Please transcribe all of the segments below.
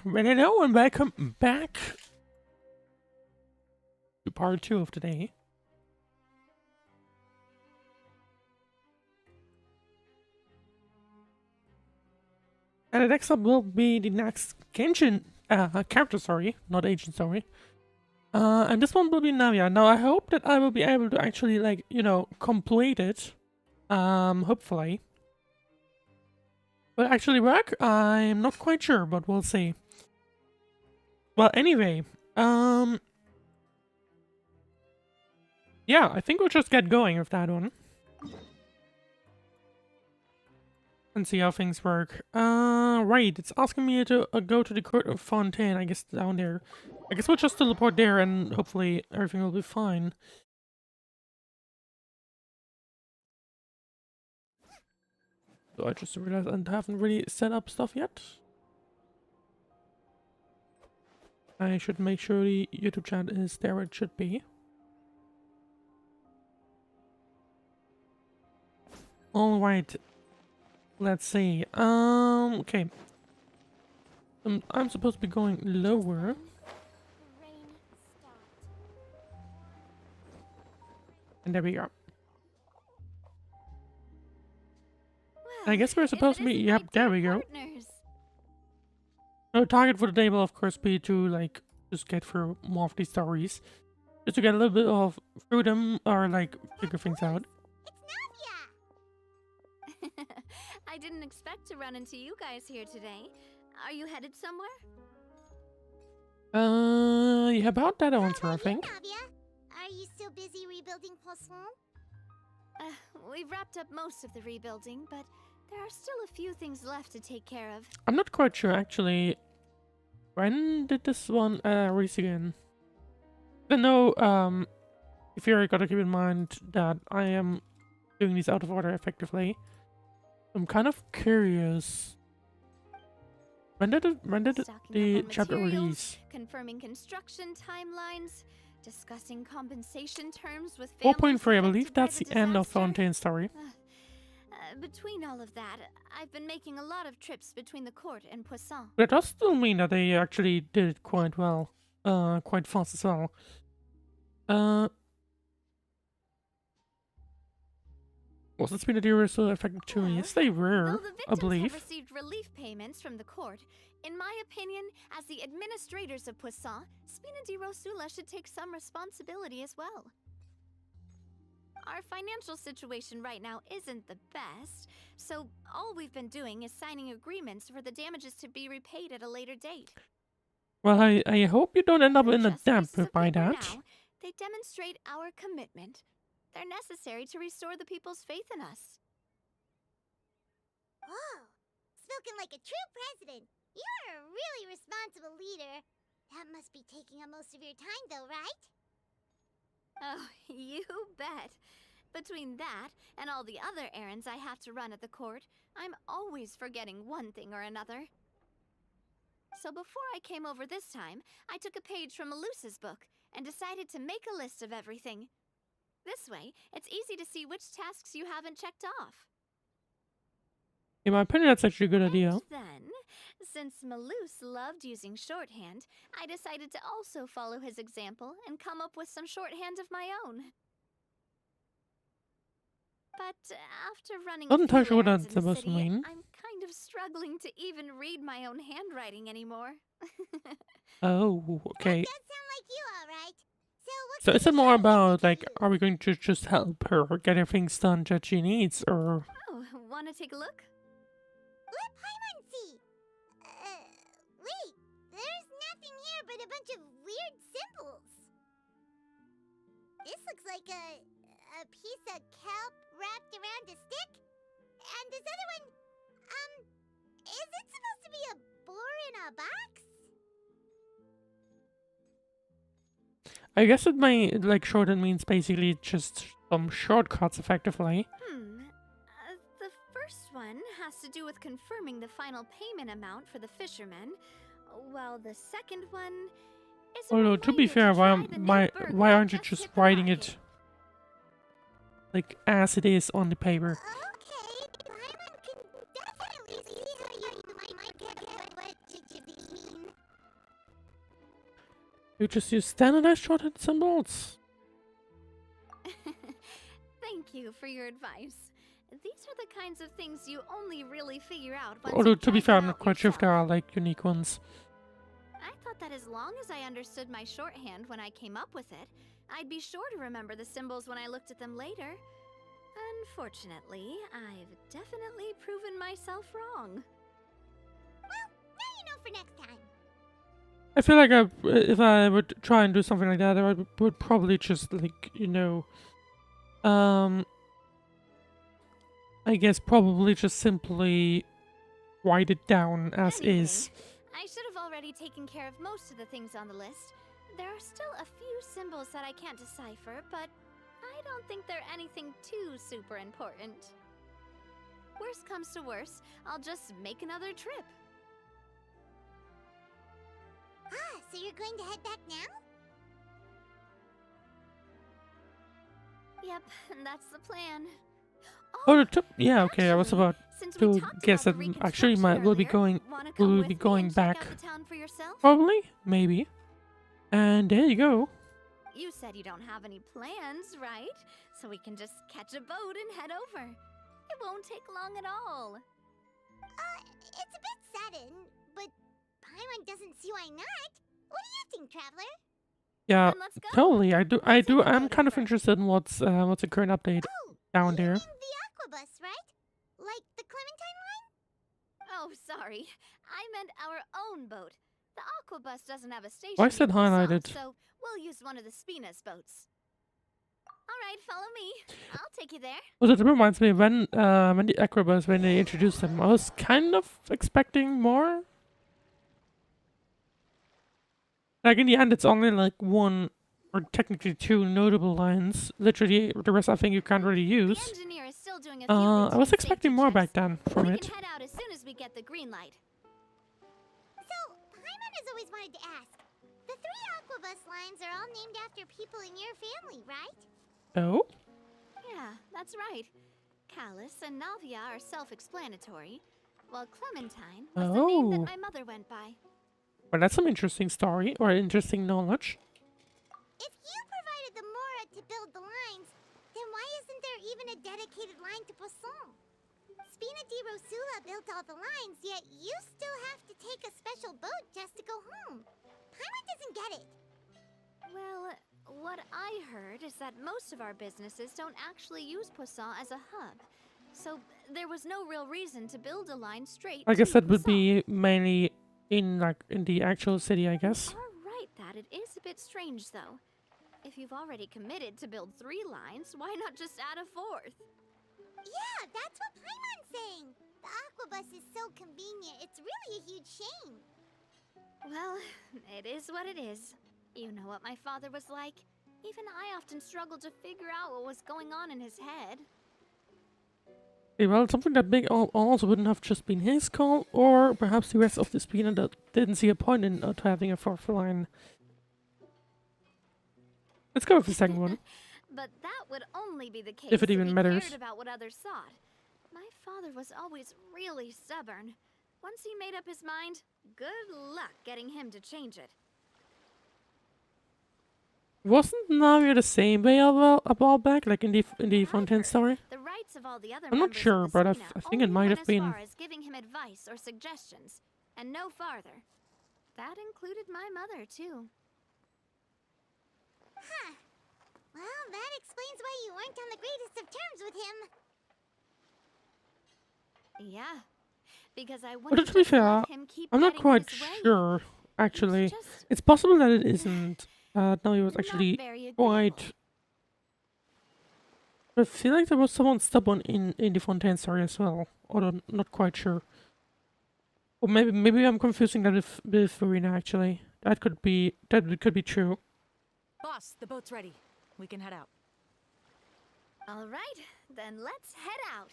Hello and welcome back to part 2 of today. And the next up will be the next Genshin character, sorry, not agent, sorry. And this one will be Navia. Now I hope that I will be able to actually, like, you know, complete it. Hopefully. Will it actually work? I'm not quite sure, but we'll see. Well, anyway, yeah, I think we'll just get going with that one. And see how things work. Right, it's asking me to go to the court of Fontaine, I guess down there. I guess we'll just teleport there and hopefully everything will be fine. So I just realized I haven't really set up stuff yet. I should make sure the YouTube chat is there where it should be. Alright. Let's see. Okay. I'm supposed to be going lower. And there we go. I guess we're supposed to be, yep, there we go. No, target for the day will of course be to, like, just get through more of these stories. Just to get a little bit of through them, or like, figure things out. It's Navia! I didn't expect to run into you guys here today. Are you headed somewhere? Yeah, about that answer, I think. Navia? Are you still busy rebuilding Poisson? We've wrapped up most of the rebuilding, but there are still a few things left to take care of. I'm not quite sure, actually. When did this one release again? I know, if you gotta keep in mind that I am doing these out of order effectively. I'm kind of curious. When did the chapter release? Confirming construction timelines, discussing compensation terms with families 4.3, I believe affected by that's the end of disaster. Fontaine's story. Between all of that, I've been making a lot of trips between the court and Poisson. But it does still mean that they actually did it quite well. Quite fast as well. Was the speed of the Euro still affected too? Yes, they were, Though the I victims believe. have received relief payments from the court, in my opinion, as the administrators of Poisson, Spina di Rosula should take some responsibility as well. Our financial situation right now isn't the best, so all we've been doing is signing agreements for the damages to be repaid at a later date. Well, I hope you don't end up in a Just damp pieces of by paper that. now, they demonstrate our commitment. They're necessary to restore the people's faith in us. Oh, spoken like a true president. You're a really responsible leader. That must be taking up most of your time though, right? Oh, you bet. Between that and all the other errands I have to run at the court, I'm always forgetting one thing or another. So before I came over this time, I took a page from Melusa's book and decided to make a list of everything. This way, it's easy to see which tasks you haven't checked off. In my opinion, that's actually a good idea. And then, since Melus loved using shorthand, I decided to also follow his example and come up with some shorthand of my own. But after running Not a entirely few sure what errands that's in the supposed to city, mean. I'm kind of struggling to even read my own handwriting anymore. Oh, okay. That does sound like you, alright. So What is it kind of more shorthand about, did you like, use? are we going to just help her get her things done that she needs, or... Oh, wanna take a look? Let Paimon see. Wait. There's nothing here but a bunch of weird symbols. This looks like a piece of kelp wrapped around a stick. And this other one, is it supposed to be a boar in a box? I guess it may, like, shorten means basically just some shortcuts, effectively. The first one has to do with confirming the final payment amount for the fishermen, while the second one is a Although, to be reminder fair, try the new burger why aren't you that just hit the writing market. it, like, as it is on the paper? Okay, Paimon can definitely see how you might get what you mean. You just use standardized shorthand symbols? Thank you for your advice. These are the kinds of things you only really figure out once Although, you to be try fair, I'm them not out quite sure if there are, yourself. like, unique ones. I thought that as long as I understood my shorthand when I came up with it, I'd be sure to remember the symbols when I looked at them later. Unfortunately, I've definitely proven myself wrong. Well, now you know for next time. I feel like if I would try and do something like that, I would probably just, like, you know, I guess probably just simply write it down as Anyway, is. I should have already taken care of most of the things on the list. There are still a few symbols that I can't decipher, but I don't think they're anything too super important. Worst comes to worst, I'll just make another trip. Ah, so you're going to head back now? Yep, that's the plan. Oh, the tip. Yeah, okay. I was actually, about since we to talked guess about that the actually reconstruction we'll be earlier, going. wanna come We'll with be me going and check back. out the town for yourself? Probably, maybe. And there you go. You said you don't have any plans, right? So we can just catch a boat and head over. It won't take long at all. It's a bit sudden, but Paimon doesn't see why not. What do you think, Traveler? Yeah, Then let's go. totally. I do. take a I'm boat kind of over. interested in what's the current update Oh, down you there. mean the Aquabus, right? Like the Clementine line? Oh, sorry. I meant our own boat. The Aquabus doesn't have a station. Why is that near Poisson, highlighted? So we'll use one of the Spina's boats. All right, follow me. I'll take you there. Well, that reminds me when the Acrobus, when they introduced them, I was kind of expecting more. Like in the end, it's only like one or technically two notable lines. Literally, the rest I think you can't really The use. engineer is still doing a few I was routine expecting safety more checks. back then from We it. can head out as soon as we get the green light. So, Paimon has always wanted to ask. The 3 Aquabus lines are all named after people in your family, right? Oh, Yeah, that's right. Callus and Navia are self-explanatory, while Clementine was the name that Oh. my mother went by. well, that's some interesting story or interesting knowledge. If you provided the Mora to build the lines, then why isn't there even a dedicated line to Poisson? Spina di Rosula built all the lines, yet you still have to take a special boat just to go home. Paimon doesn't get it. Well, what I heard is that most of our businesses don't actually use Poisson as a hub, so there was no real reason to build a line straight I guess to that would Poisson. be mainly in the actual city, I guess. You are right that it is a bit strange, though. If you've already committed to build 3 lines, why not just add a 4th? Yeah, that's what Paimon's saying. The Aquabus is so convenient, it's really a huge shame. Well, it is what it is. You know what my father was like. Even I often struggled to figure out what was going on in his head. Okay, well, something that big also wouldn't have just been his call, or perhaps the rest of the Spina that didn't see a point in not having a 4th line. Let's go with the second one. But that would only be the case If it even he matters. cared about what others thought. My father was always really stubborn. Once he made up his mind, good luck getting him to change it. Wasn't Navia the same way a while back, like in the Fontaine However, story? The rights of all the other I'm not members sure, of the but I Spina think it only might went have been. as far as giving him advice or suggestions, and no farther. That included my mother, too. Huh. Well, that explains why you weren't on the greatest of terms with him. Yeah, because I But wouldn't to be just fair, let him keep I'm not getting quite his way. sure, It's actually. just It's possible that it isn't. Navia was not actually very agreeable. quite. I feel like there was someone stubborn in the Fontaine story as well, although not quite sure. Or maybe I'm confusing that with Farina actually. That could be true. Boss, the boat's ready. We can head out. All right, then let's head out.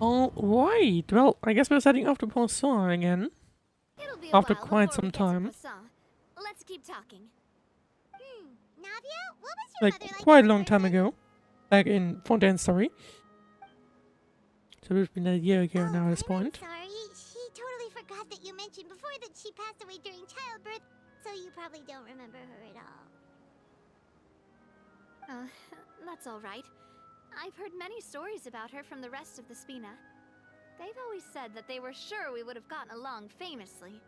All right. Well, I guess we're setting off to Poisson again. It'll be a After while quite before some we get to time. Poisson. Let's keep talking. Navia, what was your Like mother like? quite as a long time person? ago. Back in Fontaine, sorry. So it's been a year ago now at this I'm point. sorry. She totally forgot that you mentioned before that she passed away during childbirth, so you probably don't remember her at all. That's all right. I've heard many stories about her from the rest of the Spina. They've always said that they were sure we would have gotten along famously.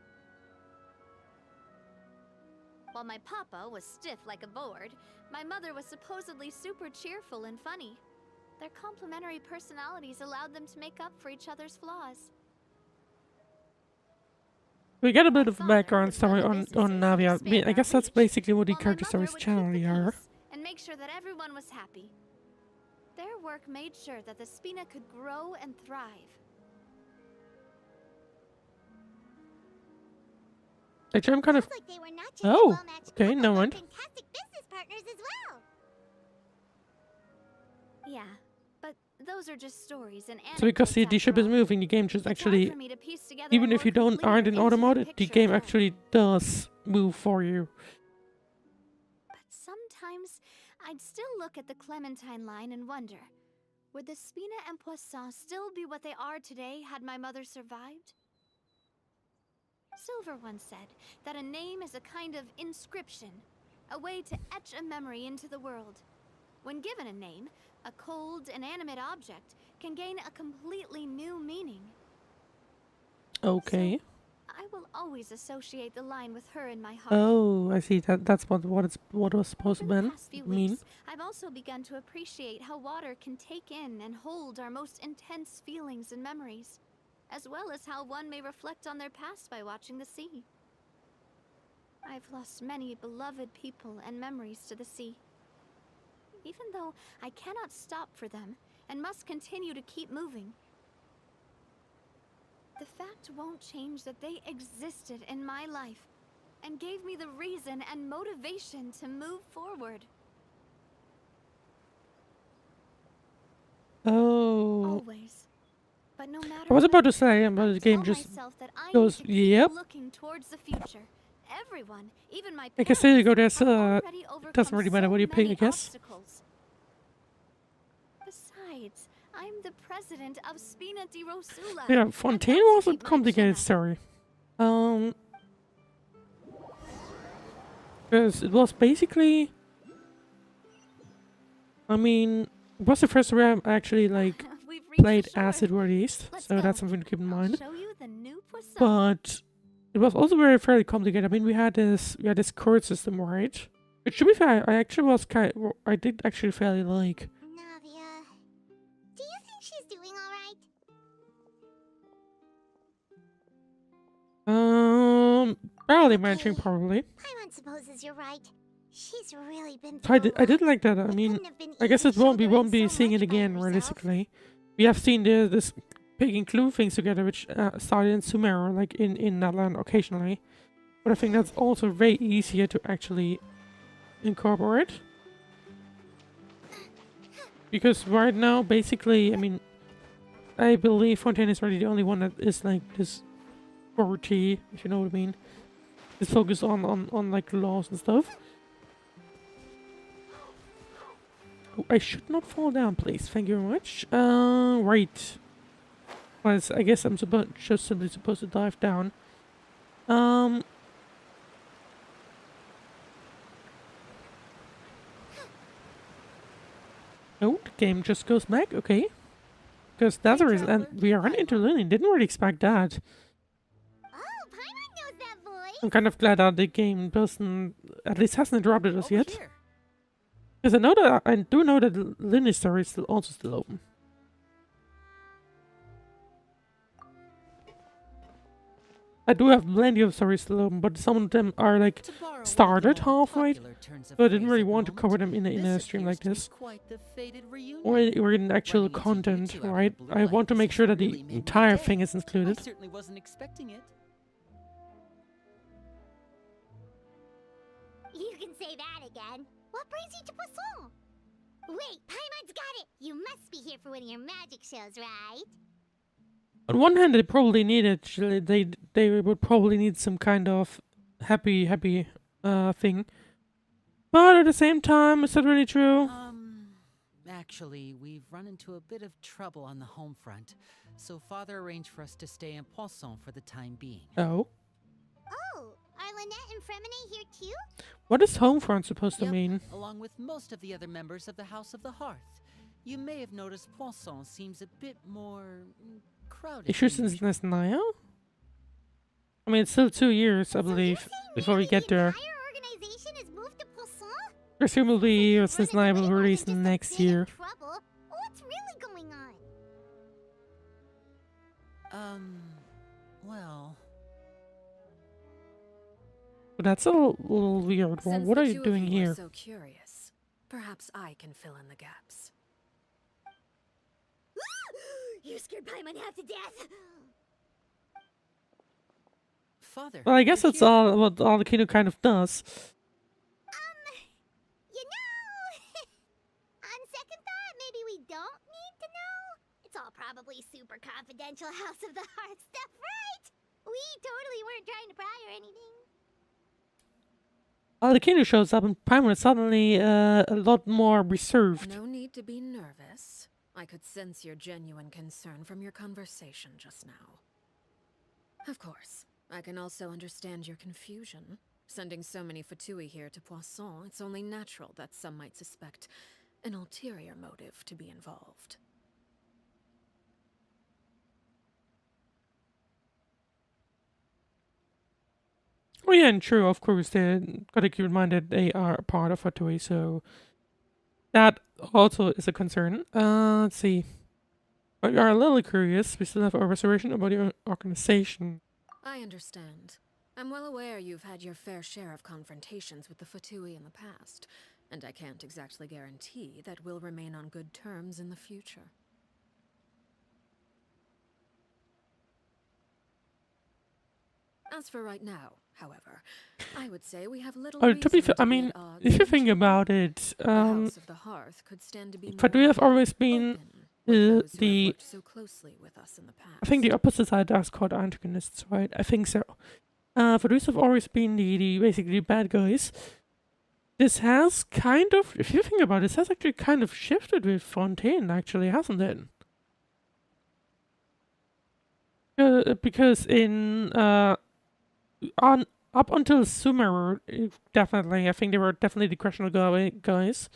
While my papa was stiff like a board, my mother was supposedly super cheerful and funny. Their complementary personalities allowed them to make up for each other's flaws. We get a bit of My father background would story run the on businesses Navia. and I mean, expand I our guess that's reach, basically what the while my character mother stories would keep generally the are. peace and make sure that everyone was happy. Their work made sure that the Spina could grow and thrive. Actually, I'm kind of... Sounds like they were not just Oh, a well-matched okay, couple, no but mind. fantastic business partners as well. Yeah, but those are just stories and So because anecdotes the ship after is all. moving, the game just It's hard actually... for me to piece together Even a if you more don't aren't complete in or auto intimate mode, the picture game of her. actually does move for you. But sometimes I'd still look at the Clementine line and wonder, would the Spina and Poisson still be what they are today had my mother survived? Silver once said that a name is a kind of inscription, a way to etch a memory into the world. When given a name, a cold, inanimate object can gain a completely new meaning. Okay. So, I will always associate the line with her in my heart. Oh, I see. That's what it was supposed to Over the be. past few Mean. weeks, I've also begun to appreciate how water can take in and hold our most intense feelings and memories, as well as how one may reflect on their past by watching the sea. I've lost many beloved people and memories to the sea. Even though I cannot stop for them and must continue to keep moving, the fact won't change that they existed in my life and gave me the reason and motivation to move forward. Oh. Always. But no matter I was about when, to say, but I the game tell just myself that I goes, need to keep yep. looking towards the future. Everyone, even my I guess there you go. parents, There's have already it overcome doesn't really matter so what you pick, I many guess. obstacles. Besides, I'm the president of Spina di Rosula. Yeah, and Fontaine that's to was a keep my complicated chin up. story. Because it was basically... I mean, it was the first time I actually, like, We've reached played the shore. as it released. Let's So go. that's something to keep in I'll mind. show you the new Poisson. But it was also fairly complicated. I mean, we had this chord system, right? Which, to be fair, I actually was I did actually fairly like. Navia, do you think she's doing all right? Barely managing, probably. Paimon supposes you're right. She's really been So through I a did lot. like that. I It mean, couldn't have been I guess easy we won't shouldering be so seeing it much by again herself. realistically. We have seen this picking clue things together, which started in Sumeru, like in Natlan occasionally. But I think that's also very easier to actually incorporate. Because right now, basically, I mean, I believe Fontaine is really the only one that is like this 4T, if you know what I mean. Is focused on like laws and stuff. Oh, I should not fall down, please. Thank you very much. Right. Well, I guess I'm just simply supposed to dive down. Oh, the game just goes back. Okay. Because that's the reason. And we are into Lyney. Didn't really expect that. Oh, Paimon knows that voice. I'm kind of glad that the game doesn't, at least hasn't interrupted us Over yet. here. Because I do know that Lyney's story is still open. I do have plenty of stories still open, but some of them are like To borrow one of the started more halfway, popular turns of so I didn't phrase really at the want to moment, cover them in a this stream like appears to this, be quite the fated reunion. or in actual Running into you content, two out of the right? blue I like want to this make sure that really the made my entire day. thing is I included. certainly wasn't expecting it. You can say that again. What brings you to Poisson? Wait, Paimon's got it. You must be here for one of your magic shows, right? On one hand, they probably needed they would probably need some kind of happy thing, But at the same time, is that really true? Actually, we've run into a bit of trouble on the home front, so Father arranged for us to stay in Poisson for the time being. Oh. Oh, are Lynette and Fremine here too? What is home front supposed to Yep, mean? along with most of the other members of the House of the Hearth. You may have noticed Poisson seems a bit more crowded. Is she than since usual. this now? I mean, it's still 2 years, I believe, before we get there. The entire organization has moved to Poisson? Presumably, since Run Nine into will more than release just a next bit of year. trouble. What's really going on? Well, But that's a little weird one. Since What the are two you of doing were here? so curious, perhaps I can fill in the gaps. You scared Paimon half to death. Father. Well, I guess you're that's here. all what Arlecchino kind of does. You know, on second thought, maybe we don't need to know. It's all probably super confidential House of the Heart stuff, right? We totally weren't trying to pry or anything. Arlecchino shows up and Paimon is suddenly a lot more reserved. No need to be nervous. I could sense your genuine concern from your conversation just now. Of course, I can also understand your confusion. Sending so many Fatui here to Poisson, it's only natural that some might suspect an ulterior motive to be involved. Oh yeah, and true, of course, they gotta keep in mind that they are part of Fatui, so that also is a concern. Let's see. But we are a little curious. We still have our reservation about your organization. I understand. I'm well aware you've had your fair share of confrontations with the Fatui in the past, and I can't exactly guarantee that we'll remain on good terms in the future. As for right now, however, I would say we have little Oh, reason to be fair, I be mean, at odds if you with think each other. about it, The House of the Hearth could stand to be Fatui more have always been open with those who have the worked so closely with us in the past. I think the opposite side is called antagonists, right? I think so. Fatui have always been the basically bad guys. This has kind of, if you think about it, this has actually kind of shifted with Fontaine, actually, hasn't it? Because in on up until Sumeru, definitely, I think they were definitely the questionable guys.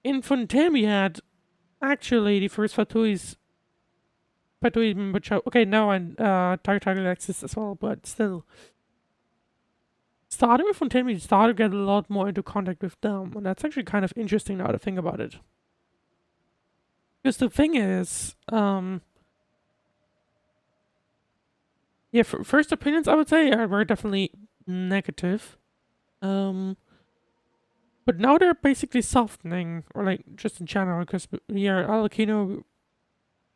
In Fontaine, we had actually the first Fatui member child. Okay, now and Target exists as well, but still. Starting with Fontaine, we started to get a lot more into contact with them, and that's actually kind of interesting now to think about it. Because the thing is, yeah, first opinions I would say were definitely negative. But now they're basically softening, or like just in general, because here Arlecchino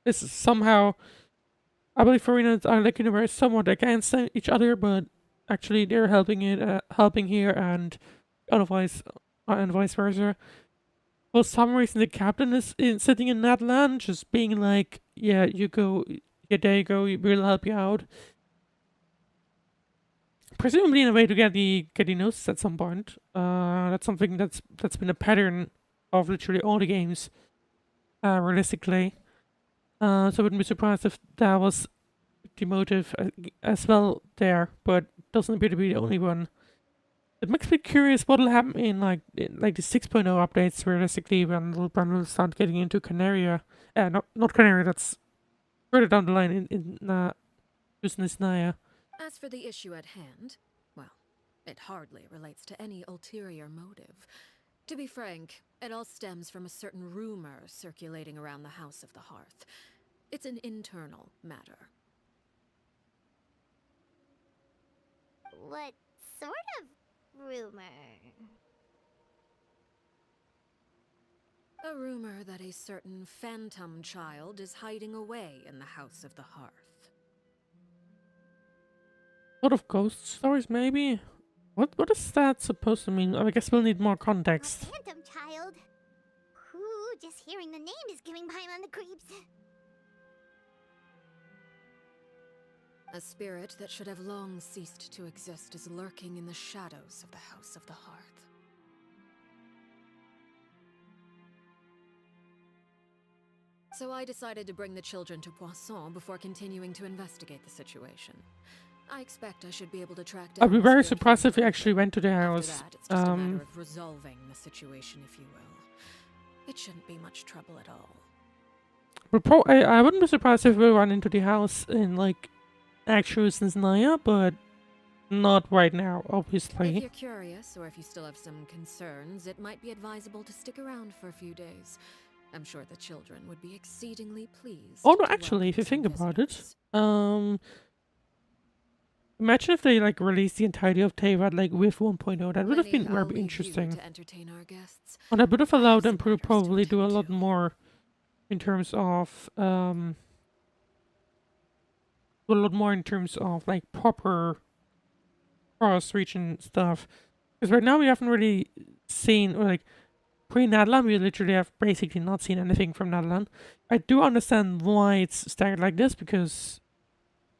is somehow, I believe Farina and Arlecchino were somewhat against each other, but actually they're helping here, and otherwise, and vice versa. For some reason, the captain is sitting in that land, just being like, "Yeah, you go, yeah, there you go. We'll help you out." Presumably, in a way to get the notes at some point. That's something that's been a pattern of literally all the games, realistically. So I wouldn't be surprised if that was the motive as well there, but doesn't appear to be the only one. It makes me curious what'll happen in like the 6.0 updates, realistically, when little will start getting into Canaria. Not Canaria. That's further down the line in Business Naya. As for the issue at hand, well, it hardly relates to any ulterior motive. To be frank, it all stems from a certain rumor circulating around the House of the Hearth. It's an internal matter. What sort of rumor? A rumor that a certain phantom child is hiding away in the House of the Hearth. Sort of ghost stories, maybe? What is that supposed to mean? I guess we'll need more A context. phantom child? Ooh, just hearing the name is giving Paimon the creeps. A spirit that should have long ceased to exist is lurking in the shadows of the House of the Hearth. So I decided to bring the children to Poisson before continuing to investigate the situation. I expect I should be able to track down I'd be the very spirit surprised if we quickly. actually went to the After house. that, it's just a matter of resolving the situation, if you will. It shouldn't be much trouble at all. I wouldn't be surprised if we run into the house in like actual Cincinnati, but not right now, If obviously. you're curious, or if you still have some concerns, it might be advisable to stick around for a few days. I'm sure the children would be exceedingly pleased. Oh no, to actually, if you welcome think some about it, visitors. imagine if they like released the entirety of Teyvat like with 1.0. That would have Lyney, been I'll very leave you interesting. to entertain our guests. And that would have I have allowed some them to matters to probably do a attend lot to. more in terms of like proper cross region stuff. Because right now we haven't really seen, or like pre-Nadlan, we literally have basically not seen anything from Nadlan. I do understand why it's staggered like this, because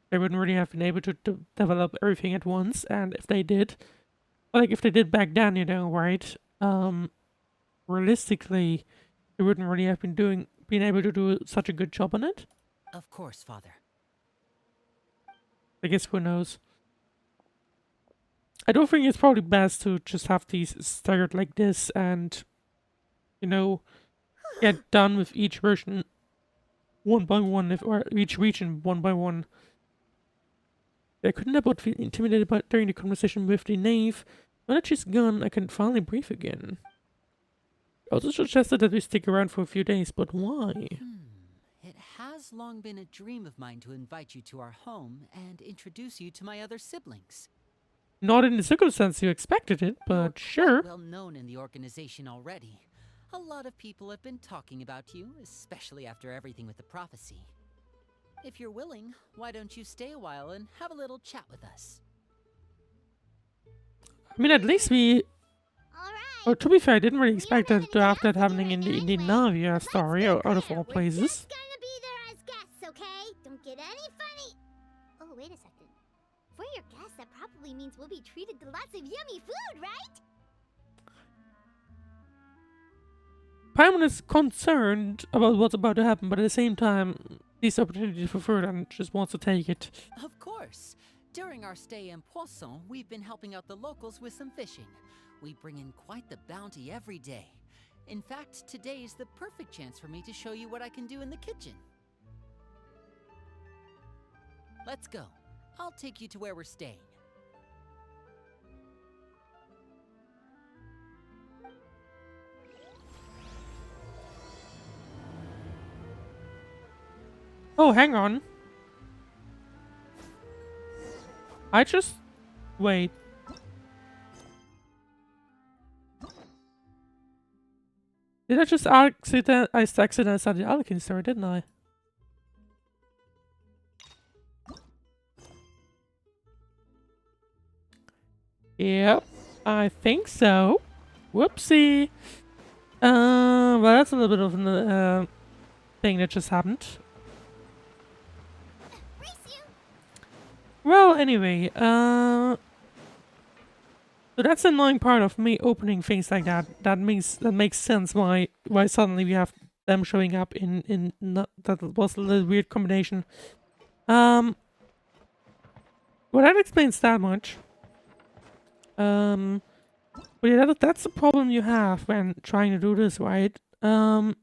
they wouldn't really have been able to develop everything at once, and if they did, or like if they did back then, you know, right? Realistically, they wouldn't really have been able to do such a good job on it. Of course, Father. I guess who knows. I don't think it's probably best to just have these staggered like this and, you know, get done with each version one by one, or each region one by one. I couldn't help but feel intimidated during the conversation with the knave. Now that she's gone, I can finally breathe again. I also suggested that we stick around for a few days, but why? It has long been a dream of mine to invite you to our home and introduce you to my other siblings. Not in the circumstance you expected it, You're but quite sure. well known in the organization already. A lot of people have been talking about you, especially after everything with the prophecy. If you're willing, why don't you stay a while and have a little chat with us? I mean, at least we... Alright. Or to be fair, I didn't really We're expect running to have that fast happening in anyway. the Navia Let's story, be out of clear, all we're places. just gonna be there as guests, okay? Don't get any funny. Oh, wait a second. If we're your guests, that probably means we'll be treated to lots of yummy food, right? Paimon is concerned about what's about to happen, but at the same time, these opportunities for food and just wants to take it. Of course. During our stay in Poisson, we've been helping out the locals with some fishing. We bring in quite the bounty every day. In fact, today is the perfect chance for me to show you what I can do in the kitchen. Let's go. I'll take you to where we're staying. Oh, hang on. I just... Wait. Did I just accidentally start the Arlecchino story, didn't I? Yep, I think so. Whoopsie. Well, that's a little bit of a thing that just happened. Race you. Well, anyway, so that's the annoying part of me opening things like that. That makes sense why suddenly we have them showing up in that was a little weird combination. Well, that explains that much. But yeah, that's the problem you have when trying to do this, right? Or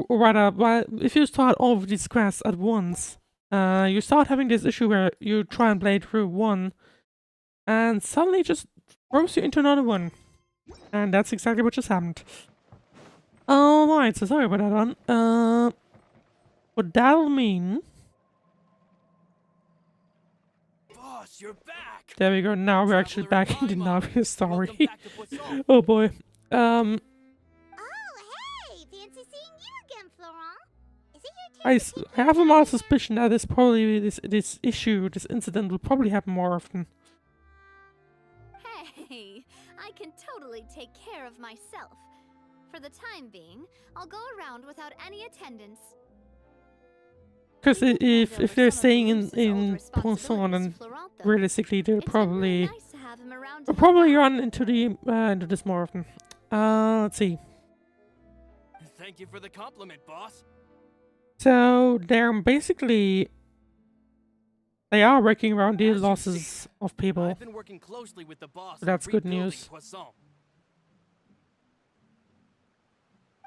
rather, if you start all of these quests at once, you start having this issue where you try and play through one, and suddenly it just throws you into another one. And that's exactly what just happened. Alright, so sorry about that one. What that'll mean... Boss, you're back. There we go, now we're actually Traveler back in the Paimon. Navia story. Welcome back to Poisson. Oh boy. Oh, hey! Fancy seeing you again, Florent. Is it your turn I to keep I have a your mild eye suspicion that this incident will probably happen more often. Hey, I can totally take care of myself. For the time being, I'll go around without any attendance. Because You can hand if over they're some of staying Luce's in old Poisson, responsibilities then to Florent, though. realistically they'll It's been really probably nice to have him around to will help probably out. run into the into this more often. Let's see. Thank you for the compliment, boss. So they're basically they are working around the As you losses see, of people. I've been working closely with the boss So that's on good rebuilding news. Poisson.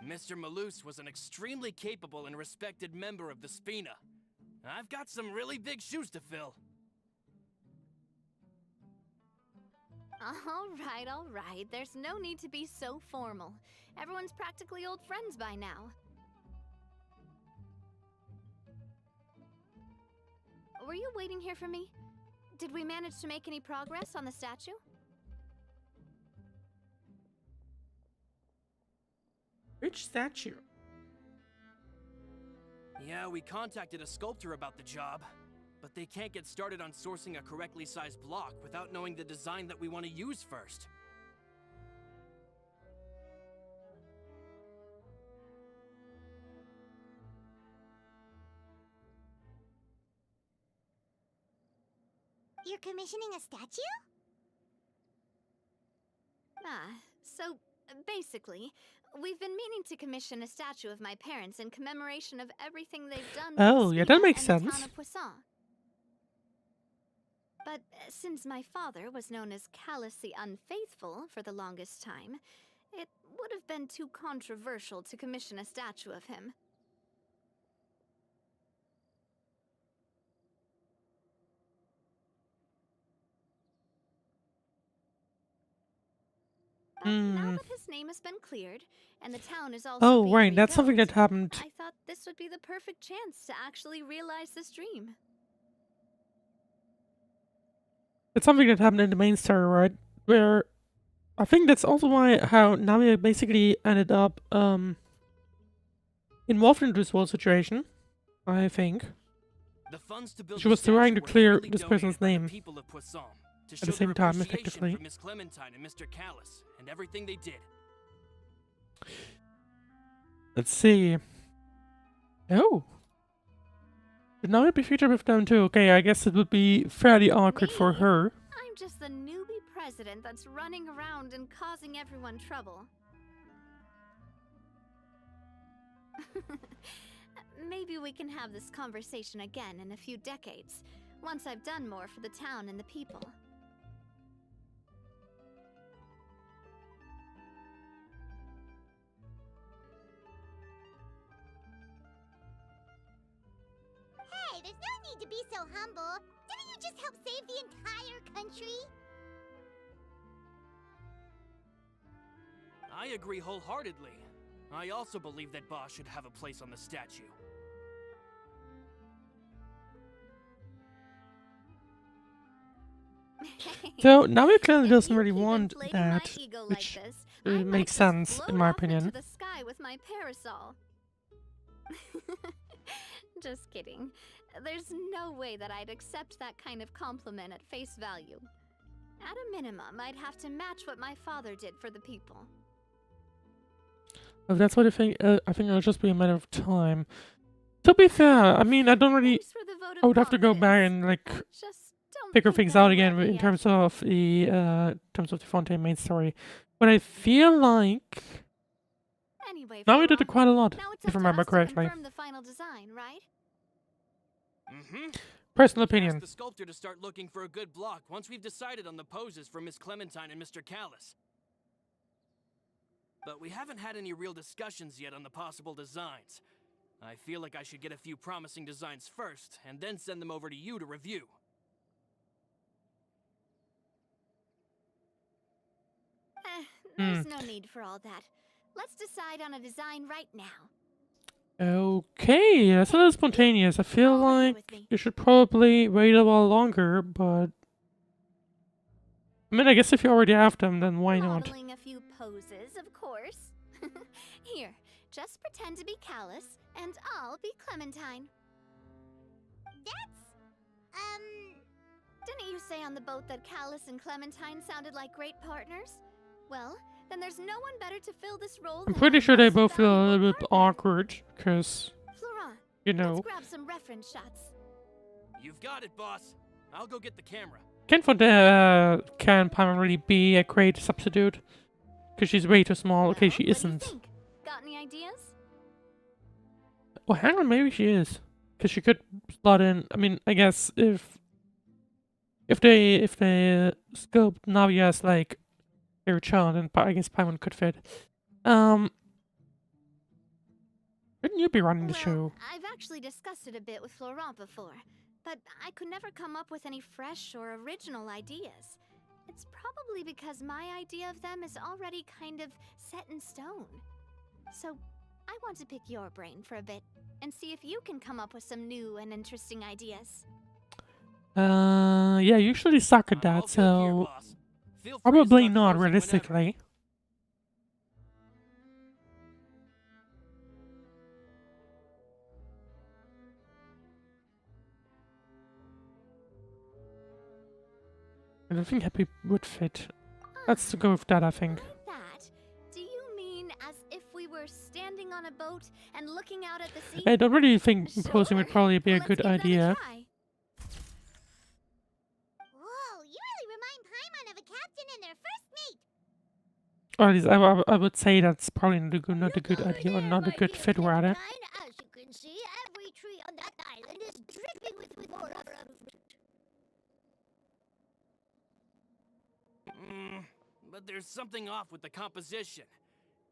Mr. Malus was an extremely capable and respected member of the Spina. I've got some really big shoes to fill. All right. There's no need to be so formal. Everyone's practically old friends by now. Were you waiting here for me? Did we manage to make any progress on the statue? Which statue? Yeah, we contacted a sculptor about the job, but they can't get started on sourcing a correctly sized block without knowing the design that we want to use first. You're commissioning a statue? So basically, we've been meaning to commission a statue of my parents in commemoration of everything they've done for Oh, the yeah, that Spina makes and the town sense. of Poisson. But since my father was known as Callus the Unfaithful for the longest time, it would have been too controversial to commission a statue of him. But now that his name has been cleared, and the town is also Oh, being right, that's something rebuilt, that happened. I thought this would be the perfect chance to actually realize this dream. It's something that happened in the main story, right? Where I think that's also why how Navia basically ended up involved in this whole situation. I think. The funds to build She was the statue trying to were clear freely this donated person's by the name people of Poisson to at the show same their time, appreciation effectively. for Miss Clementine and Mr. Callus and everything they did. Let's see. Oh. Should Navia be featured with them too? Okay, I guess it would be fairly awkward for Me? her. I'm just the newbie president that's running around and causing everyone trouble. Maybe we can have this conversation again in a few decades, once I've done more for the town and the people. Hey, there's no need to be so humble. Didn't you just help save the entire country? I agree wholeheartedly. I also believe that Boss should have a place on the statue. So Navia clearly If doesn't you really keep want inflating my that, ego like which this, I might makes just sense float in my off into opinion. the sky with my parasol. Just kidding. There's no way that I'd accept that kind of compliment at face value. At a minimum, I'd have to match what my father did for the people. If that's what I think it'll just be a matter of time. To be fair, I mean, I don't really. Thanks for the vote of I would have to go back confidence. and like Just don't figure think things that out I'm again ready in yet. terms of the Fontaine main story. But I feel like Anyway, now we did Flora, it quite a lot, now it's if I up to remember us to correctly. confirm the final design, right? Mm-hmm. Personal Ask opinion. the sculptor to start looking for a good block once we've decided on the poses for Miss Clementine and Mr. Callus. But we haven't had any real discussions yet on the possible designs. I feel like I should get a few promising designs first, and then send them over to you to review. There's no need for all that. Let's decide on a design right now. Okay, that's a little spontaneous. I feel Go over here like with me. you should probably wait a while longer, but I mean, I guess if you already have them, then why not? Modeling a few poses, of course. Here, just pretend to be Callus, and I'll be Clementine. That's, Didn't you say on the boat that Callus and Clementine sounded like great partners? Well, then there's no one better to fill this role I'm than pretty our sure they most both feel a valuable little bit partner. awkward, because, Flora, you know, let's grab some reference shots. You've got it, boss. I'll go get the camera. can primarily be a great substitute, because she's way too small. Okay, Well, she what do you isn't. think? Got any ideas? Well, hang on, maybe she is. Because she could slot in. I mean, I guess if they scoped Navia as like their child, then I guess Paimon could fit. Shouldn't you be running the show? I've actually discussed it a bit with Florent before, but I could never come up with any fresh or original ideas. It's probably because my idea of them is already kind of set in stone. So, I want to pick your brain for a bit and see if you can come up with some new and interesting ideas. Yeah, you usually suck at that, All good here, so boss. Feel free to probably start not closing realistically. I don't think Happy would fit. Let's go with that, I think. Like that? Do you mean as if we were standing on a boat and looking out at the sea? I don't really think imposing would Sure. probably be a Let's good give that idea. try. Whoa, you really remind Paimon of a captain and their first mate. Or at least I would say that's probably not a good idea or not a good fit rather. As you can see, every tree on that island is dripping with water. But there's something off with the composition.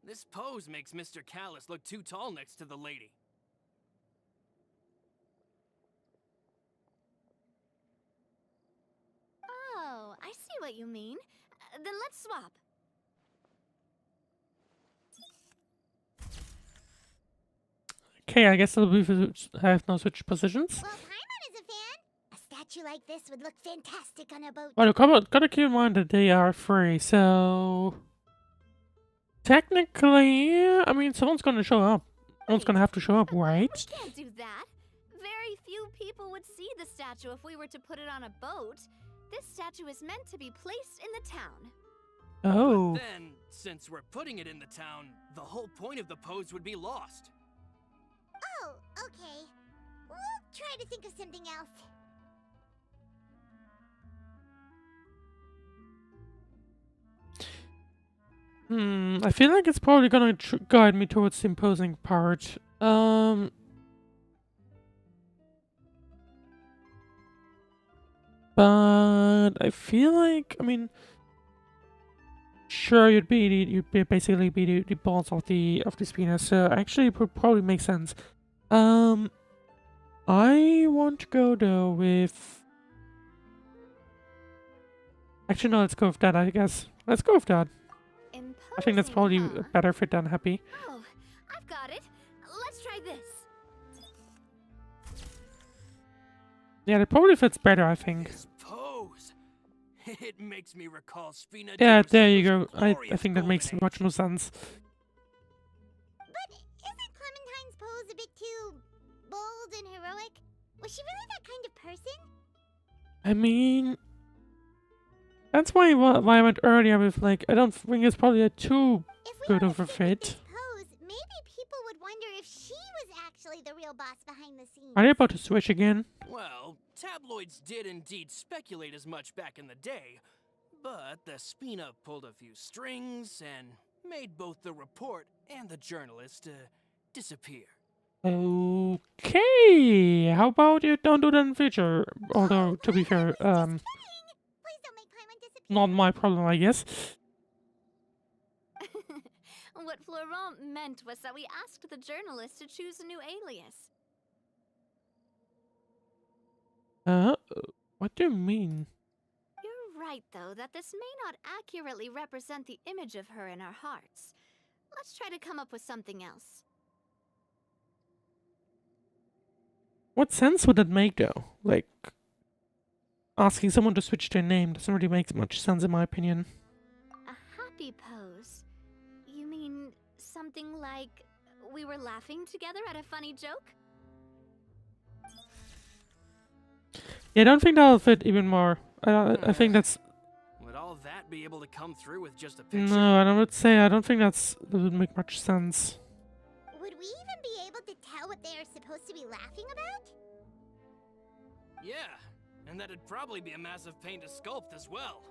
This pose makes Mr. Callus look too tall next to the lady. Oh, I see what you mean. Then let's swap. Okay, I guess have no switch positions. Well, Paimon is a fan. A statue like this would look fantastic on a boat. Well, gotta keep in mind that they are free, so technically, I mean, someone's gonna show up. Someone's gonna have to show up, right? We can't do that. Very few people would see the statue if we were to put it on a boat. This statue is meant to be placed in the town. Oh, But then, since we're putting it in the town, the whole point of the pose would be lost. Oh, okay. We'll try to think of something else. I feel like it's probably gonna guide me towards the imposing part. But I feel like, I mean, sure, you'd basically be the boss of the spina, so actually it would probably make sense. I want to go though with. Actually, no, let's go with that. I guess let's go with that. I think that's probably Imposing, a huh? better fit than Happy. Oh, I've got it. Let's try this. Yeah, it probably fits better, I think. This pose. It makes me recall Spina. Yeah, de there you go. Rosula's I glorious think that golden makes age. much more sense. But isn't Clementine's pose a bit too bold and heroic? Was she really that kind of person? I mean, that's why I went earlier with like, I don't think it's probably a too If we good were of a to stick with fit. this pose, maybe people would wonder if she was actually the real boss behind the scenes. Are they about to switch again? Well, tabloids did indeed speculate as much back in the day, but the Spina pulled a few strings and made both the report and the journalist disappear. Okay, how about you don't do that in future? Although, to be fair, Please don't make Paimon disappear. not my problem, I guess. What Florent meant was that we asked the journalist to choose a new alias. What do you mean? You're right, though, that this may not accurately represent the image of her in our hearts. Let's try to come up with something else. What sense would that make, though? Like, asking someone to switch their name doesn't really make much sense, in my opinion. A happy pose? You mean something like we were laughing together at a funny joke? Yeah, I don't think that'll fit even more. I think that's. Would all that be able to come through with just a picture? No, I would say I don't think that would make much sense. Would we even be able to tell what they are supposed to be laughing about? Yeah, and that'd probably be a massive pain to sculpt as well.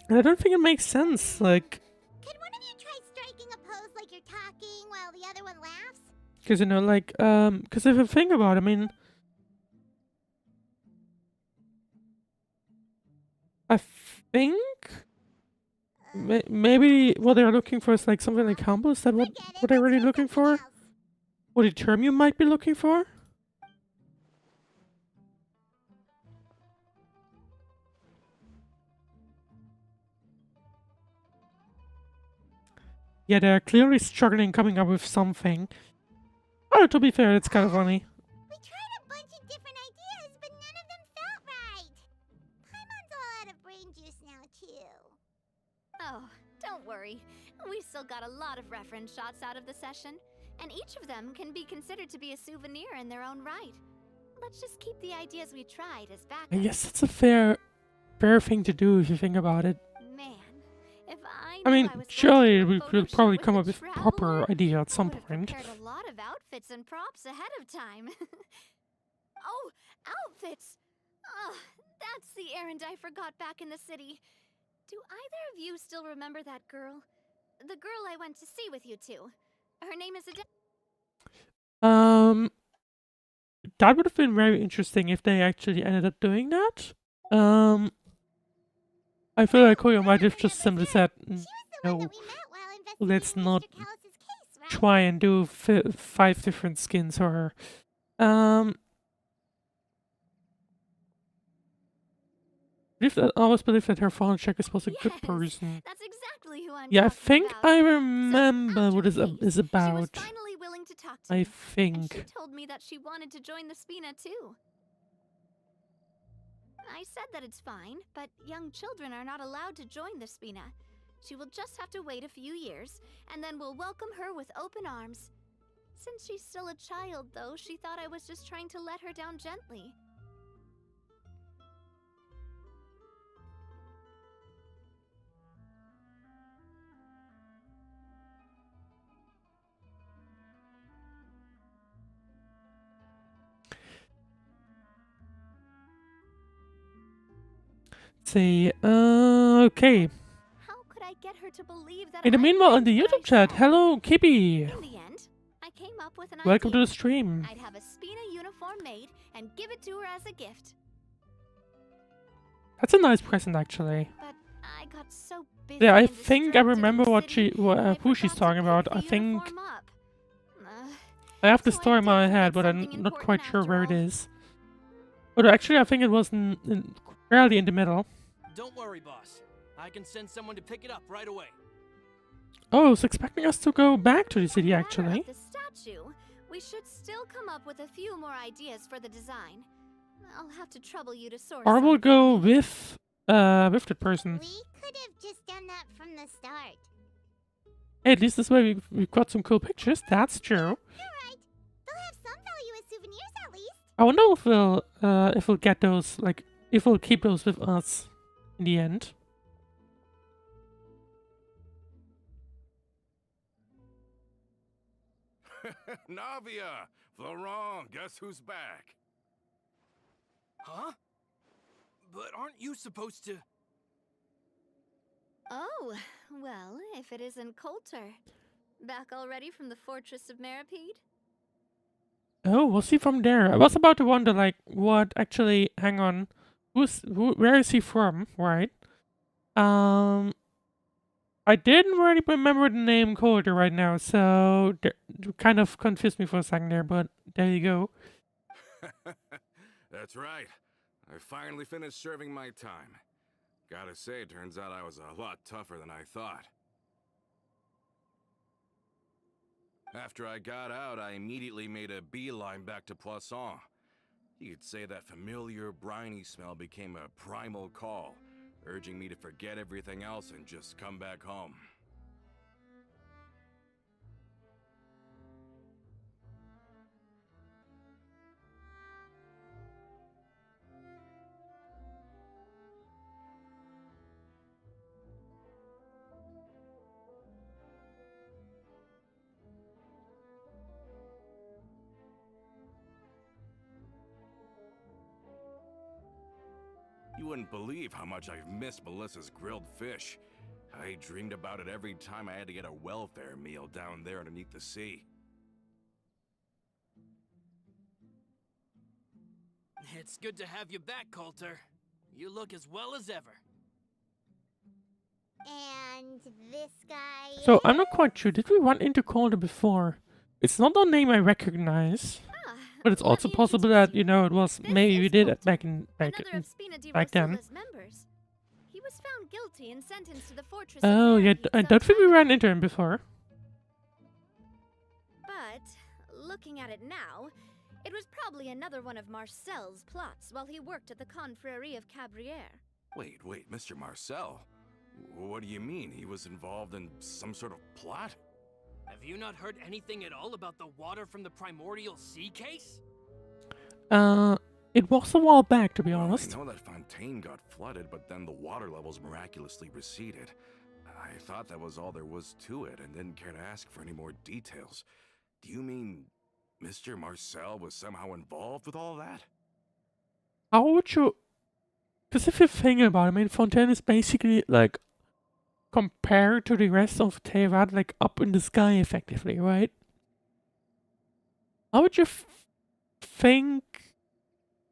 And I don't think it makes sense. Like, Could one of you try striking a pose like you're talking while the other one laughs? Because, you know, like, because if you think about it, I mean, I think maybe what they're looking for is like something like humble. Is that what they're really looking for? What a term you might be looking for? Yeah, they're clearly struggling coming up with something. Oh, to be fair, it's kind of funny. We tried a bunch of different ideas, but none of them felt right. Paimon's all out of brain juice now, too. Oh, don't worry. We still got a lot of reference shots out of the session, and each of them can be considered to be a souvenir in their own right. Let's just keep the ideas we tried as backup. I guess it's a fair thing to do if you think about it. Man, if I I mean, knew I was going to surely do a we photo could shoot probably with come the up with a Traveler, proper idea at I some would have point. prepared a lot of outfits and props ahead of time. Oh, outfits! Oh, that's the errand I forgot back in the city. Do either of you still remember that girl? The girl I went to see with you two. Her name is That would have been very interesting if they actually ended up doing that. I feel like Koyo might have just simply said, She was the one no, that we met while investigating let's not Mr. Callus's case, right? try and do 5 different skins for her. I always believe that her phone check is supposed to be a good Yes, person. that's exactly who I'm Yeah, I talking think about. I remember after what the is case, is She was about. finally willing to talk to I me, and she think. told me that she wanted to join the Spina too. I said that it's fine, but young children are not allowed to join the Spina. She will just have to wait a few years, and then we'll welcome her with open arms. Since she's still a child, though, she thought I was just trying to let her down gently. See, okay. How could I get her to believe that In the I meanwhile, in meant the what I YouTube chat, said? hello, Kibby. In the end, I came up with an Welcome to idea. the stream. I'd have a Spina uniform made and give it to her as a gift. That's a nice present, actually. But I got so busy Yeah, I and think I distracted in remember the what city that I who she's forgot to talking about. pick I the think uniform up. I have the So I story in did my forget head, but I'm something not quite important sure after where it all. is. But actually, I think it was fairly in the middle. Don't worry, boss. I can send someone to pick it up right away. Oh, I was expecting us to go back to the On city, the matter actually. of the statue, we should still come up with a few more ideas for the design. I'll have to trouble you to source Or some we'll for go me. with the person. We could have just done that from the start. Hey, at least this way we've got some cool pictures. That's true. You're right. They'll have some value as souvenirs at least. I wonder if we'll get those, like, if we'll keep those with us in the end. Navia! Florent, guess who's back? Huh? But aren't you supposed to... Oh, well, if it isn't Coulter. Back already from the Fortress of Meripede? Oh, was he from there? I was about to wonder, like, what actually... Hang on. Where is he from, right? I didn't really remember the name Coulter right now, so... kind of confused me for a second there, but there you go. That's right. I finally finished serving my time. Gotta say, turns out I was a lot tougher than I thought. After I got out, I immediately made a beeline back to Poisson. You could say that familiar, briny smell became a primal call, urging me to forget everything else and just come back home. You wouldn't believe how much I've missed Melissa's grilled fish. I dreamed about it every time I had to get a welfare meal down there underneath the sea. It's good to have you back, Coulter. You look as well as ever. And this guy. So I'm not quite sure. Did we run into Calder before? It's not a name I recognize, Ah, but it's let also me possible introduce that you. it was This maybe is we did it Coulter, back Another of Spina di back then. Rosula's members. He was found guilty and sentenced to the fortress. Oh of yeah, Mary I some don't think we time ran ago. into him before. But looking at it now, it was probably another one of Marcel's plots while he worked at the Confrérie of Cabrières. Wait, Mr. Marcel? What do you mean? He was involved in some sort of plot? Have you not heard anything at all about the water from the primordial sea case? It was a while back, to be Well, honest. I know that Fontaine got flooded, but then the water levels miraculously receded. I thought that was all there was to it and didn't care to ask for any more details. Do you mean Mr. Marcel was somehow involved with all that? How would you? Because if you think about it, I mean, Fontaine is basically like compared to the rest of Tevat, like up in the sky, effectively, right? How would you think?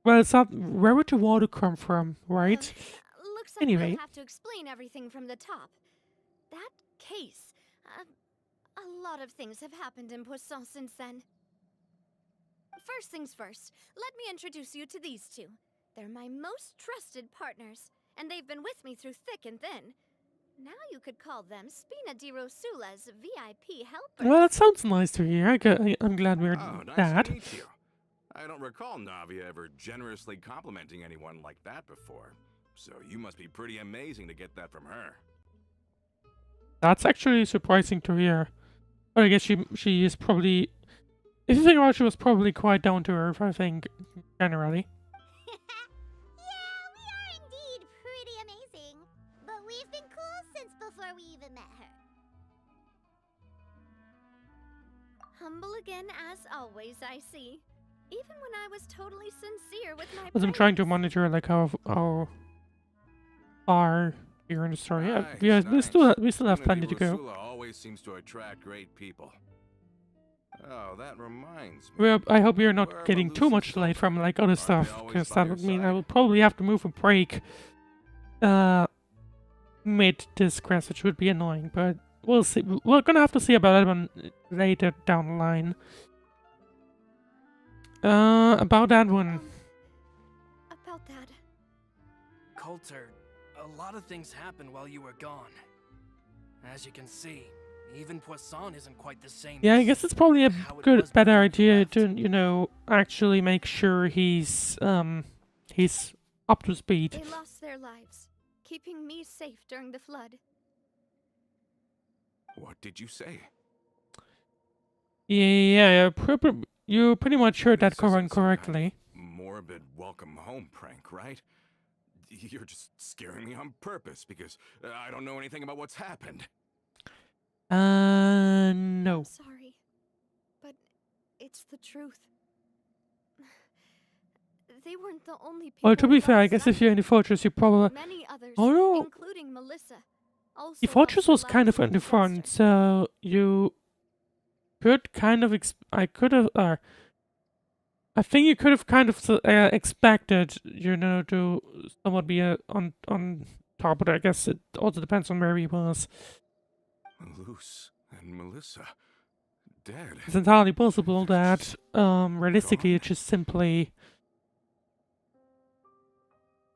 Well, it's not. Where would the water come from, right? Looks like Anyway. we'll have to explain everything from the top. That case. A lot of things have happened in Poisson since then. First things first, let me introduce you to these two. They're my most trusted partners, and they've been with me through thick and thin. Now you could call them Spina di Rosula's VIP helpers. Well, that sounds nice to hear. I'm glad we're Oh, nice that. to meet you. I don't recall Navia ever generously complimenting anyone like that before. So you must be pretty amazing to get that from her. That's actually surprising to hear. But I guess she is probably. If you think about it, she was probably quite down to earth, I think, generally. Yeah, we are indeed pretty amazing. But we've been cool since before we even met her. Humble again as always, I see. Even when I was totally sincere with my As I'm trying to praise. monitor like how far you're in the story. Yeah, Nice, yeah, nice. we still have Spina plenty di to go. Rosula always seems to attract great people. Oh, that reminds me. Well, I hope you're not Where are getting too Malus and much light from like other Aren't they stuff, always because by that your would mean I side? will probably have to move a break mid this quest, which would be annoying, but we'll see. We're gonna have to see about that one later down the line. About that one. About that. Coulter, a lot of things happened while you were gone. As you can see, even Poisson isn't quite the same. Yeah, I as guess it's probably a how it good, was better before you idea left. to, you know, actually make sure he's up to speed. They lost their lives, keeping me safe during the flood. What did you say? Yeah, you pretty much heard that This isn't some kind of correctly. morbid welcome home prank, right? You're just scaring me on purpose because I don't know anything about what's happened. No. I'm sorry, but it's the truth. They weren't the only people. Well, to be fair, I lost guess if you're in the fortress, you probably. Many others, Oh no! including Melissa. Also The fortress was lost their kind of lives in the front, disaster. so you could kind of. I could have. I think you could have kind of expected, you know, to somewhat be on top, but I guess it also depends on where he was. Luce and Melissa dead. It's entirely possible They're that, just realistically, gone. it just simply.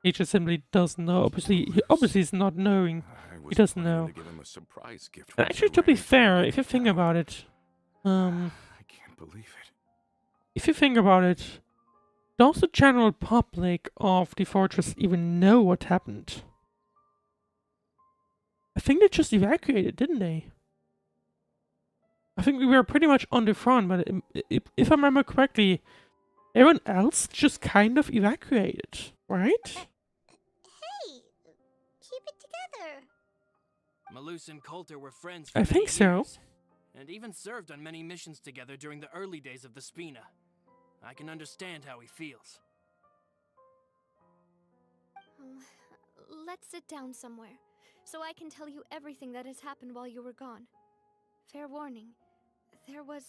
He just simply doesn't know. Obviously, he's not knowing. I was doesn't planning know. to give him a surprise gift. And when actually, she to be ran from fair, me if you to think town. about it, I can't believe it. if you think about it, does the general public of the fortress even know what happened? I think they just evacuated, didn't they? I think we were pretty much on the front, but if I remember correctly, everyone else just kind of evacuated, right? Hey, keep it together. Malus and Coulter were friends for I many think so. years, and even served on many missions together during the early days of the Spina. I can understand how he feels. Let's sit down somewhere, so I can tell you everything that has happened while you were gone. Fair warning, there was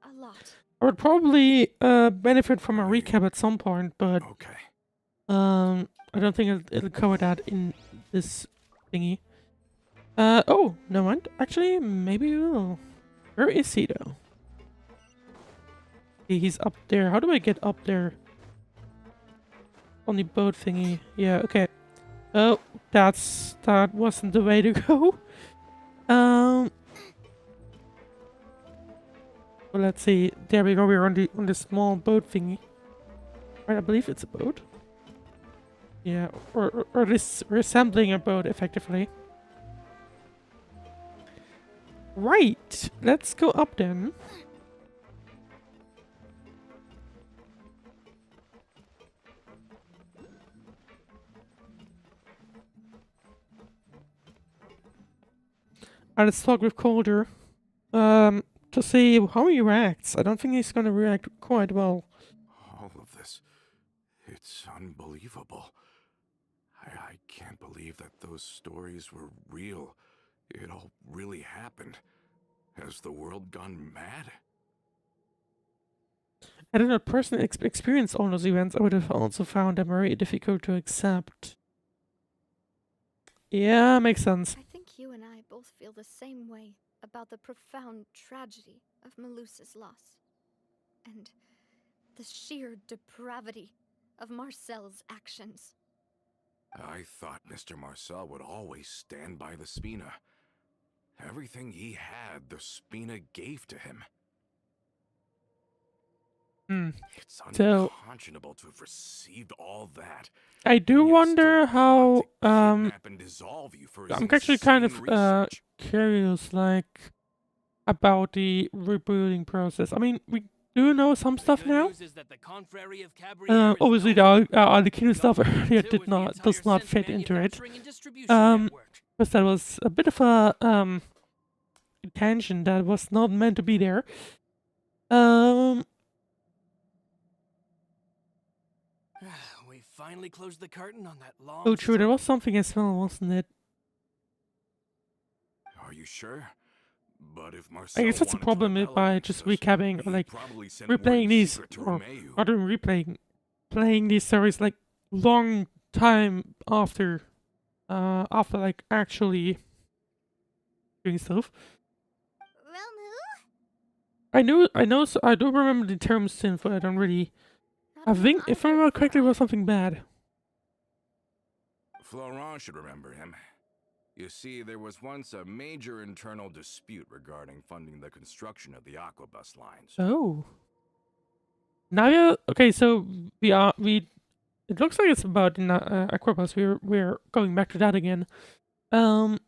a lot. I would probably benefit from a recap at some point, but Okay. I don't think it'll cover that in this thingy. Oh, no mind. Actually, maybe we will. Where is he though? He's up there. How do I get up there? On the boat thingy. Yeah, okay. Oh, that wasn't the way to go. Well, let's see. There we go. We're on the small boat thingy. Right, I believe it's a boat. Yeah, or this resembling a boat, effectively. Right, let's go up then. And let's talk with Calder. To see how he reacts. I don't think he's gonna react quite well. All of this. It's unbelievable. I can't believe that those stories were real. It all really happened. Has the world gone mad? Had I not personally experienced all those events, I would have also found them very difficult to accept. Yeah, makes sense. I think you and I both feel the same way about the profound tragedy of Melusa's loss. And the sheer depravity of Marcel's actions. I thought Mr. Marcel would always stand by the Spina. Everything he had, the Spina gave to him. It's So unconscionable to have received all that. I do Yet wonder still how plot to kidnap and dissolve you for his I'm actually kind of insane research. curious, like, about the rebuilding process. I mean, we do know some stuff now. Obviously, the Arlecchino stuff earlier does not fit into it. Because that was a bit of a tangent that was not meant to be there. We finally closed the curtain on that long. Oh, true. There was something as well, wasn't it? Are you sure? But if I Marcel guess that's a wanted to problem rebel by against just us, recapping or he'd like probably send word replaying in these, secret to or Romeu. not even replaying, playing these stories like long time after like actually doing stuff. Romu? I know, so I do remember the term synth, but I don't really. I think, if I remember correctly, it was something bad. Florent should remember him. You see, there was once a major internal dispute regarding funding the construction of the aquabus lines. Oh. Navia. Okay, so we. It looks like it's about Aquabus. We're going back to that again. Navia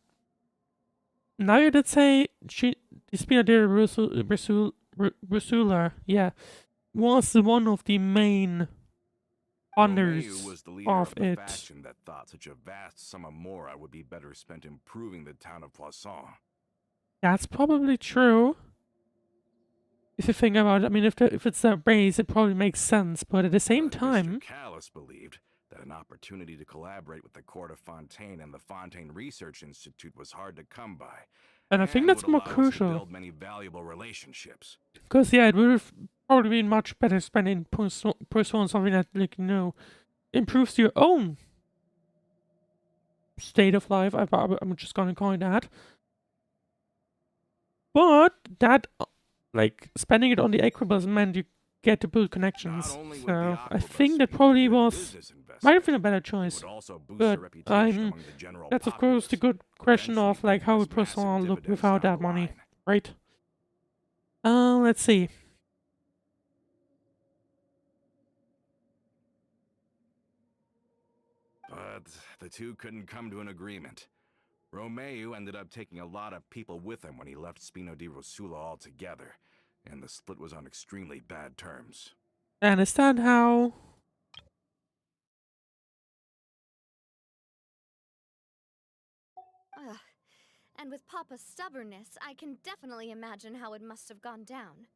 did say the Spina de Rusula, yeah, was one of the main funders Romeu was the leader of the it. faction that thought such a vast sum of mora would be better spent improving the town of Poisson. That's probably true. If you think about it, I mean, if it's their base, it probably makes sense. But at the same time, Mr. Callis believed that an opportunity to collaborate with the court of Fontaine and the Fontaine Research Institute was hard to come by. and I think that's would more allow us to crucial. build many valuable relationships. Because, yeah, it would have probably been much better spent in pursuing something that, like, improves your own state of life. I'm just gonna call it that. But that, like, spending it on the Aquabus meant you get to build connections. Not only would So the I aquabus think that be a probably good was business investment, might have been a better it choice. would also boost But the reputation among the general that's of course the populace, good question of eventually like how would paying us massive Poisson look dividends without down that the money, line. right? Let's see. But the two couldn't come to an agreement. Romeu ended up taking a lot of people with him when he left Spina di Rosula altogether, and the split was on extremely bad terms. I understand how. Ugh. And with Papa's stubbornness, I can definitely imagine how it must have gone down.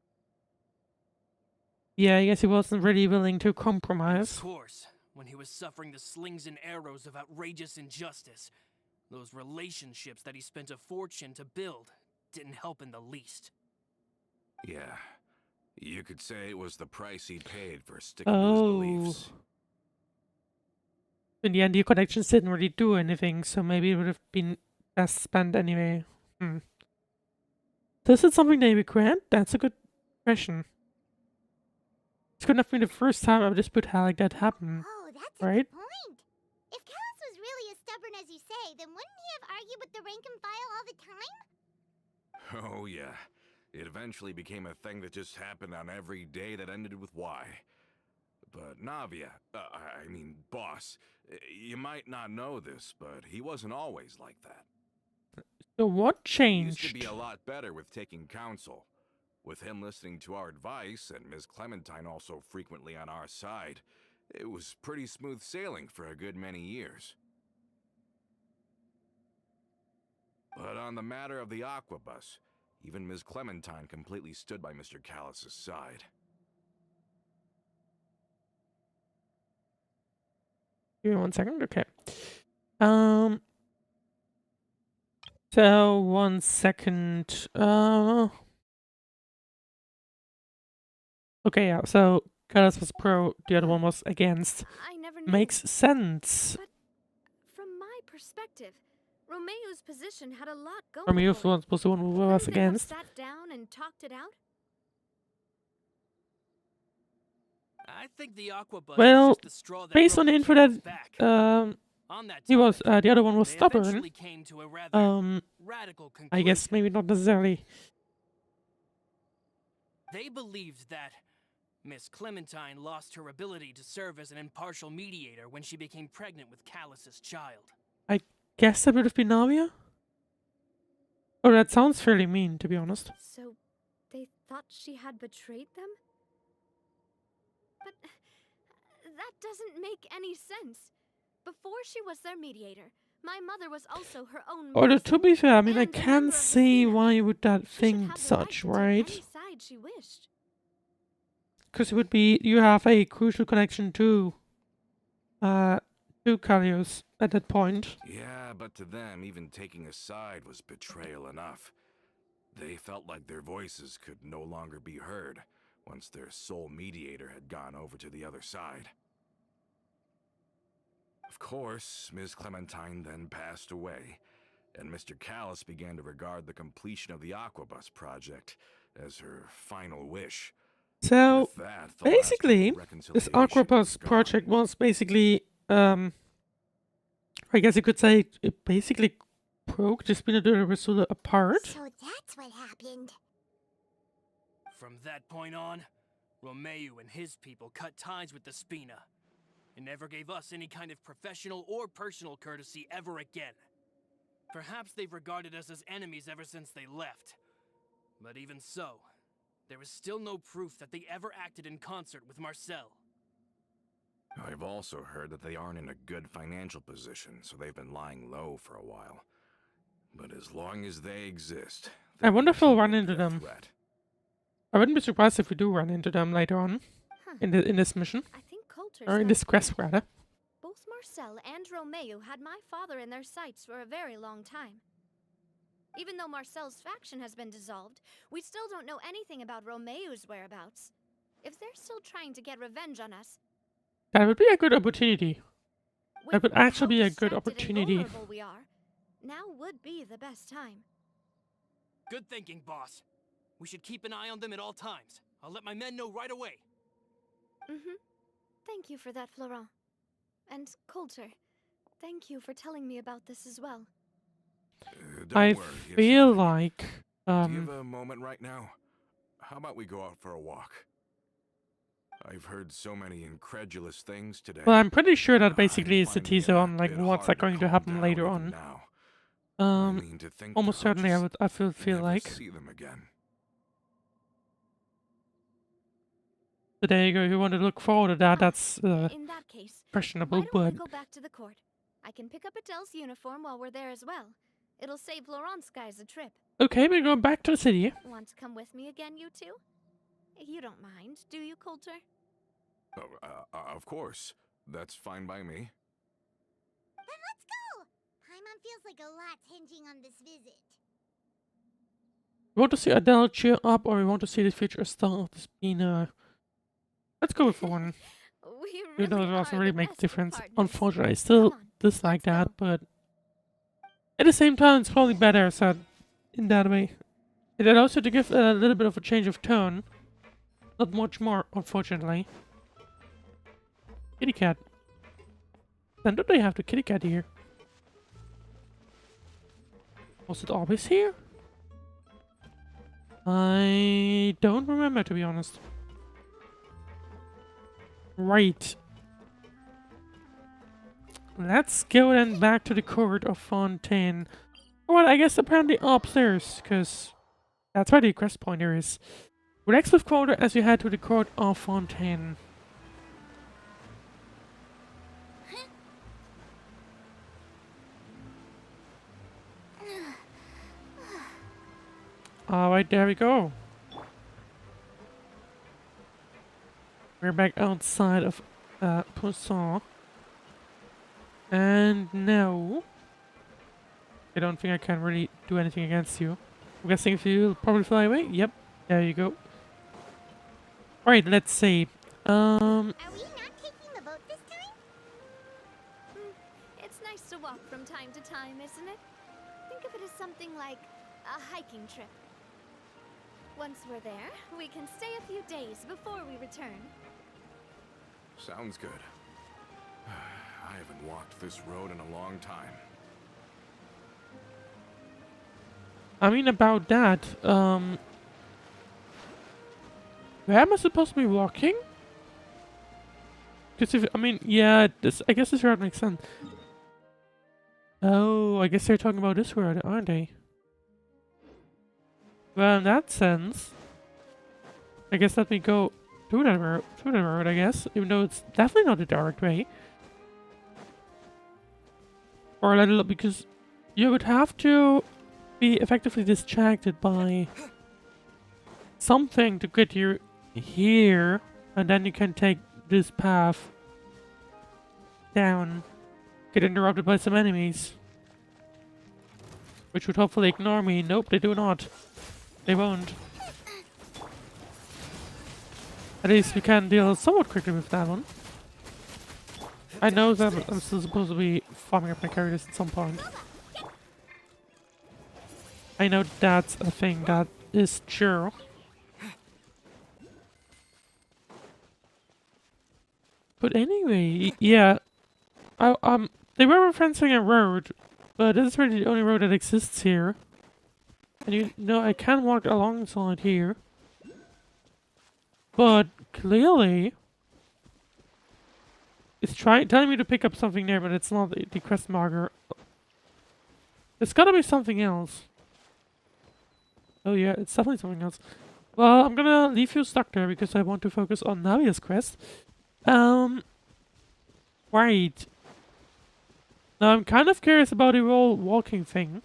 Yeah, I guess he wasn't really willing to Of compromise. course, when he was suffering the slings and arrows of outrageous injustice, those relationships that he spent a fortune to build didn't help in the least. Yeah, You could say it was the price he paid for sticking to his Oh. beliefs. In the end, your connections didn't really do anything, so maybe it would have been best spent anyway. This is something they regret? That's a good question. This couldn't have been the first time a dispute like that happened. Oh, that's right? a good point. If Callus was really as stubborn as you say, then wouldn't he have argued with the rank and file all the time? Oh yeah. It eventually became a thing that just happened on every day that ended with Y. But Navia, I mean, boss, you might not know this, but he wasn't always like that. So what He changed? used to be a lot better with taking counsel. With him listening to our advice and Ms. Clementine also frequently on our side, it was pretty smooth sailing for a good many years. But on the matter of the Aquabus, even Ms. Clementine completely stood by Mr. Callus's side. Give me 1 second. Okay. So 1 second. Okay, yeah. So Callus was pro, the other one was against. I never knew. Makes sense. But from my perspective, Romeo's position had a lot going Romeo for it. was the one who was Couldn't they have against. sat down and talked it out? I think the Aquabus Well, was just the straw that based on the broke info camel's that back. On that he was, topic, the other one was they stubborn. eventually came to a rather radical conclusion. I guess maybe not necessarily. They believed that Miss Clementine lost her ability to serve as an impartial mediator when she became pregnant with Callus's child. Guess that would have been Navia? Oh, that sounds fairly mean, to be honest. So they thought she had betrayed them? But that doesn't make any sense. Before she was their mediator, my mother was also her own Although, to person, be fair, I mean, I and a can member of the see Senate. why would that She should think have the such, right to right? take any side she wished. Because it would be, you have a crucial connection to Callius at that point. Yeah, but to them, even taking a side was betrayal enough. They felt like their voices could no longer be heard once their sole mediator had gone over to the other side. Of course, Ms. Clementine then passed away, and Mr. Callus began to regard the completion of the Aquabus project as her final wish. So, With that, the last basically, hope of this reconciliation Aquabus was gone. project was basically, I guess you could say, it basically broke the Spina Dorsal apart. So that's what happened. From that point on, Romeo and his people cut ties with the Spina, and never gave us any kind of professional or personal courtesy ever again. Perhaps they've regarded us as enemies ever since they left. But even so, there is still no proof that they ever acted in concert with Marcel. I've also heard that they aren't in a good financial position, so they've been lying low for a while. But as long as they exist, I wonder if we'll continue run to into be a them. threat. I wouldn't be surprised if we do run into them later on Huh. in this mission, I think Coulter's or in right. this quest rather. Both Marcel and Romeo had my father in their sights for a very long time. Even though Marcel's faction has been dissolved, we still don't know anything about Romeo's whereabouts. If they're still trying to get revenge on us, That would be a good opportunity. That would with actually be how a good distracted and opportunity. vulnerable we are, now would be the best time. Good thinking, boss. We should keep an eye on them at all times. I'll let my men know right away. Thank you for that, Florent. And Coulter, thank you for telling me about this as well. Don't I worry, it's feel nothing. like, Do you have a moment right now? How about we go out for a walk? I've heard so many incredulous things today. well, I'm pretty sure that I'm basically is the finding it teaser a on like bit what's hard like going to calm happen down later even on. now. I Um, mean, to think almost that I'll certainly just I feel never like. see them again. But there you go. If you want to look forward to that, that's In that case, questionable. why don't we But go back to the court? I can pick up Adele's uniform while we're there as well. It'll save Laurent's guys a trip. okay, we're going back to the city. Want to come with me again, you two? You don't mind, do you, Coulter? Oh, of course. That's fine by me. Then let's go! Paimon feels like a lot's hinging on this visit. We want to see Adele cheer up, or we want to see the future star of the Spina. Let's go with one. We Even though really it doesn't are really the make a best of difference. partners. Unfortunately, I still Come on, dislike let's that, go. but at the same time, it's probably better said in that way. It allows you to give a little bit of a change of tone. Not much more, unfortunately. Kitty cat. Then don't they have the kitty cat here? Was it always here? I don't remember, to be honest. Right. Let's go then back to the court of Fontaine. Well, I guess apparently upstairs, because that's where the quest pointer is. Relax with quota as you head to the court of Fontaine. Alright, there we go. We're back outside of Poisson. And now... I don't think I can really do anything against you. I'm guessing if you probably fly away? Yep, there you go. Alright, let's see. Are we not taking the boat this time? It's nice to walk from time to time, isn't it? Think of it as something like a hiking trip. Once we're there, we can stay a few days before we return. Sounds good. I haven't walked this road in a long time. I mean, about that, where am I supposed to be walking? Because if, I mean, yeah, this, I guess this route makes sense. Oh, I guess they're talking about this road, aren't they? Well, in that sense, I guess let me go through that road, I guess, even though it's definitely not the direct way. Or a little, because you would have to be effectively distracted by something to get you here, and then you can take this path down, get interrupted by some enemies, which would hopefully ignore me. Nope, they do not. They won't. At least we can deal somewhat quickly with that one. I know that I'm still supposed to be farming up my characters at some point. I know that's a thing that is true. But anyway, yeah. They were referencing a road, but this is really the only road that exists here. And you know, I can walk alongside here. But clearly, it's telling me to pick up something there, but it's not the quest marker. It's gotta be something else. Oh yeah, it's definitely something else. Well, I'm gonna leave you stuck there because I want to focus on Navia's quest. Right. Now I'm kind of curious about the whole walking thing.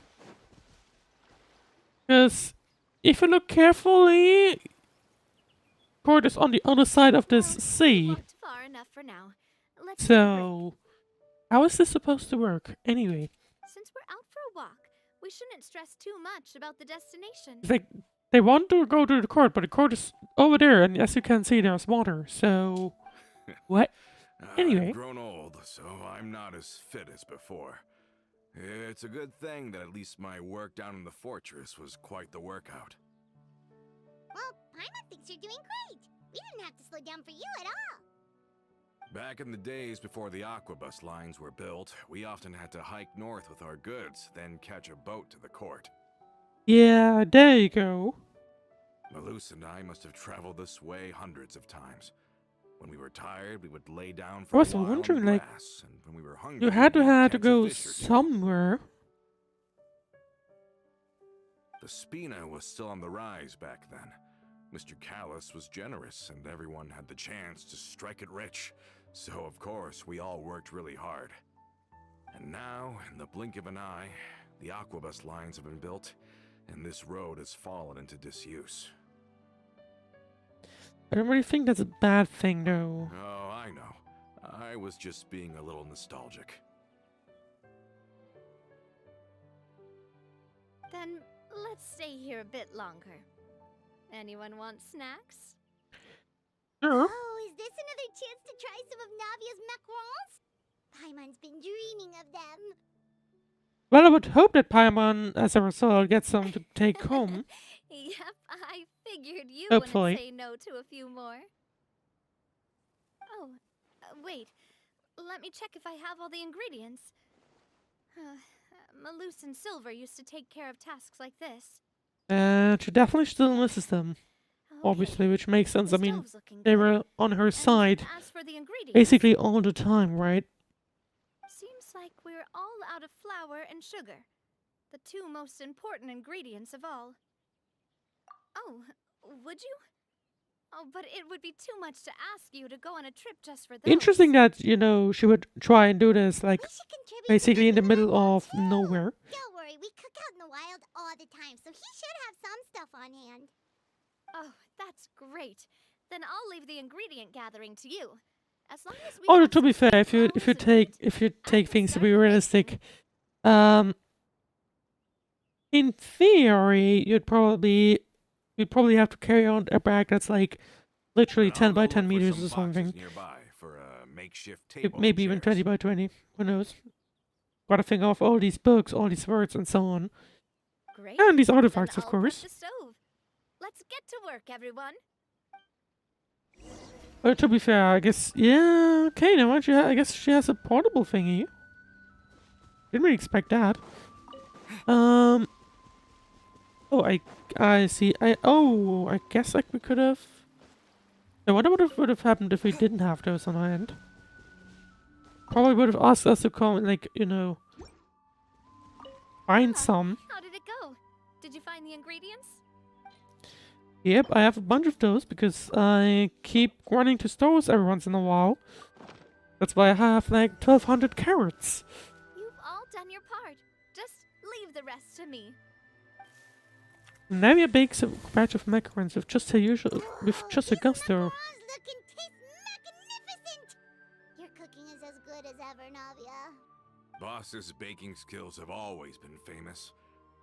Because if you look carefully, court is on the other side of this sea. Walked far enough for now. Let's take a So, how is this supposed to work anyway? break. Since we're out for a walk, we shouldn't stress too much about the destination. It's like they want to go to the court, but the court is over there, and as you can see, there's water. So, what? Anyway. I've grown old, so I'm not as fit as before. It's a good thing that at least my work down in the fortress was quite the workout. Well, Paimon thinks you're doing great. We didn't have to slow down for you at all. Back in the days before the aquabus lines were built, we often had to hike north with our goods, then catch a boat to the court. Yeah, there you go. Malus and I must have traveled this way hundreds of times. When we were tired, we would lay down for I was a while wondering, on the like, grass, and when we were hungry, You had we'd to catch a go fish or two. somewhere. The Spina was still on the rise back then. Mr. Callus was generous, and everyone had the chance to strike it rich. So, of course, we all worked really hard. And now, in the blink of an eye, the aquabus lines have been built, and this road has fallen into disuse. I don't really think that's a bad thing, though. Oh, I know. I was just being a little nostalgic. Then let's stay here a bit longer. Anyone want snacks? Sure. Oh, is this another chance to try some of Navia's macarons? Paimon's been dreaming of them. Well, I would hope that Paimon, as a result, gets some to take home. Yep, I figured you Hopefully. wouldn't say no to a few more. Oh, wait. Let me check if I have all the ingredients. Malus and Silver used to take care of tasks like this. And she definitely still misses them, Okay, obviously, which makes sense. the I mean, stove's looking they good. were on her And side as for the ingredients, basically all the time, right? seems like we're all out of flour and sugar, the two most important ingredients of all. Oh, would you? Oh, but it would be too much to ask you to go on a trip just for those. Interesting that, you know, she would try and do this, like, We should contribute basically in the to middle of too. nowhere. Don't worry, we cook out in the wild all the time, so he should have some stuff on hand. Oh, that's great. Then I'll leave the ingredient gathering to you. As long as we Oh, have to be some fair, if you clothes and take can things to start be the realistic, baking. in theory, you'd probably have to carry on a bag that's like literally But I'll 10 by go 10 look for meters some or something. boxes nearby for a makeshift table and Maybe even 20 chairs. by 20. Who knows? Gotta think of all these books, all these words, and so on. Great. And these Then artifacts, of I'll prep course. the stove. Let's get to work, everyone. But to be fair, I guess, yeah, okay, now I guess she has a portable thingy. Didn't really expect that. Oh, I see. I guess like we could have. I wonder what would have happened if we didn't have those on our end. Probably would have asked us to come and, like, you know, find some. How did it go? Did you find the ingredients? Yep, I have a bunch of those because I keep running to stores every once in a while. That's why I have like 1,200 carrots. You've all done your part. Just leave the rest to me. Navia bakes a batch of macarons with just a gusto. Macarons look and taste magnificent! Your cooking is as good as ever, Navia. Boss's baking skills have always been famous.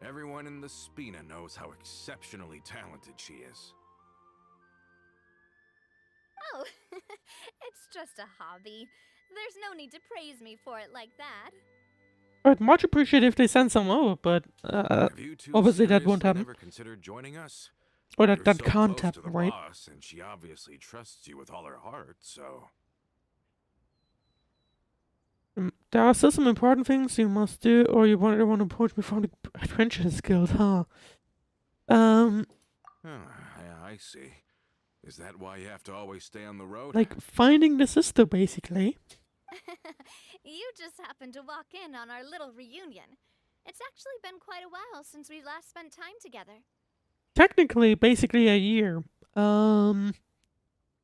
Everyone in the Spina knows how exceptionally talented she is. Oh, it's just a hobby. There's no need to praise me for it like that. I'd much appreciate if they send some over, but Have you two obviously that won't seriously happen. never considered joining us? Or You're that so can't close to happen, the right? boss, and she obviously trusts you with all her heart, so... There are still some important things you must do, or you want to approach me from the Adventurers Guild, huh? Oh, yeah, I see. Is that why you have to always stay on the road? Like finding the sister, basically. You just happened to walk in on our little reunion. It's actually been quite a while since we last spent time together. Technically, basically a year. More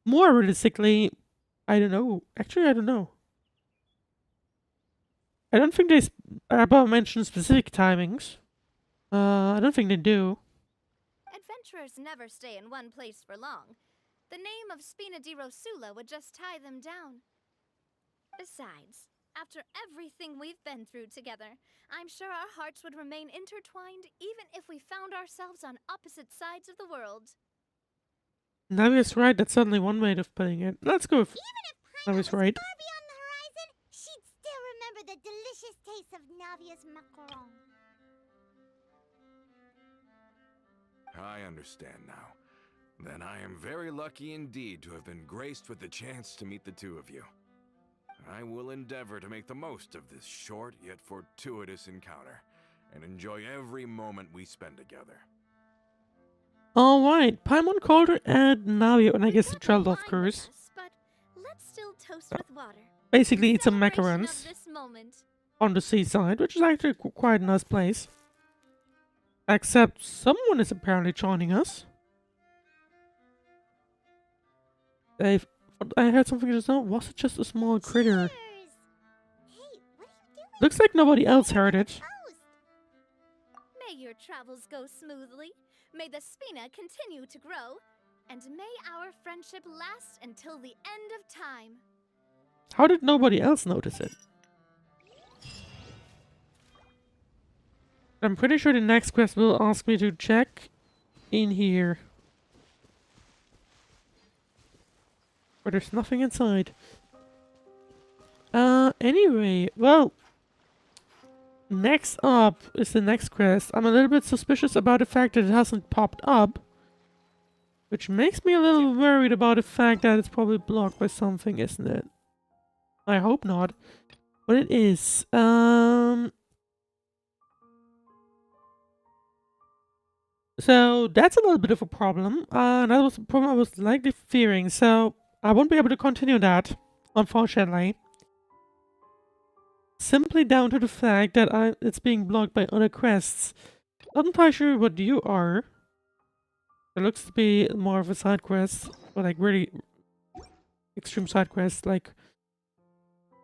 realistically, I don't know. Actually, I don't know. I don't think they mention specific timings. I don't think they do. Adventurers never stay in one place for long. The name of Spina di Rosula would just tie them down. Besides, after everything we've been through together, I'm sure our hearts would remain intertwined even if we found ourselves on opposite sides of the world. Navia's right. That's certainly one way of putting it. Let's go with Even if Paimon Navia's was right. far beyond the horizon, she'd still remember the delicious taste of Navia's macaron. I understand now. Then I am very lucky indeed to have been graced with the chance to meet the two of you. I will endeavor to make the most of this short yet fortuitous encounter, and enjoy every moment we spend together. Alright, Paimon called her and Navia, and I guess We the got the child, of wine with course. us, but let's still toast with water. Basically, eat some Celebration of macarons this moment. on the seaside, which is actually quite a nice place. Except someone is apparently joining us. I heard something just now. Was it just a small critter? Cheers! Hey, what are you doing? Looks like nobody else heard it. Toast! May your travels go smoothly. May the Spina continue to grow. And may our friendship last until the end of time. How did nobody else notice it? I'm pretty sure the next quest will ask me to check in here. But there's nothing inside. Anyway, well, next up is the next quest. I'm a little bit suspicious about the fact that it hasn't popped up, which makes me a little worried about the fact that it's probably blocked by something, isn't it? I hope not, but it is. So that's a little bit of a problem. That was a problem I was likely fearing, so I won't be able to continue that, unfortunately. Simply down to the fact that it's being blocked by other quests. Not entirely sure what you are. It looks to be more of a side quest, or like really extreme side quest, like.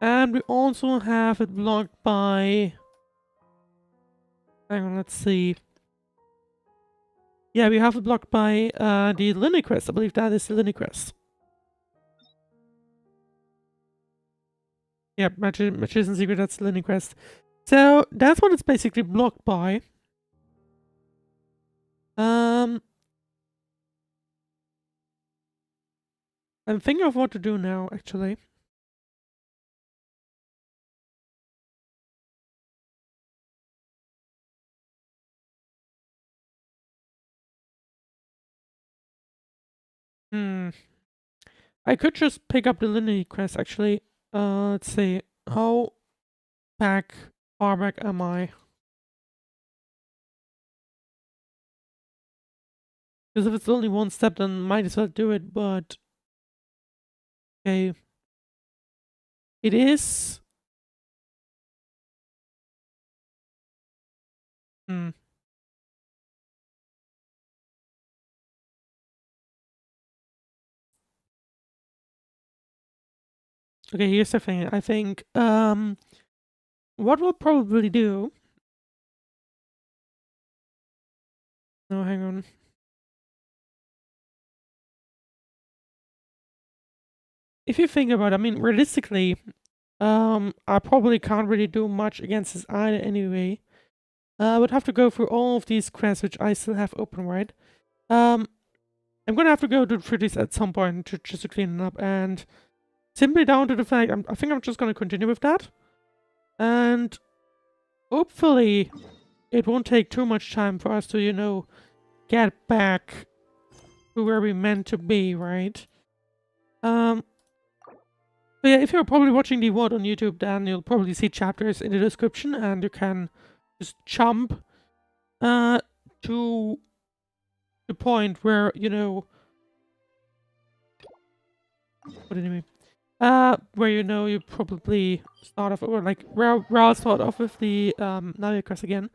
And we also have it blocked by. Hang on, let's see. Yeah, we have it blocked by the Lyney quest. I believe that is the Lyney quest. Yeah, Magician's Secret, that's the Lyney quest. So, that's what it's basically blocked by. I'm thinking of what to do now, actually. I could just pick up the Lyney quest, actually. Let's see. How far back am I? Because if it's only one step, then might as well do it, but... Okay. It is... Okay, here's the thing. I think, what we'll probably do... No, hang on. If you think about it, I mean, realistically, I probably can't really do much against this either anyway. I would have to go through all of these quests, which I still have open, right? I'm gonna have to go through these at some point just to clean it up, and simply down to the fact, I think I'm just gonna continue with that. And hopefully it won't take too much time for us to, you know, get back to where we meant to be, right? But yeah, if you're probably watching the VOD on YouTube, then you'll probably see chapters in the description, and you can just jump to the point where, you know... What did I mean? Where, you know, you probably start off, or like, where I'll start off with the Navia quest again.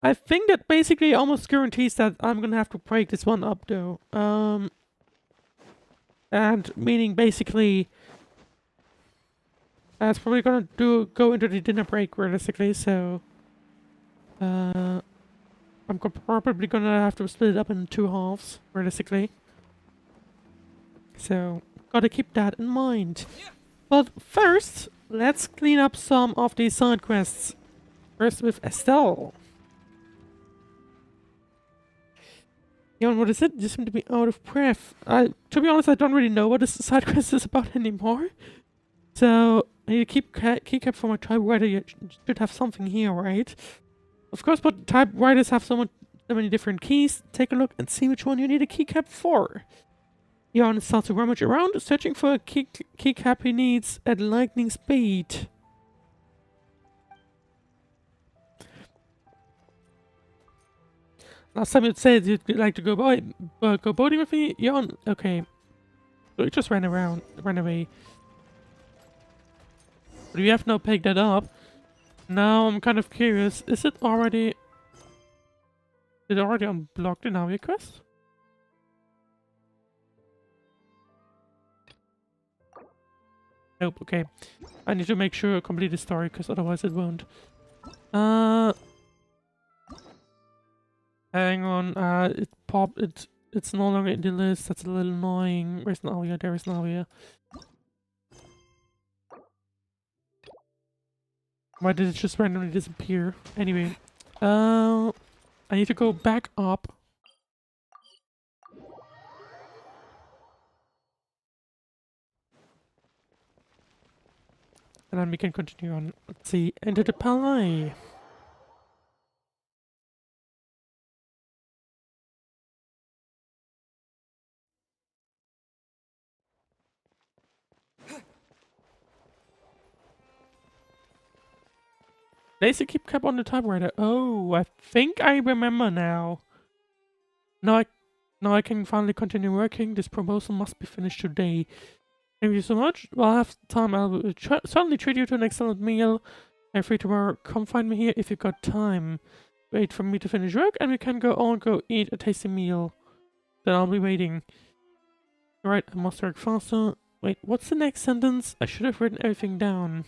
I think that basically almost guarantees that I'm gonna have to break this one up, though. And meaning basically... it's probably gonna go into the dinner break realistically, so I'm probably gonna have to split it up in 2 halves realistically. So gotta keep that in mind. But first, let's clean up some of these side quests. First with Estelle. Yon, what is it? You seem to be out of breath. To be honest, I don't really know what this side quest is about anymore. So I need to keep keycap for my typewriter. You should have something here, right? Of course, but typewriters have so many different keys. Take a look and see which one you need a keycap for. Jan starts to rummage around, searching for a keycap he needs at lightning speed. Last time you said you'd like to go boating with me, Jan. Okay, so you just ran away. But we have now picked that up. Now I'm kind of curious. Is it already unblocked in Navia quest? Nope. Okay, I need to make sure I complete the story, because otherwise it won't. Hang on. It popped. It's no longer in the list. That's a little annoying. Where's Navia? There is Navia. Why did it just randomly disappear? Anyway, I need to go back up. And then we can continue on. Let's see, enter the palais. Laser keep cap on the typewriter. Oh, I think I remember now. Now I can finally continue working. This proposal must be finished today. Thank you so much. While I have time, I will certainly treat you to an excellent meal. I'm free tomorrow. Come find me here if you've got time. Wait for me to finish work and we can go eat a tasty meal. Then I'll be waiting. Alright, I must work faster. Wait, what's the next sentence? I should have written everything down.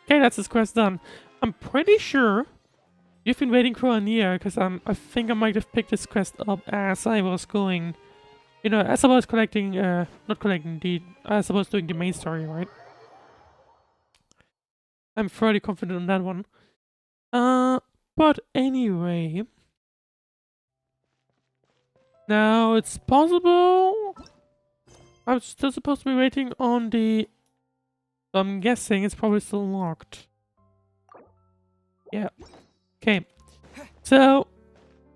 Okay, that's this quest done. I'm pretty sure you've been waiting for a year, because I think I might have picked this quest up as I was going. You know, as I was collecting, not collecting as I was doing the main story, right? I'm fairly confident on that one. But anyway. Now, it's possible I'm still supposed to be waiting on the... I'm guessing it's probably still locked. Yeah. Okay. So,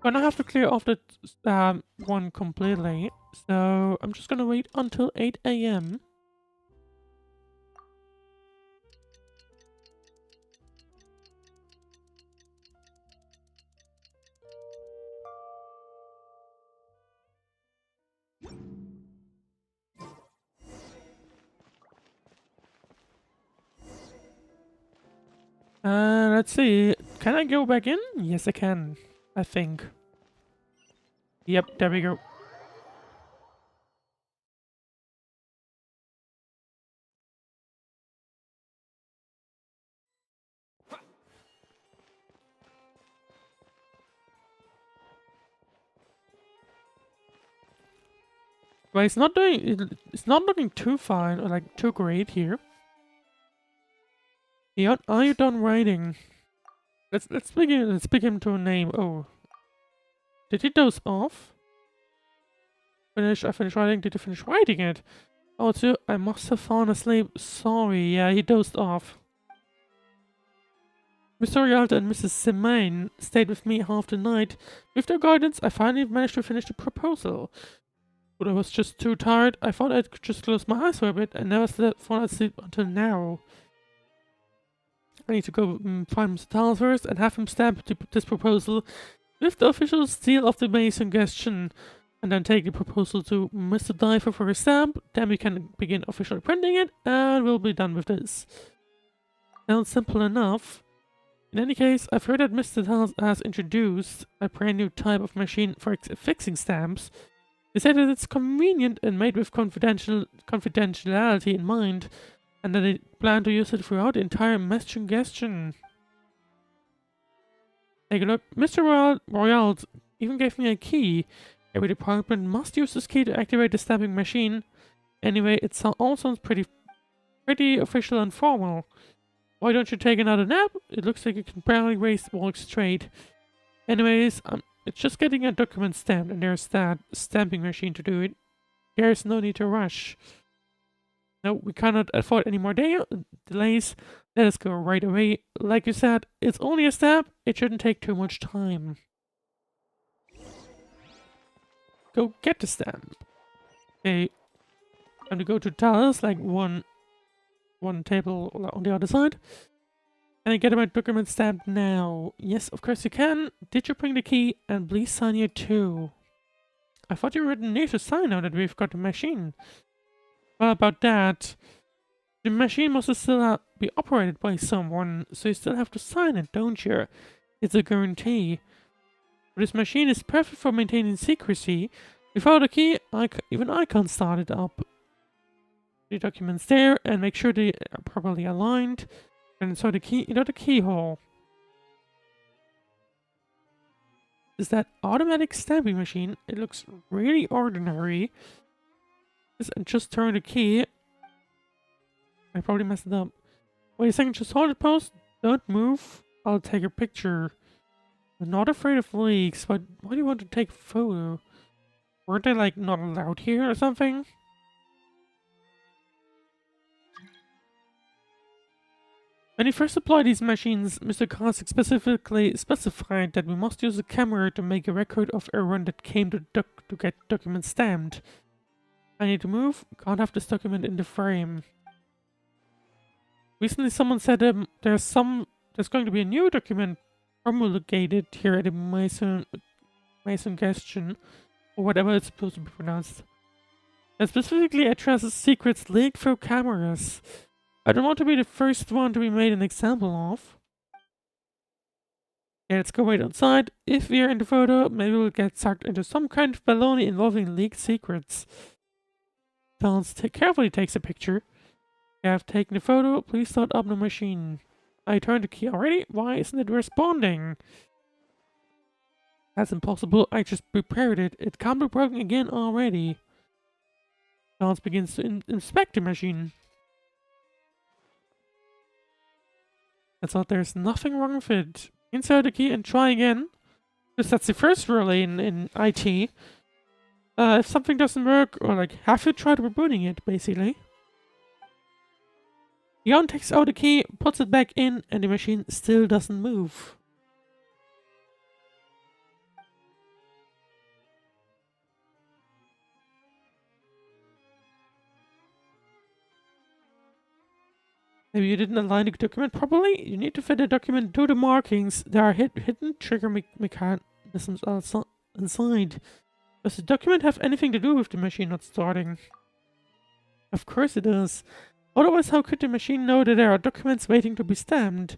gonna have to clear off that one completely. So, I'm just gonna wait until 8 AM. Let's see. Can I go back in? Yes, I can. I think. Yep, there we go. Well, it's not it's not looking too fine or like too great here. Yeah, are you done writing? Let's pick him to a name. Oh. Did he doze off? I finished writing. Did you finish writing it? Oh, too. I must have fallen asleep. Sorry. Yeah, he dozed off. Mr. Rialto and Mrs. Simane stayed with me half the night. With their guidance, I finally managed to finish the proposal. But I was just too tired. I thought I could just close my eyes for a bit and never fall asleep until now. I need to go find Mr. Tals first and have him stamp this proposal with the official seal of the May suggestion, and then take the proposal to Mr. Diver for a stamp. Then we can begin officially printing it, and we'll be done with this. Sounds simple enough. In any case, I've heard that Mr. Tals has introduced a brand new type of machine for fixing stamps. They say that it's convenient and made with confidentiality in mind, and that they plan to use it throughout the entire mess suggestion. Take a look. Mr. Royale even gave me a key. Every department must use this key to activate the stamping machine. Anyway, it all sounds pretty official and formal. Why don't you take another nap? It looks like you can barely walk straight. Anyways, it's just getting a document stamped, and there's that stamping machine to do it. There's no need to rush. No, we cannot afford any more delays. Let us go right away. Like you said, it's only a stamp. It shouldn't take too much time. Go get the stamp. Okay. I'm gonna go to Talos, like one table on the other side. And I get my document stamped now. Yes, of course you can. Did you bring the key? And please sign here too. I thought you wouldn't need to sign now that we've got the machine. Well, about that, the machine must still be operated by someone, so you still have to sign it, don't you? It's a guarantee. But this machine is perfect for maintaining secrecy. Without a key, even I can't start it up. The documents there, and make sure they are properly aligned. And insert the key into the keyhole. Is that automatic stamping machine? It looks really ordinary. Just turn the key. I probably messed it up. Wait a second, just hold it, post. Don't move. I'll take a picture. I'm not afraid of leaks, but why do you want to take a photo? Weren't they, like, not allowed here or something? When he first applied these machines, Mr. Kosik specifically specified that we must use a camera to make a record of everyone that came to get documents stamped. I need to move, can't have this document in the frame. Recently someone said there's going to be a new document promulgated here at the Mason Genshin, or whatever it's supposed to be pronounced, that specifically addresses secrets leaked through cameras. I don't want to be the first one to be made an example of. Yeah, let's go wait outside. If we're in the photo, maybe we'll get sucked into some kind of baloney involving leaked secrets. Dance carefully takes a picture. You have taken the photo, please start up the machine. I turned the key already? Why isn't it responding? That's impossible, I just prepared it. It can't be broken again already. Dance begins to inspect the machine. I thought there's nothing wrong with it. Insert the key and try again. Because that's the first rule in IT. If something doesn't work, or like, have you tried rebooting it, basically? Jan takes out the key, puts it back in, and the machine still doesn't move. Maybe you didn't align the document properly? You need to fit the document to the markings. There are hidden trigger mechanisms inside. Does the document have anything to do with the machine not starting? Of course it does. Otherwise, how could the machine know that there are documents waiting to be stamped?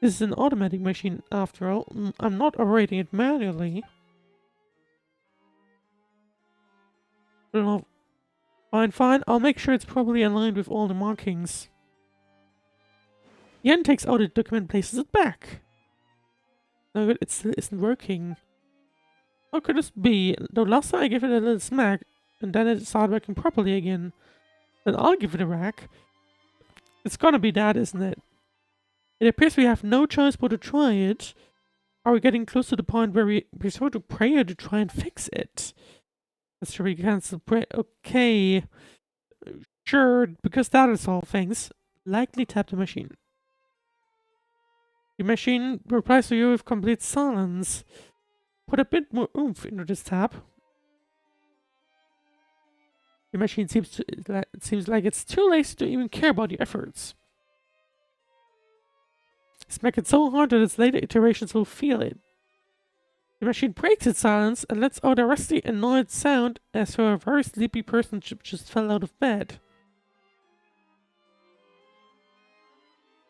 This is an automatic machine, after all. I'm not operating it manually. Fine. I'll make sure it's properly aligned with all the markings. Yen takes out the document and places it back. No good, it still isn't working. How could this be? The last time I gave it a little smack, and then it started working properly again. Then I'll give it a whack. It's gonna be that, isn't it? It appears we have no choice but to try it. Are we getting close to the point where we resort to prayer to try and fix it? Let's try to cancel prayer. Okay. Sure, because that'll solve things. Likely tap the machine. The machine replies to you with complete silence. Put a bit more oomph into this tap. The machine seems like it's too lazy to even care about your efforts. Smack it so hard that its later iterations will feel it. The machine breaks its silence and lets out a rusty, annoyed sound as though a very sleepy person just fell out of bed.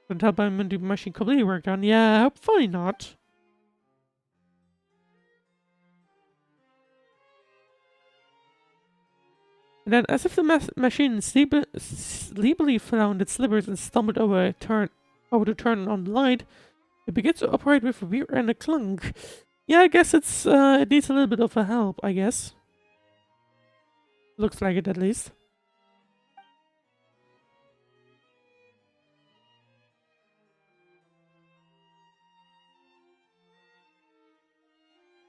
Don't tell by when the machine completely worked on. Yeah, hopefully not. And then, as if the machine sleepily found its slippers and stumbled over to turn on the light, it begins to operate with a weird and a clunk. Yeah, I guess it needs a little bit of a help, I guess. Looks like it, at least.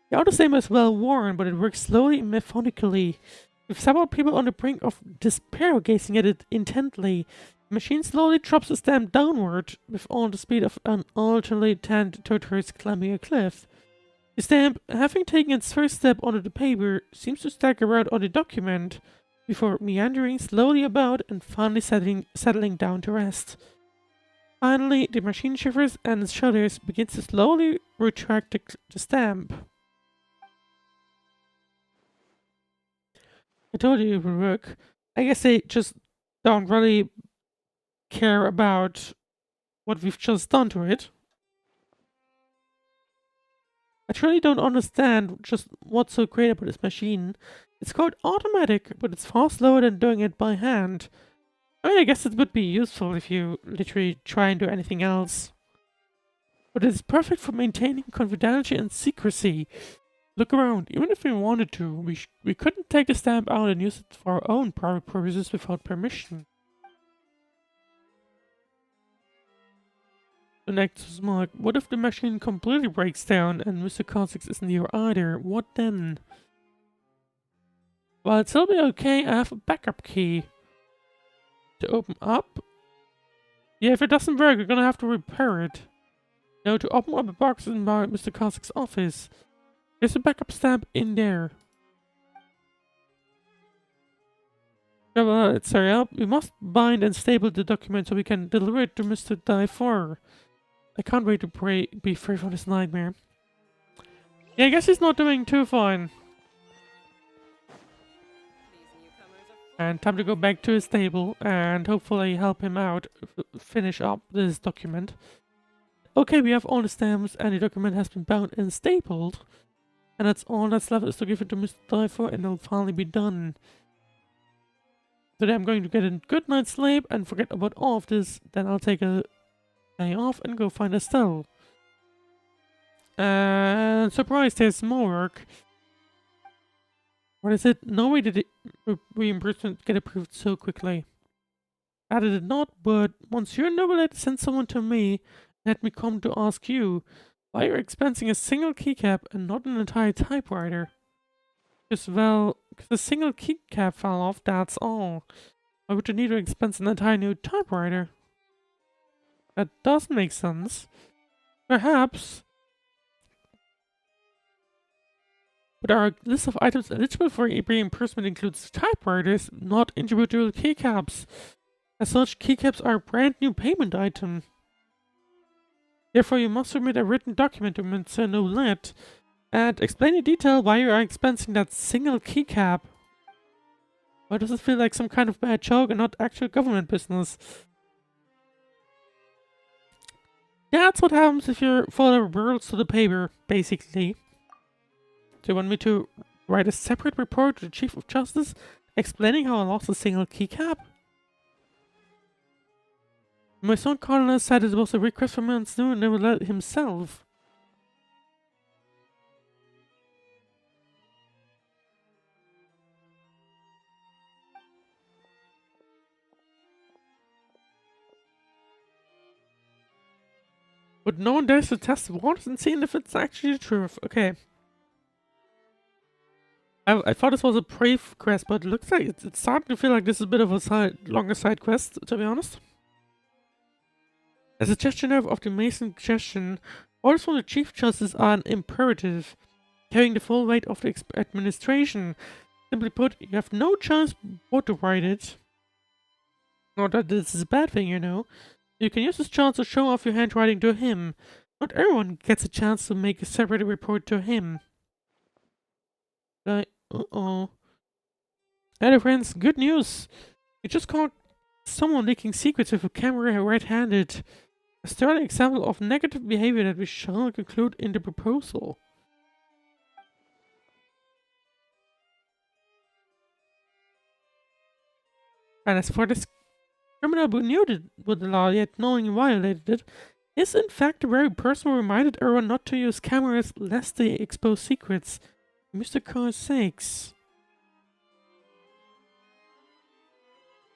The outer stammer is well worn, but it works slowly and methodically. With several people on the brink of despair gazing at it intently, the machine slowly drops the stamp downward with all the speed of an alternately tanned tortoise climbing a cliff. The stamp, having taken its first step onto the paper, seems to stagger around on the document before meandering slowly about and finally settling down to rest. Finally, the machine shivers and its shutters begin to slowly retract the stamp. I told you it would work. I guess they just don't really care about what we've just done to it. I truly don't understand just what's so great about this machine. It's called automatic, but it's far slower than doing it by hand. I mean, I guess it would be useful if you literally try and do anything else. But it's perfect for maintaining confidentiality and secrecy. Look around, even if we wanted to, we couldn't take the stamp out and use it for our own private purposes without permission. The next mark. What if the machine completely breaks down and Mr. Kha'Zix isn't here either? What then? Well, it'll be okay. I have a backup key to open up. Yeah, if it doesn't work, we're gonna have to repair it. Now, to open up a box in my Mr. Kha'Zix's office, there's a backup stamp in there. Let's hurry up. We must bind and staple the document so we can deliver it to Mr. Daifor. I can't wait to be free from this nightmare. Yeah, I guess he's not doing too fine. And time to go back to his table and hopefully help him out finish up this document. Okay, we have all the stamps and the document has been bound and stapled. And that's all that's left is to give it to Mr. Daifor and it'll finally be done. Today I'm going to get a good night's sleep and forget about all of this. Then I'll take a day off and go find Estelle. And surprise, there's more work. What is it? No way did the reimbursement get approved so quickly. That it did not, but Monsieur Nobilette sent someone to me and had me come to ask you why you're expensing a single keycap and not an entire typewriter. Because, well, the single keycap fell off, that's all. Why would you need to expense an entire new typewriter? That does make sense. Perhaps. But our list of items eligible for reimbursement includes typewriters, not individual keycaps. As such, keycaps are a brand new payment item. Therefore, you must submit a written document to Monsieur Nobilette and explain in detail why you are expensing that single keycap. Why does it feel like some kind of bad joke and not actual government business? That's what happens if you follow rules to the paper, basically. Do you want me to write a separate report to the Chief of Justice explaining how I lost a single keycap? My son Carlos said it was a request from Monsieur Nobilette himself. But no one dares to test the waters and see if it's actually the truth. Okay. I thought this was a brave quest, but it looks like it's starting to feel like this is a bit of a longer side quest, to be honest. As a gesture of the Mason suggestion, orders from the Chief Justice are an imperative, carrying the full weight of the administration. Simply put, you have no choice but to write it. Not that this is a bad thing, you know. You can use this chance to show off your handwriting to him. Not everyone gets a chance to make a separate report to him. Uh-oh. Hey friends, good news! You just caught someone leaking secrets with a camera right-handed. A sterling example of negative behavior that we shall conclude in the proposal. And as for this criminal who knew the law yet knowing he violated it, is in fact the very person who reminded everyone not to use cameras lest they expose secrets. Mr. Kha'Zix.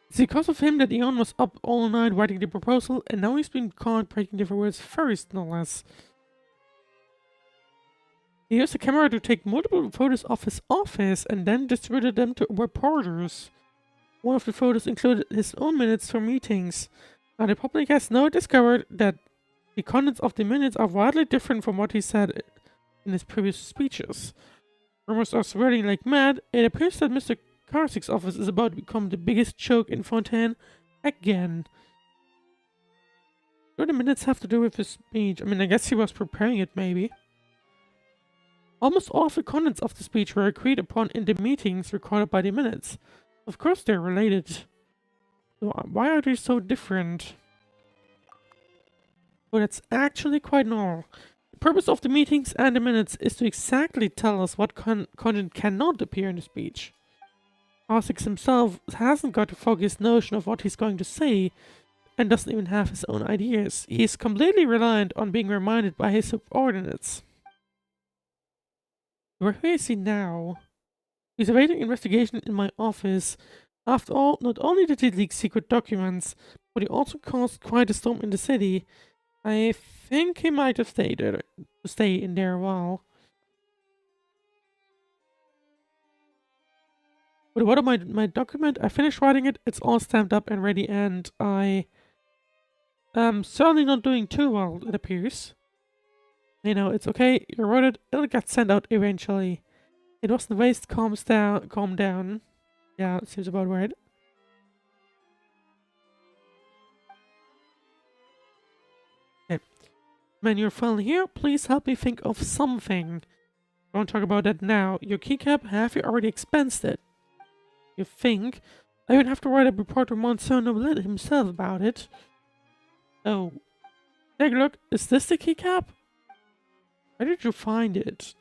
It's because of him that Eon was up all night writing the proposal, and now he's been caught breaking the rules first, no less. He used a camera to take multiple photos of his office and then distributed them to reporters. One of the photos included his own minutes for meetings. Now the public has now discovered that the contents of the minutes are wildly different from what he said in his previous speeches. Rumors are swirling like mad. It appears that Mr. Kha'Zix's office is about to become the biggest joke in Fontaine again. What do the minutes have to do with his speech? I mean, I guess he was preparing it, maybe. Almost all of the contents of the speech were agreed upon in the meetings recorded by the minutes. Of course they're related. So why are they so different? Well, that's actually quite normal. The purpose of the meetings and the minutes is to exactly tell us what content cannot appear in the speech. Kha'Zix himself hasn't got a focused notion of what he's going to say, and doesn't even have his own ideas. He is completely reliant on being reminded by his subordinates. Where is he now? He's awaiting investigation in my office. After all, not only did he leak secret documents, but he also caused quite a storm in the city. I think he might have stayed there, stay in there a while. But what about my document? I finished writing it. It's all stamped up and ready, and I am certainly not doing too well, it appears. You know, it's okay. You wrote it. It'll get sent out eventually. It wasn't waste. Calm down. Yeah, seems about right. Okay. When you're finally here, please help me think of something. Don't talk about that now. Your keycap, have you already expensed it? You think? I would have to write a report to Monsieur Noble himself about it. Oh. Take a look. Is this the keycap? Where did you find it?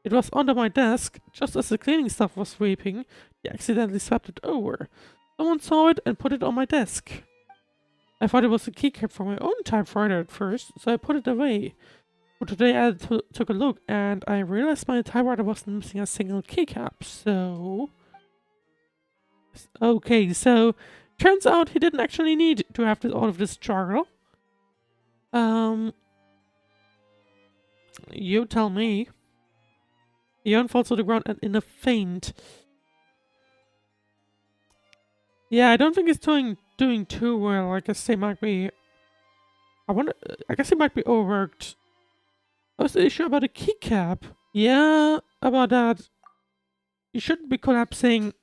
It was under my desk, just as the cleaning stuff was sweeping. You accidentally swept it over. Someone saw it and put it on my desk. I thought it was a keycap for my own typewriter at first, so I put it away. But today I took a look, and I realized my typewriter wasn't missing a single keycap, so... Okay, so... Turns out he didn't actually need to have all of this jargle. You tell me. Jan falls to the ground and in a faint. Yeah, I don't think he's doing too well. I guess he might be... I guess he might be overworked. What's the issue about a keycap? Yeah, about that. You shouldn't be collapsing,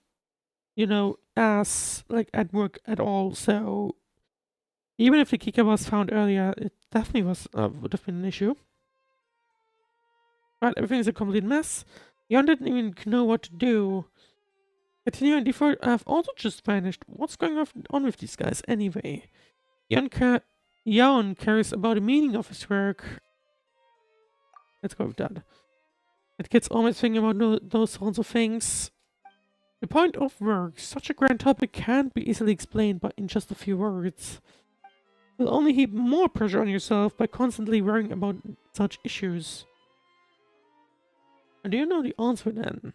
you know, as, like, at work at all, so... Even if the keycap was found earlier, it definitely was, would have been an issue. Right, everything's a complete mess. Jan didn't even know what to do. Continuing default, I've also just vanished. What's going on with these guys anyway? Jan cares about the meaning of his work. Let's go with that. That kid's always thinking about those sorts of things. The point of work, such a grand topic, can't be easily explained in just a few words. You'll only heap more pressure on yourself by constantly worrying about such issues. And do you know the answer then?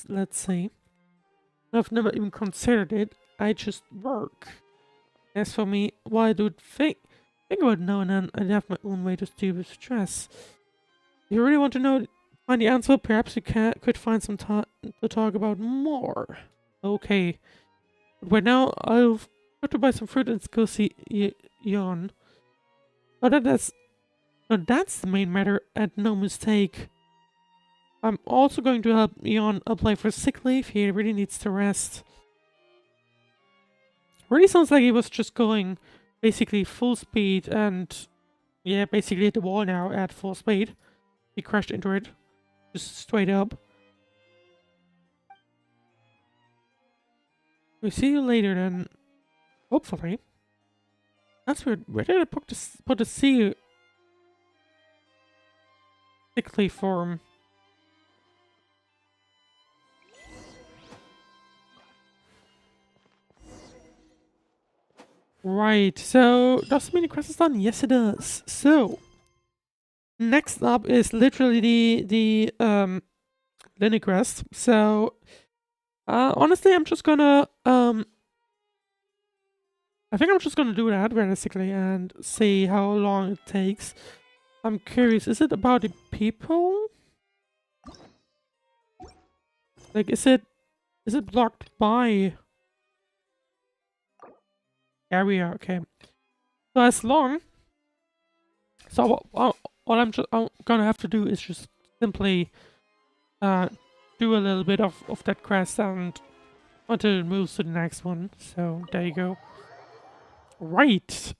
Let's see. I've never even considered it. I just work. As for me, why I do it think about it now and then. I have my own way to deal with stress. If you really want to find the answer, perhaps you could find some time to talk about more. Okay. But right now, I'll have to buy some fruit and go see Jan. But that's the main matter, and no mistake. I'm also going to help Jan apply for sick leave. He really needs to rest. Really sounds like he was just going basically full speed and yeah, basically hit the wall now at full speed. He crashed into it. Just straight up. We'll see you later then. Hopefully. That's weird. Where did I put the sick leave form? Right, so does the mini quest is done? Yes, it does. So next up is literally the Lyney quest. So honestly, I'm just gonna I think I'm just gonna do that realistically and see how long it takes. I'm curious, is it about the people? Like, is it blocked by? There we are, okay. So as long... So what I'm gonna have to do is just simply do a little bit of that quest and until it moves to the next one. So there you go. Right.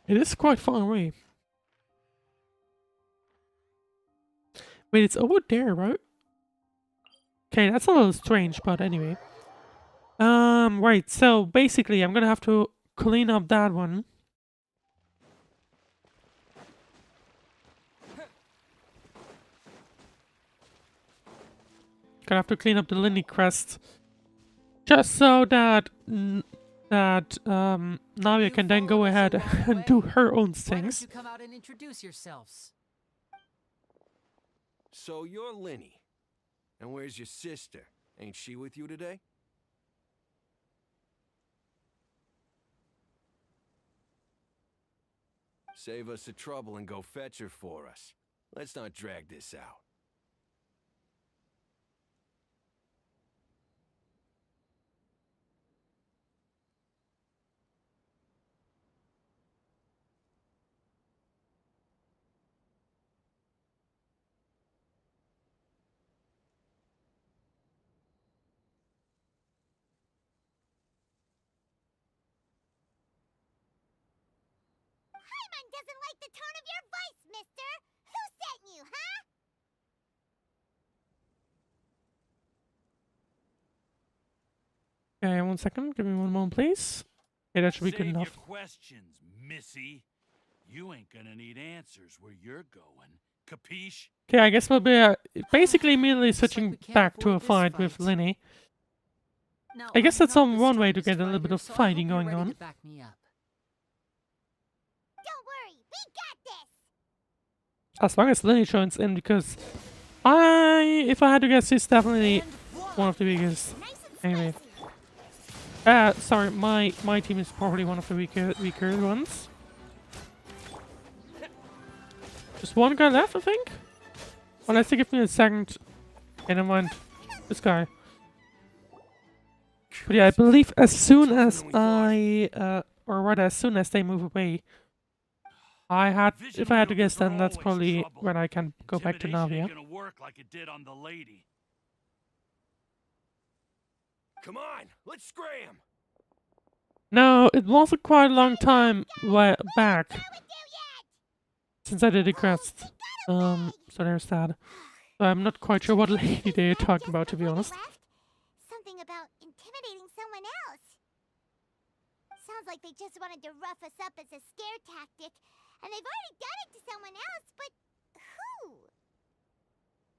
It is quite far away. Wait, it's over there, right? Okay, that's a little strange, but anyway. Right, so basically I'm gonna have to clean up that one. Gonna have to clean up the Lyney crest. Just so that Navia can then go ahead and do her own things. Why don't you come out and introduce yourselves? So you're Lyney. And where's your sister? Ain't she with you today? Save us the trouble and go fetch her for us. Let's not drag this out. Paimon doesn't like the tone of your voice, mister! Who sent you, huh? Okay, 1 second. Give me 1 moment, please. Okay, that should be good Save enough. your questions, missy. You ain't gonna need answers where you're going. Capiche? Okay, I guess we'll be basically immediately Looks like switching we can't back to a avoid this fight with fight. Lyney. Now, I guess I'm that's not one the way to strongest get a little bit fighter, of so I fighting hope you're going ready on. to back me up. Don't worry, we got this! As long as Lyney joins in, because if I had to guess, he's definitely one of the weakest. Nice and Anyway. spicy. Sorry, my team is probably one of the weaker ones. Just one guy left, I think? Well, let's give me a second. Okay, never mind. This guy. But yeah, I believe as soon as or rather as soon as they move away, if I had to guess, then that's probably when I can go back to Intimidation Navia. ain't gonna work like it did on the lady. Come on, let's scram! No, it was a quite a long time back Not with you yet! since I did the quest. So there's that. So I'm not quite sure what lady they're talking about, to be honest. Left? Something about intimidating someone else. Sounds like they just wanted to rough us up as a scare tactic, and they've already done it to someone else, but who?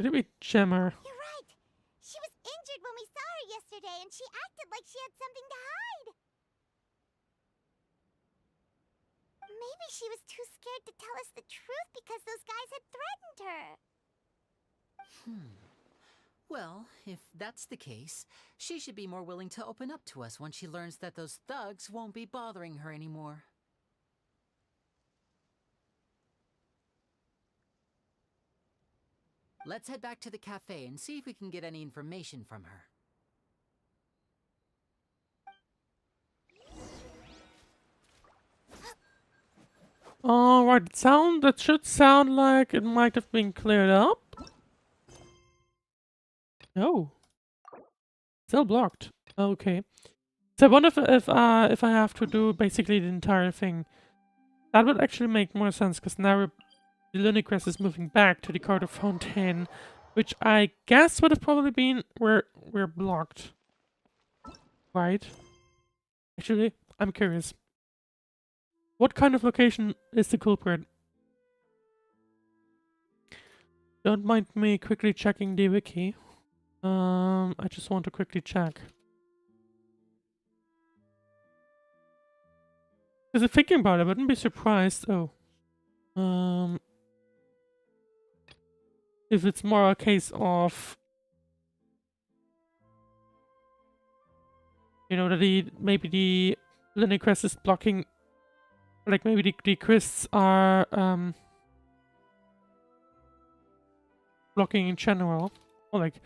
Could it be Gemma? You're right. She was injured when we saw her yesterday, and she acted like she had something to hide. Maybe she was too scared to tell us the truth because those guys had threatened her. Well, if that's the case, she should be more willing to open up to us once she learns that those thugs won't be bothering her anymore. Let's head back to the cafe and see if we can get any information from her. Alright, that should sound like it might have been cleared up. No. Still blocked. Okay. So I wonder if I have to do basically the entire thing. That would actually make more sense, because now the Lyney quest is moving back to the court of Fontaine, which I guess would have probably been where we're blocked. Right? Actually, I'm curious. What kind of location is the culprit? Don't mind me quickly checking the wiki. I just want to quickly check. Because thinking about it, I wouldn't be surprised. Oh. If it's more a case of, you know, that maybe the Lyney quest is blocking, like maybe the quests are blocking in general, or like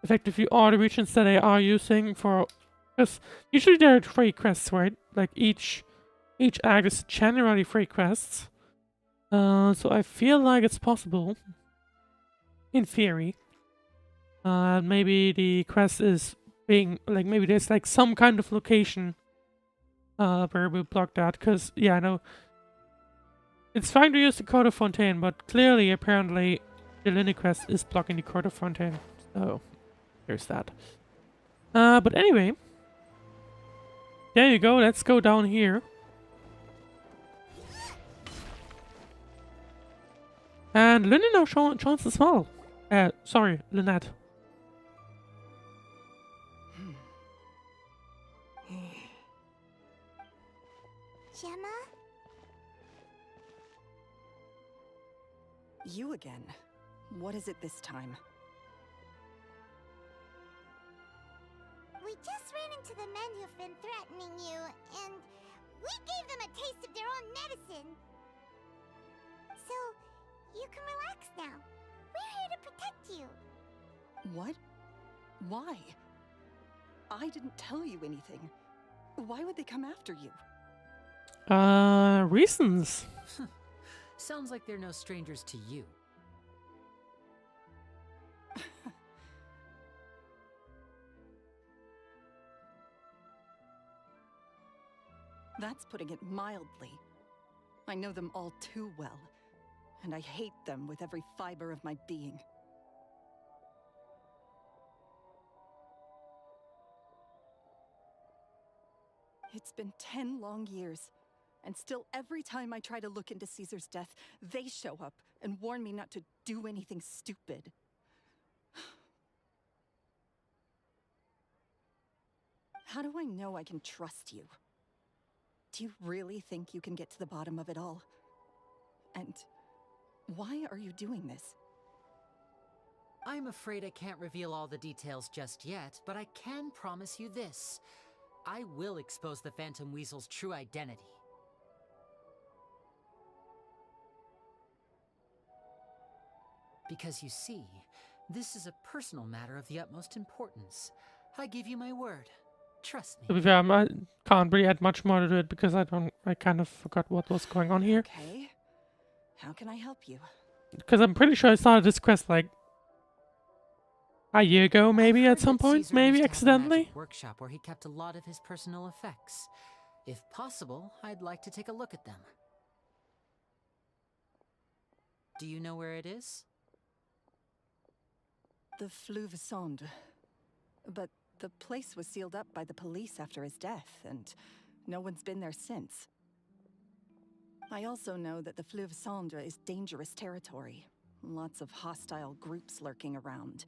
effectively all the regions that they are using for, because usually there are 3 quests, right? Like each act is generally 3 quests. So I feel like it's possible, in theory. Maybe the quest is being, like, maybe there's like some kind of location where we block that, because, yeah, I know it's fine to use the Court of Fontaine, but clearly, apparently, the Lyney quest is blocking the Court of Fontaine. So, there's that. But anyway, there you go, let's go down here. And Lyney now joins as well. Sorry, Lynette. Gemma? You again. What is it this time? just ran into the men who've been threatening you, and we gave them a taste of their own medicine. So, you can relax now. We're here to protect you. What? Why? I didn't tell you anything. Why would they come after you? Reasons. Sounds like they're no strangers to you. That's putting it mildly. I know them all too well, and I hate them with every fiber of my being. It's been 10 long years, and still every time I try to look into Caesar's death, they show up and warn me not to do anything stupid. How do I know I can trust you? Do you really think you can get to the bottom of it all? And why are you doing this? I'm afraid I can't reveal all the details just yet, but I can promise you this. I will expose the Phantom Weasel's true identity. Because you see, this is a personal matter of the utmost importance. I give you my word. Trust me. To be fair, I can't really add much more to it because I kind of forgot what was going on here. Okay. How can I help you? Because I'm pretty sure I started this quest like a year ago, maybe at some point, maybe accidentally. Workshop where he kept a lot of his personal effects. If possible, I'd like to take a look at them. Do you know where it is? The Fleuve Cendre. But the place was sealed up by the police after his death, and no one's been there since. I also know that the Fleuve Cendre is dangerous territory. Lots of hostile groups lurking around.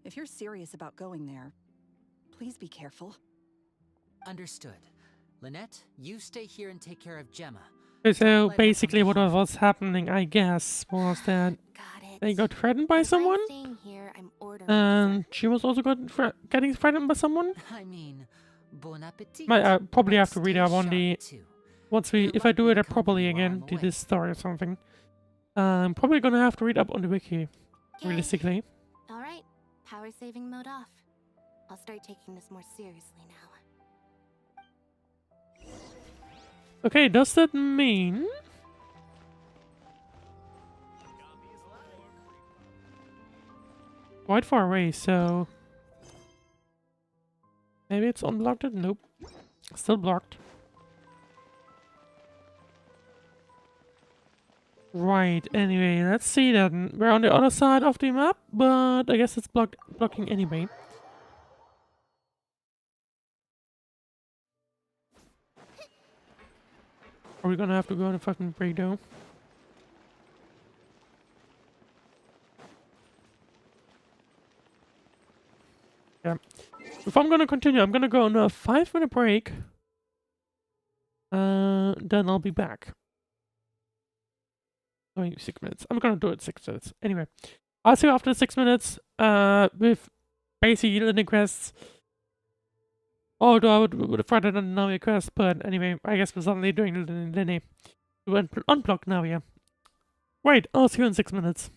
If you're serious about going there, please be careful. Understood. Lynette, you stay here and take care of Gemma. So basically what was happening, I guess, was that they got threatened by someone, and she was also getting threatened by someone. I mean, bon appetit. Probably have to read up on the if I do it properly again, to this story or something. I'm probably gonna have to read up on the wiki, realistically. All right, power saving mode off. I'll start taking this more seriously now. Okay, does that mean quite far away? So maybe it's unblocked. Nope, still blocked. Right, anyway, let's see then. We're on the other side of the map, but I guess it's blocking anyway. Are we gonna have to go on a fucking break though? Yeah. If I'm gonna continue, I'm gonna go on a 5-minute break. Then I'll be back. Oh, 6 minutes. I'm gonna do it 6 minutes. Anyway, I'll see you after 6 minutes. With basically Lyney quests. Although I would have rather done the Navia quest, but anyway, I guess we're suddenly doing Lyney to unblock Navia. Right, I'll see you in 6 minutes.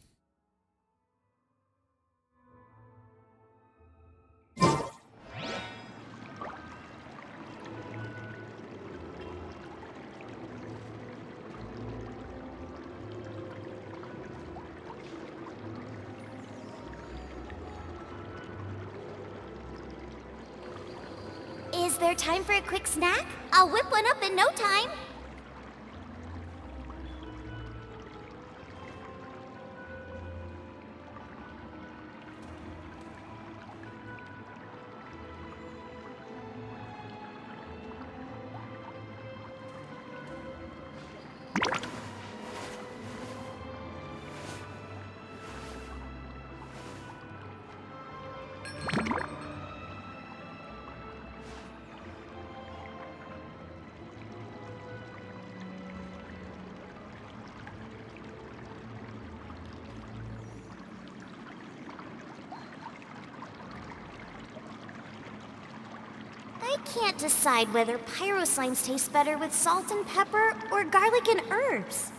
Is there time for a quick snack? I'll whip one up in no time. can't decide whether pyro slimes taste better with salt and pepper or garlic and herbs.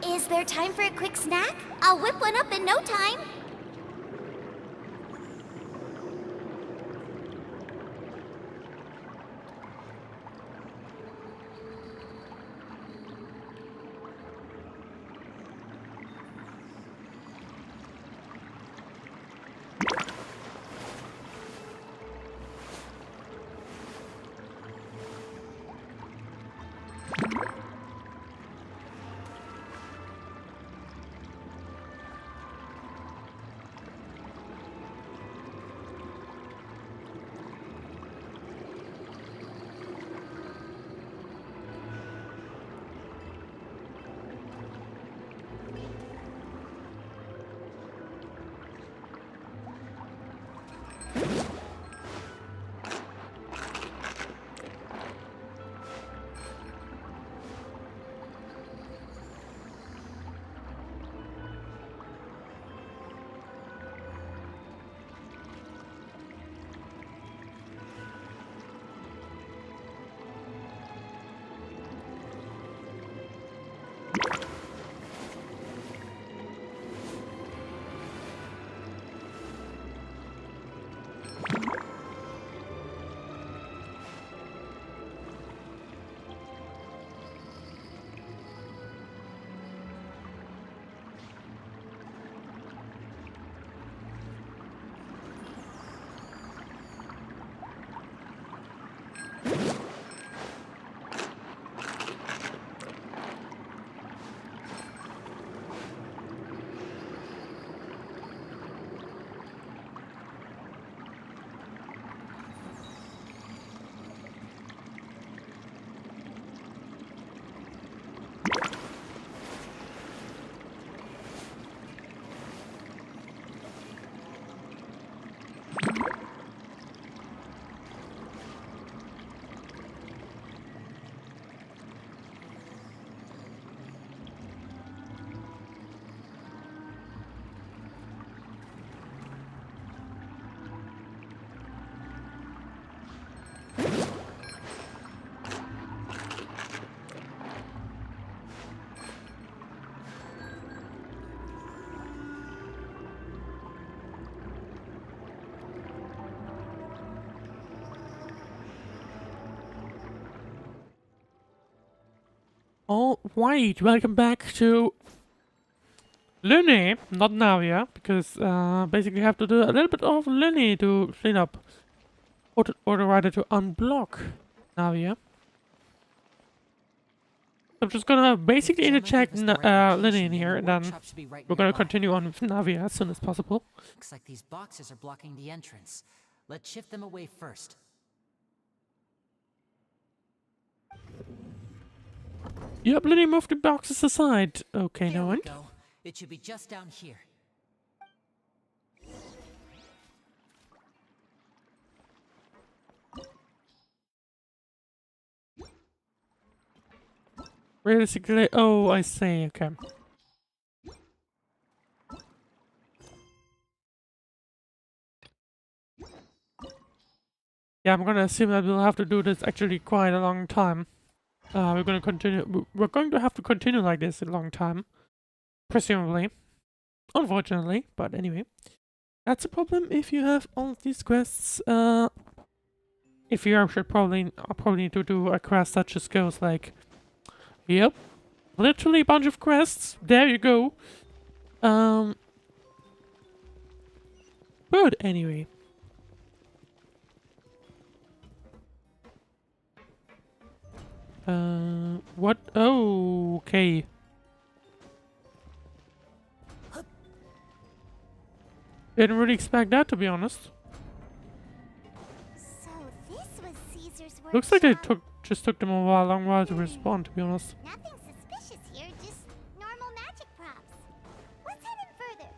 Is there time for a quick snack? I'll whip one up in no time. Right, welcome back to Lyney, not Navia, because basically you have to do a little bit of Lyney to clean up, or rather to unblock Navia. I'm just gonna basically interject Lyney in here, and then we're gonna continue on with Navia as soon as possible. Looks like these boxes are blocking the entrance. Let's shift them away first. Yep, Lyney, move the boxes aside. Okay, There no we one. go. It should be just down here. Realistically, oh, I see. Okay. Yeah, I'm gonna assume that we'll have to do this actually quite a long time. We're gonna continue. We're going to have to continue like this a long time, presumably. Unfortunately, but anyway, that's a problem if you have all of these quests. If you should probably need to do a quest that just goes like, yep, literally a bunch of quests. There you go. But anyway. What? Oh, okay. Didn't really expect that, to be honest. So this was Caesar's workshop. Looks like it just took them a long while to respond, to be honest. Nothing suspicious here, just normal magic props. Let's head in further.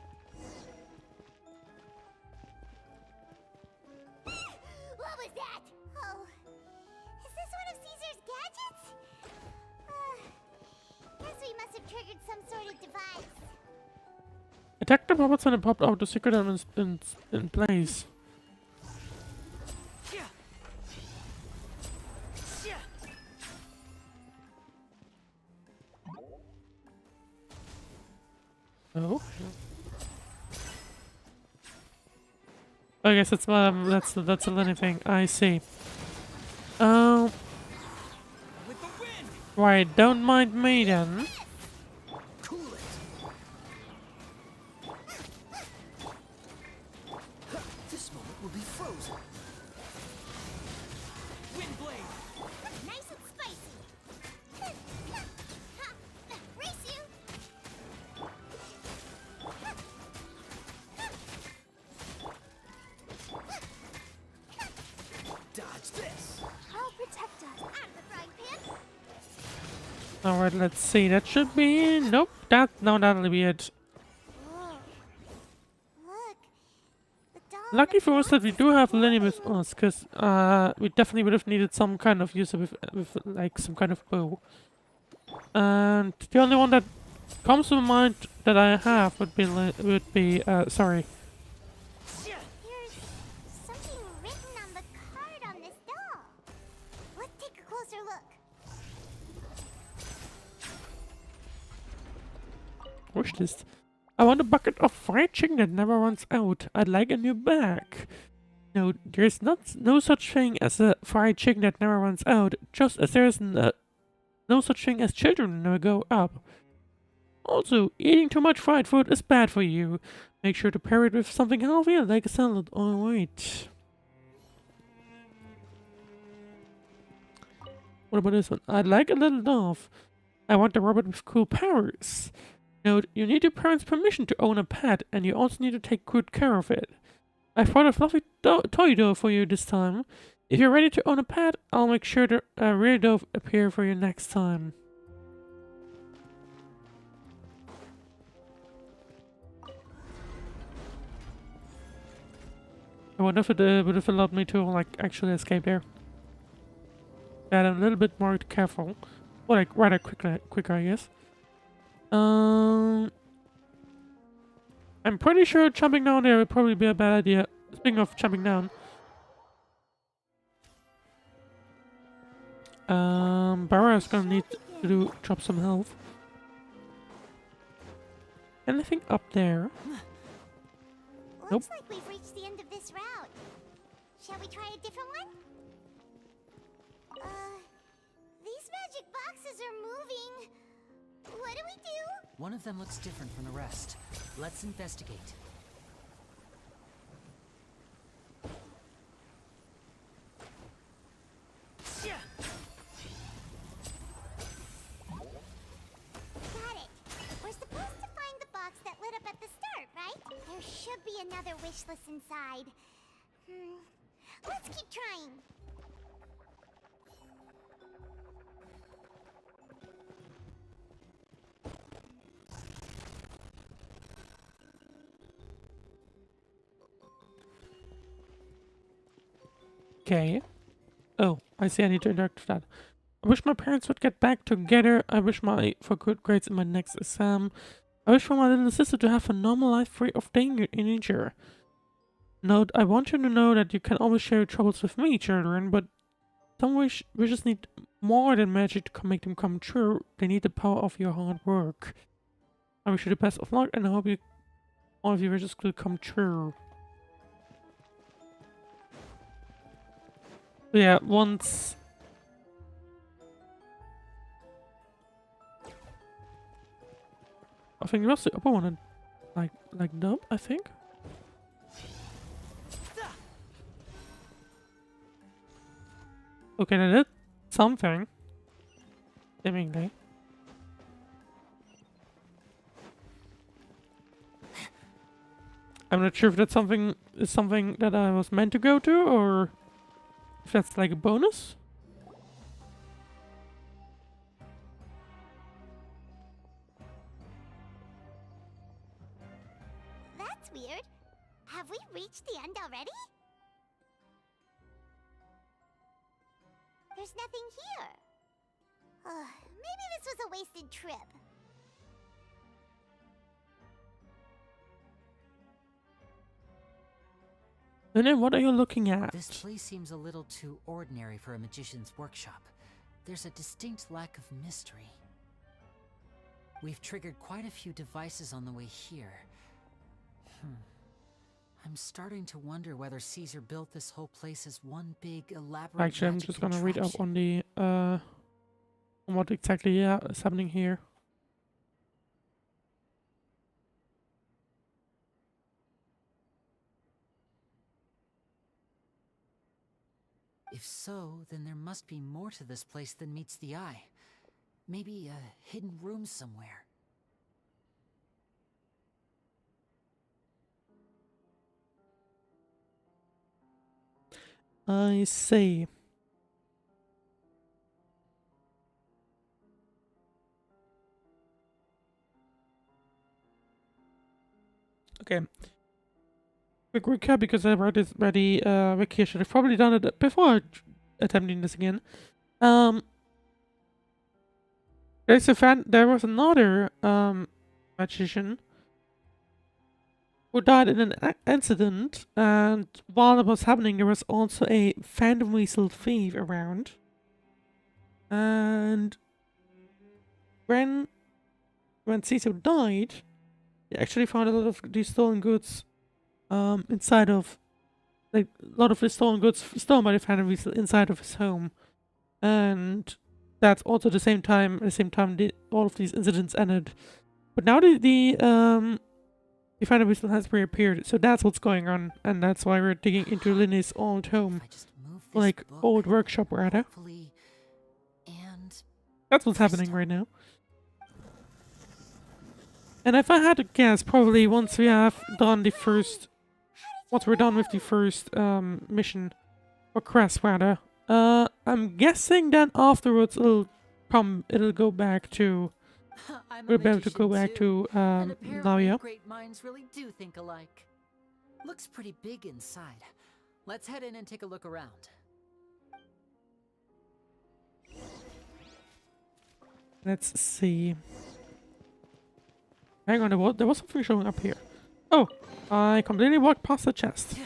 What was that? Oh, is this one of Caesar's gadgets? Guess we must have triggered some sort of device. Attack the robots and it popped out the secret element in place. Oh. I guess that's a Lyney thing. I see. Right, don't mind me then. This moment will be frozen. Wind blade. Nice and spicy. Race you. Dodge this. I'll protect us. Out of the frying pan. Alright, let's see. That should be... Nope. That'll be it. Whoa. Look. The doll. Lucky for us that we do have Lyney with us, because we definitely would have needed some kind of user with like some kind of bow. And the only one that comes to mind that I have would be sorry. There's something written on the card on this doll. Let's take a closer look. Wish list. I want a bucket of fried chicken that never runs out. I'd like a new bag. No, there's no such thing as a fried chicken that never runs out, just as there's no such thing as children that never go up. Also, eating too much fried food is bad for you. Make sure to pair it with something healthier like a salad. Alright. What about this one? I'd like a little dove. I want a robot with cool powers. Note, you need your parents' permission to own a pet, and you also need to take good care of it. I've brought a fluffy toy dove for you this time. If you're ready to own a pet, I'll make sure the real dove appear for you next time. I wonder if it would have allowed me to like actually escape there. Yeah, I'm a little bit more careful. Or like rather quicker, I guess. I'm pretty sure jumping down there would probably be a bad idea. Speaking of jumping down. Barra's gonna need to drop some health. Anything up there? Looks Nope. like we've reached the end of this route. Shall we try a different one? These magic boxes are moving. One of them looks different from the rest. Let's investigate. Got it. We're supposed to find the box that lit up at the start, right? There should be another wish list inside. Let's keep trying. Okay. Oh, I see. I need to interact with that. I wish my parents would get back together. I wish for good grades in my next exam. I wish for my little sister to have a normal life free of danger. Note, I want you to know that you can always share your troubles with me, children, but some wishes need more than magic to make them come true. They need the power of your hard work. I wish you the best of luck, and I hope all of your wishes will come true. So yeah, once... I think it was the upper one, like dub, I think. Okay, that did something. Seemingly. I'm not sure if that's something that I was meant to go to, or if that's like a bonus. That's weird. Have we reached the end already? There's nothing here. Maybe this was a wasted trip. And then what are you looking at? This place seems a little too ordinary for a magician's workshop. There's a distinct lack of mystery. We've triggered quite a few devices on the way here. I'm starting to wonder whether Caesar built this whole place as one big elaborate Actually, I'm just gonna read up on the on what exactly is happening here. If so, then there must be more to this place than meets the eye. Maybe a hidden room somewhere. I see. Okay. Quick recap, because I read this already. Wiki should have probably done it before attempting this again. There was another magician who died in an incident, and while it was happening, there was also a Phantom Weasel thief around. And when Caesar died, they actually found a lot of these stolen goods inside of, like, a lot of the stolen goods stolen by the Phantom Weasel inside of his home. And that's also the same time all of these incidents ended. But now the Phantom Weasel has reappeared, so that's what's going on, and that's why we're digging into Lyney's old home, like old workshop rather. That's what's happening right now. And if I had to guess, probably once we're done with the first mission, or quest rather, I'm guessing that afterwards it'll go back to. We'll be able to go back to Navia. Great minds really do think alike. Looks pretty big inside. Let's head in and take a look around. Let's see. Hang on, there was something showing up here. Oh, I completely walked past the chest.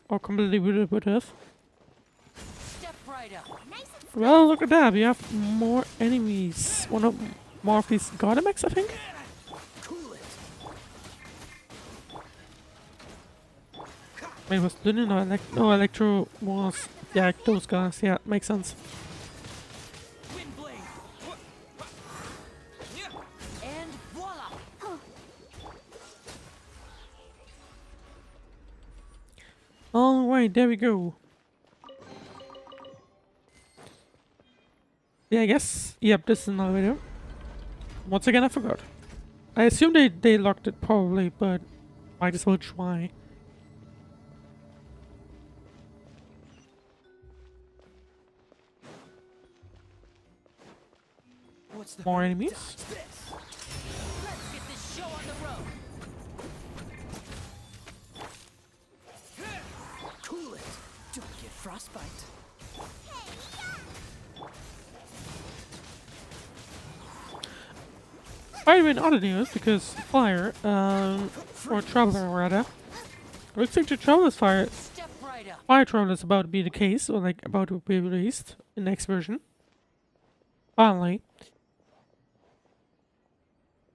Or completely would have. Step right up. Well, look at that. We have more enemies. More of these Gardamex, I think. Wait, was Lyney? No, Electro was. Yeah, those guys. Yeah, makes sense. Alright, there we go. Yeah, I guess. Yep, this is another video. Once again, I forgot. I assume they locked it probably, but might as well try. What's the More hurry? enemies. Let's get this show on the road. Cool it. Don't get frostbite. By the way, in other news, because fire, or traveler rather, looks like the traveler's fire Step right up. Fire Traveler is about to be the case, or like about to be released in the next version. Finally.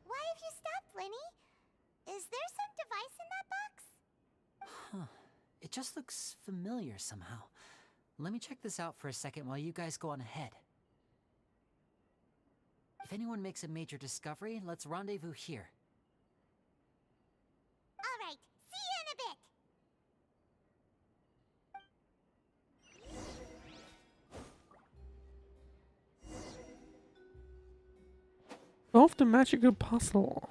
Why have you stopped, Lyney? Is there some device in that box? Huh. It just looks familiar somehow. Let me check this out for a second while you guys go on ahead. If anyone makes a major discovery, let's rendezvous here. All right, see you in a bit. Solve the magical puzzle.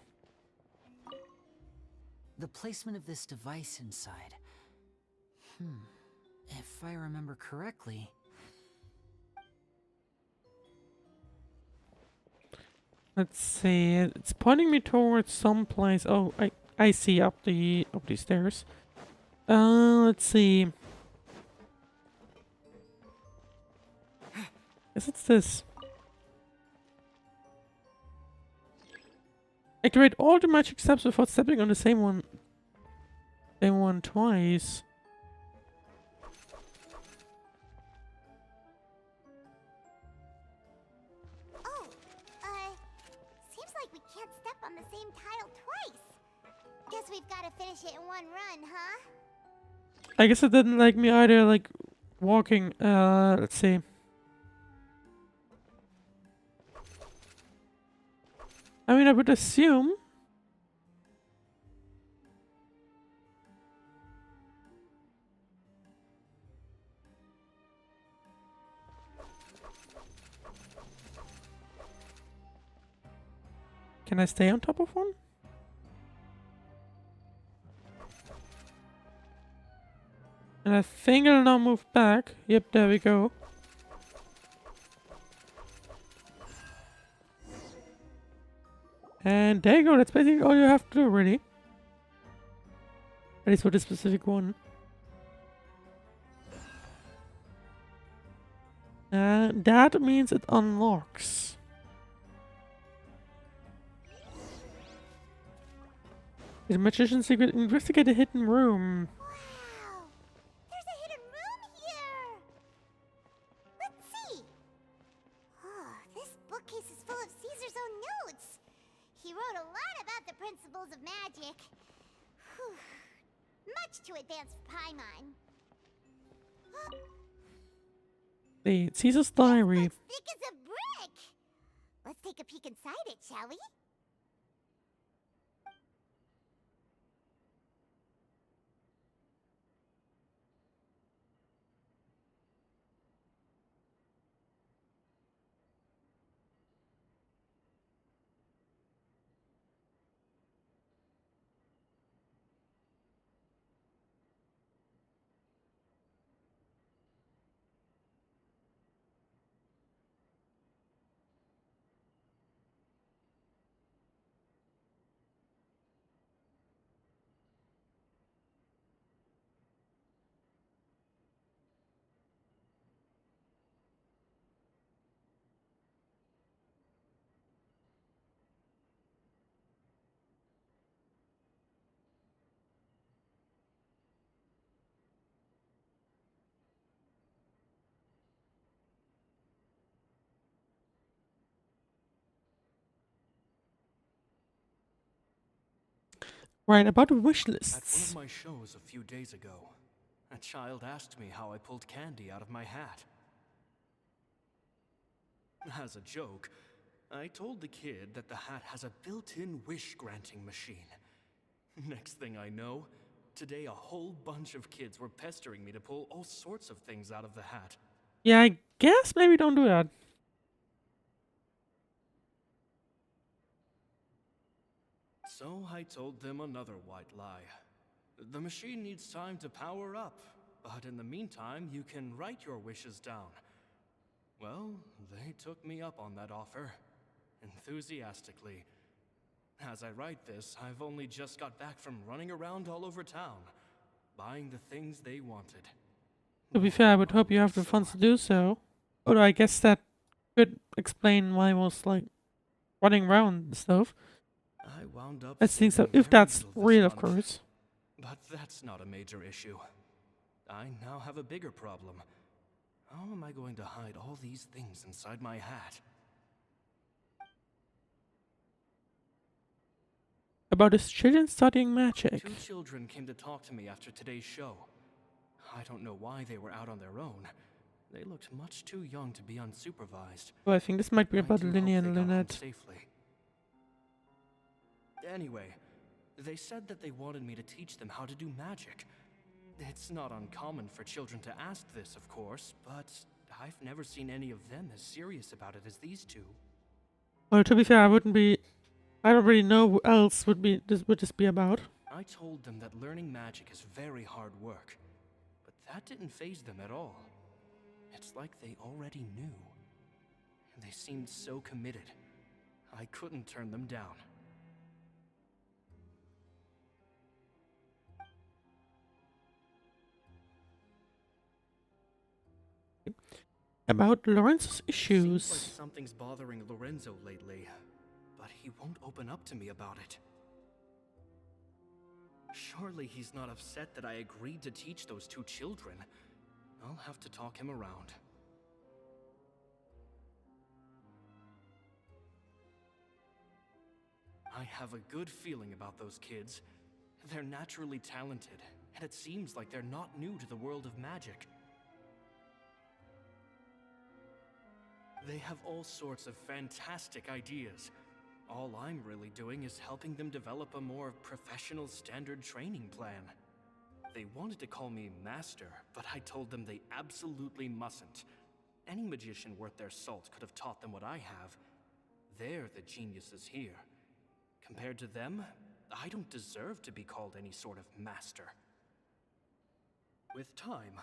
The placement of this device inside. If I remember correctly... Let's see. It's pointing me towards some place. Oh, I see up the stairs. Let's see. Guess it's this. Activate all the magic steps without stepping on the same one. Same one twice. Oh, seems like we can't step on the same tile twice. Guess we've got to finish it in one run, huh? I guess it didn't like me either, like walking. Let's see. I mean, I would assume. Can I stay on top of one? And I think it'll now move back. Yep, there we go. And there you go, that's basically all you have to do really. At least for this specific one. And that means it unlocks. The magician's secret, investigate a hidden room. Wow, there's a hidden room here. Let's see. Oh, this bookcase is full of Caesar's own notes. He wrote a lot about the principles of magic. Whew. Much too advanced for Paimon. The Caesar's diary. It's thick as a brick. Let's take a peek inside it, shall we? Right, about wish At one lists. of my shows a few days ago, a child asked me how I pulled candy out of my hat. As a joke, I told the kid that the hat has a built-in wish-granting machine. Next thing I know, Today, a whole bunch of kids were pestering me to pull all sorts of things out of the hat. Yeah, I guess maybe don't do that. So I told them another white lie. The machine needs time to power up, but in the meantime, you can write your wishes down. Well, they took me up on that offer, enthusiastically. As I write this, I've only just got back from running around all over town, buying the things they wanted. To be fair, I would hope you have the funds to do so. Although I guess that could explain why I was like running around and stuff. I wound up I think so, saving if very that's little this real, of month. course. But that's not a major issue. I now have a bigger problem. How am I going to hide all these things inside my hat? About his children studying magic. 2 children came to talk to me after today's show. I don't know why they were out on their own. They looked much too young to be unsupervised. Well, I think this might be I about do Lyney hope and they got home Lynette. safely. Anyway, they said that they wanted me to teach them how to do magic. It's not uncommon for children to ask this, of course, but I've never seen any of them as serious about it as these 2. Well, to be fair, I don't really know who else would this be about. I told them that learning magic is very hard work, but that didn't faze them at all. It's like they already knew. They seemed so committed. I couldn't turn them down. About Lawrence's issues. Seems like something's bothering Lorenzo lately, but he won't open up to me about it. Surely he's not upset that I agreed to teach those 2 children. I'll have to talk him around. I have a good feeling about those kids. They're naturally talented, and it seems like they're not new to the world of magic. They have all sorts of fantastic ideas. All I'm really doing is helping them develop a more professional standard training plan. They wanted to call me Master, but I told them they absolutely mustn't. Any magician worth their salt could have taught them what I have. They're the geniuses here. Compared to them, I don't deserve to be called any sort of Master. With time,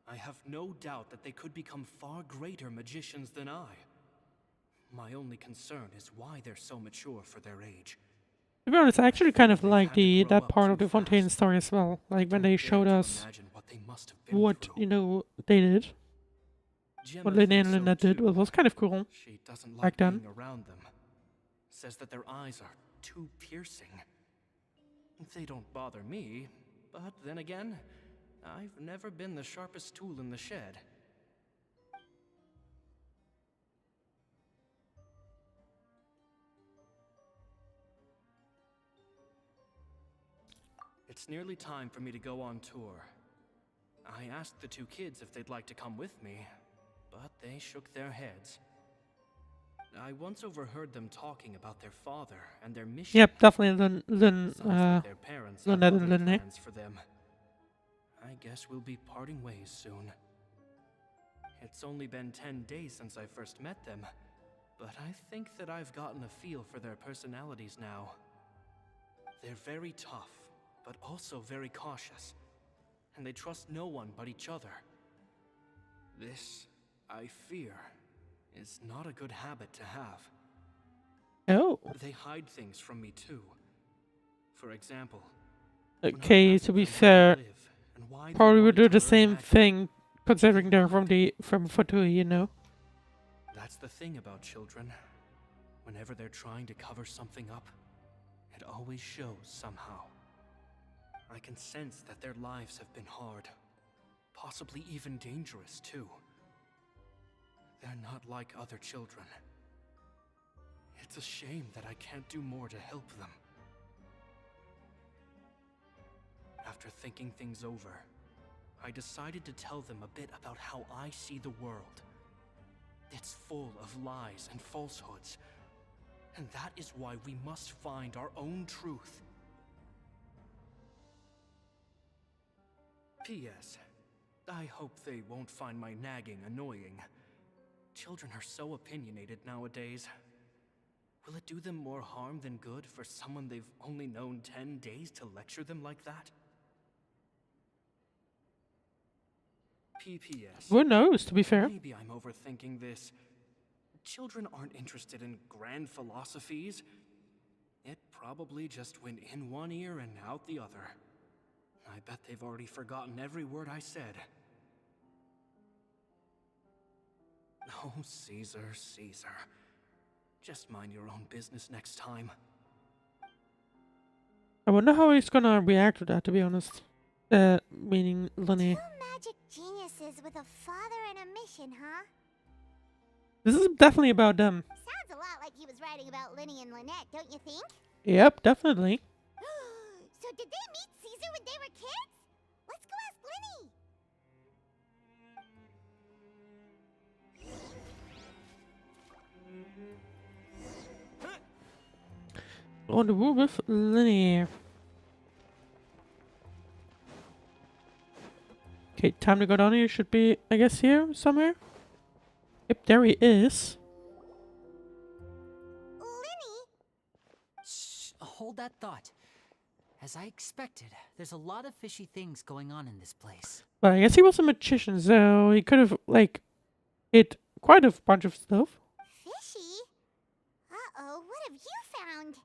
I have no doubt that they could become far greater magicians than I. My only concern is why they're so mature for their age. To be honest, I actually kind of They've like had to grow that up part too of the Fontaine fast. story as well. Like when Don't they dare showed to us imagine what they must have been what, through. they did. Gemma What Lyney thinks and so Lynette did too. was kind of cool. She doesn't back like then. being around them. Says that their eyes are too piercing. They don't bother me, but then again, I've never been the sharpest tool in the shed. It's nearly time for me to go on tour. I asked the 2 kids if they'd like to come with me, but they shook their heads. I once overheard them talking about their father and their mission. Yep, definitely Sounds like their parents have Lynette and other Lyney. plans for them. I guess we'll be parting ways soon. It's only been 10 days since I first met them, but I think that I've gotten a feel for their personalities now. They're very tough, but also very cautious, and they trust no one but each other. This, I fear, is not a good habit to have. Oh. They hide things from me too. For example, when I Okay, asked to be them where fair, they live and why they probably would wanted do to the learn same magic. thing, considering they're from Fatui, you know. That's the thing about children. Whenever they're trying to cover something up, it always shows somehow. I can sense that their lives have been hard, possibly even dangerous too. They're not like other children. It's a shame that I can't do more to help them. After thinking things over, I decided to tell them a bit about how I see the world. It's full of lies and falsehoods, and that is why we must find our own truth. P.S. I hope they won't find my nagging annoying. Children are so opinionated nowadays. Will it do them more harm than good for someone they've only known 10 days to lecture them like that? P.P.S. Who knows, to be fair. Maybe I'm overthinking this. Children aren't interested in grand philosophies. It probably just went in one ear and out the other. I bet they've already forgotten every word I said. Oh, Caesar, Caesar. Just mind your own business next time. I wonder how he's gonna react to that, to be honest. Meaning Lyney. Two magic geniuses with a father and a mission, huh? This is definitely about them. Sounds a lot like he was writing about Lyney and Lynette, don't you think? Yep, definitely. So did they meet Caesar when they were kids? Let's go ask Lyney. Rendezvous with Lyney. Okay, time to go down here. Should be, I guess, here somewhere. Yep, there he is. Lyney? Shh, hold that thought. As I expected, there's a lot of fishy things going on in this place. But I guess he was a magician, so he could have, like, hit quite a bunch of stuff. Fishy? Uh-oh, what have you found?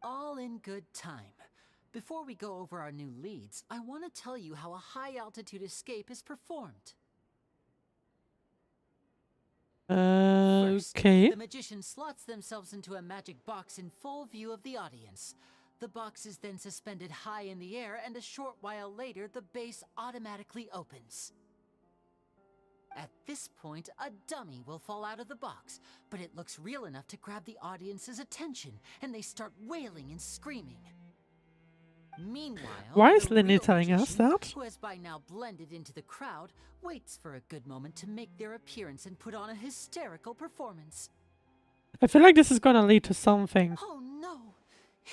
All in good time. Before we go over our new leads, I want to tell you how a high-altitude escape is performed. First, Okay. the magician slots themselves into a magic box in full view of the audience. The box is then suspended high in the air, and a short while later, the base automatically opens. At this point, a dummy will fall out of the box, but it looks real enough to grab the audience's attention, and they start wailing and screaming. Meanwhile, Why is the Lyney real telling us magician, that? who has by now blended into the crowd, waits for a good moment to make their appearance and put on a hysterical performance. I feel like this is gonna lead to something. Oh no!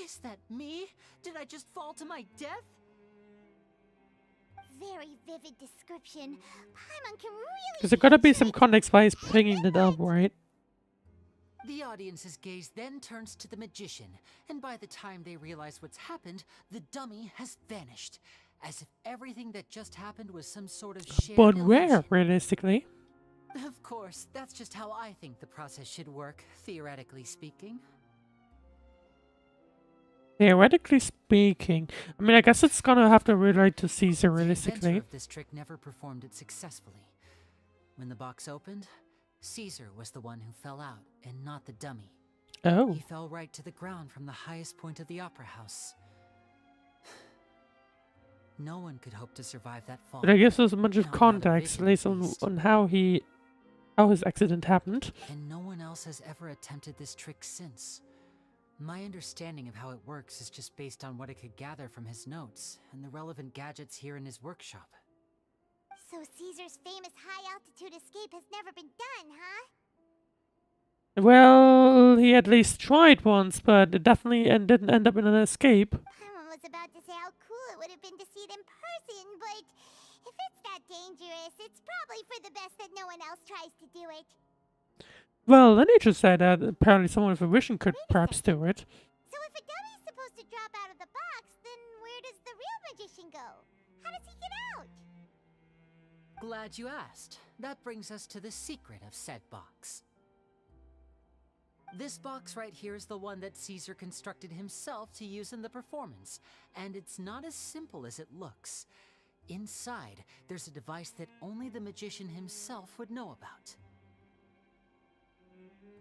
Is that me? Did I just fall to my death? Very vivid description. Paimon can really... Because there gotta be some context why he's bringing it up, right? The audience's gaze then turns to the magician, and by the time they realize what's happened, the dummy has vanished, as if everything that just happened was some sort of shared But where, illusion. realistically? Of course, that's just how I think the process should work, theoretically speaking. Theoretically speaking. I mean, I guess it's gonna have to relate to Caesar, The inventor realistically. of this trick never performed it successfully. When the box opened, Caesar was the one who fell out, and not the dummy. Oh. He fell right to the ground from the highest point of the opera house. No one could hope to survive that fall. But I guess there's a bunch of Not without a context vision, based at on least. how his accident happened. And no one else has ever attempted this trick since. My understanding of how it works is just based on what I could gather from his notes and the relevant gadgets here in his workshop. So Caesar's famous high-altitude escape has never been done, huh? Well, he at least tried once, but it definitely didn't end up in an escape. Paimon was about to say how cool it would have been to see it in person, but if it's that dangerous, it's probably for the best that no one else tries to do it. Well, the nature said that apparently someone with a vision could perhaps do it. So if a dummy's supposed to drop out of the box, then where does the real magician go? How does he get out? Glad you asked. That brings us to the secret of said box. This box right here is the one that Caesar constructed himself to use in the performance, and it's not as simple as it looks. Inside, there's a device that only the magician himself would know about.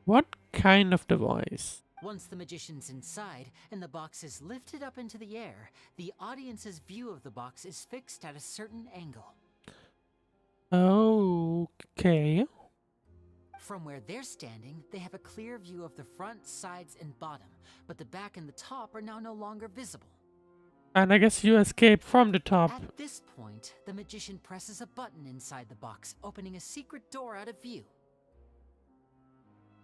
What kind of device? Once the magician's inside and the box is lifted up into the air, the audience's view of the box is fixed at a certain angle. Okay. From where they're standing, they have a clear view of the front, sides, and bottom, but the back and the top are now no longer visible. And I guess you escape from the top. At this point, the magician presses a button inside the box, opening a secret door out of view.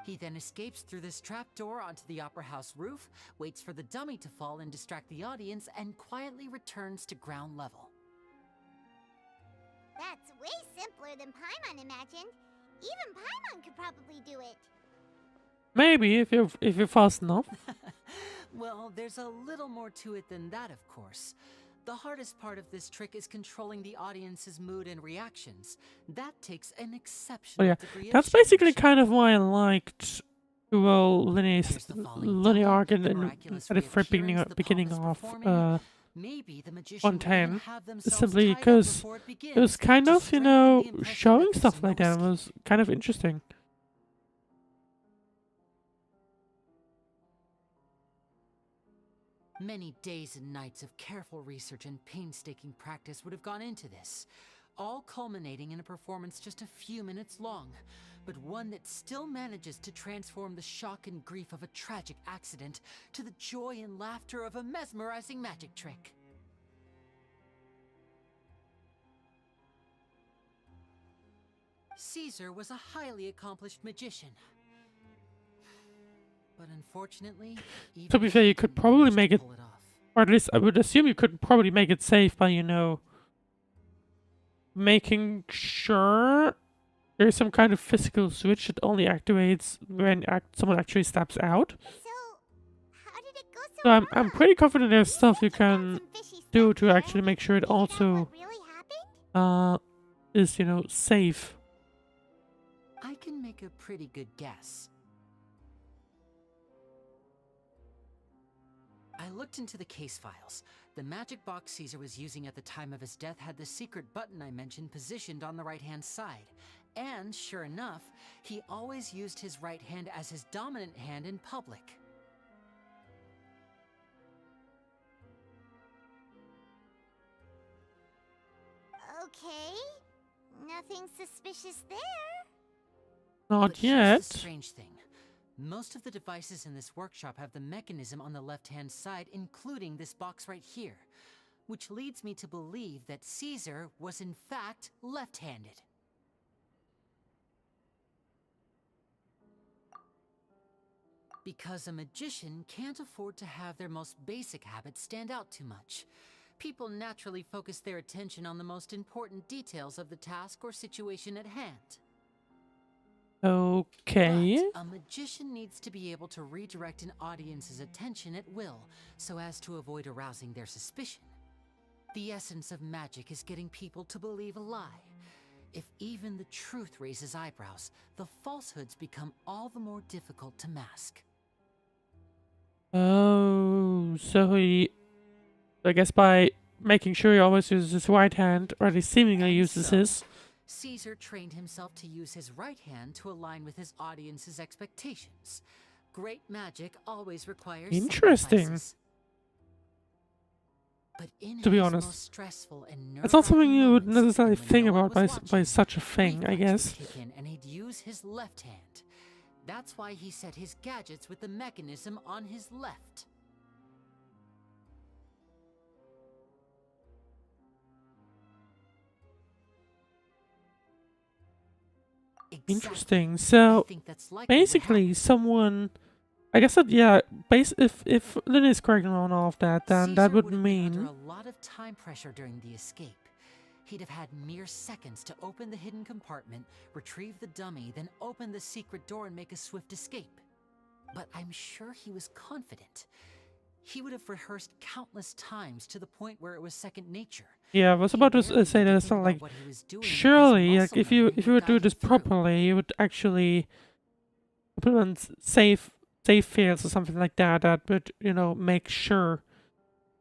He then escapes through this trapdoor onto the Opera House roof, waits for the dummy to fall and distract the audience, and quietly returns to ground level. That's way simpler than Paimon imagined. Even Paimon could probably do it. Maybe if you're fast enough. Well, there's a little more to it than that, of course. The hardest part of this trick is controlling the audience's mood and reactions. That takes an exceptional Oh yeah, degree of that's basically change. kind of why I liked Lyney's Lyney arc at the very beginning of Maybe the magician Fontaine, will have themselves simply tied up because before it it was begins kind to of, strengthen the impression showing that stuff there's like no that. It was escape. kind of interesting. Many days and nights of careful research and painstaking practice would have gone into this, all culminating in a performance just a few minutes long, but one that still manages to transform the shock and grief of a tragic accident to the joy and laughter of a mesmerizing magic trick. Caesar was a highly accomplished magician. But unfortunately, To be even fair, he you could didn't probably manage make to it, pull off. or at least I would assume you could probably make it safe by, making sure there's some kind of physical switch that only activates when someone actually steps out. So, how did it go so So I'm wrong? pretty confident there's stuff you said found can some fishy do stuff to there. actually make sure it Figured out also what really happened? is safe. I can make a pretty good guess. I looked into the case files. The magic box Caesar was using at the time of his death had the secret button I mentioned positioned on the right-hand side. And sure enough, he always used his right hand as his dominant hand in public. Okay. Nothing suspicious there. Not But here's yet. the strange thing. Most of the devices in this workshop have the mechanism on the left-hand side, including this box right here, which leads me to believe that Caesar was in fact left-handed. Because a magician can't afford to have their most basic habits stand out too much. People naturally focus their attention on the most important details of the task or situation at hand. Okay. But a magician needs to be able to redirect an audience's attention at will, so as to avoid arousing their suspicion. The essence of magic is getting people to believe a lie. If even the truth raises eyebrows, the falsehoods become all the more difficult to mask. Oh, so I guess by making sure he always uses his right hand, or at least seemingly And uses so, his. Caesar trained himself to use his right hand to align with his audience's expectations. Great magic always requires Interesting. sacrifices. But in To be his honest, most stressful and It's not something nerve-wracking you would moments, necessarily and when think no one about by was watching, such a thing, I reflex would guess. kick in and he'd use his left hand. That's why he set his gadgets with the mechanism on his left. Interesting. I So think that's likely what basically, happened. someone. I guess that, yeah. If Lyney is correct on all of that, then that Caesar would have been under mean. a lot of time pressure during the escape. He'd have had mere seconds to open the hidden compartment, retrieve the dummy, then open the secret door and make a swift escape. But I'm sure he was confident. He would have rehearsed countless times to the point where it was second nature. Yeah, I was He about to barely say need that to it's think not about like. what he was doing because Surely, muscle if you memory would do guide this him through. properly, you would actually implement safe fails or something like that. That would make sure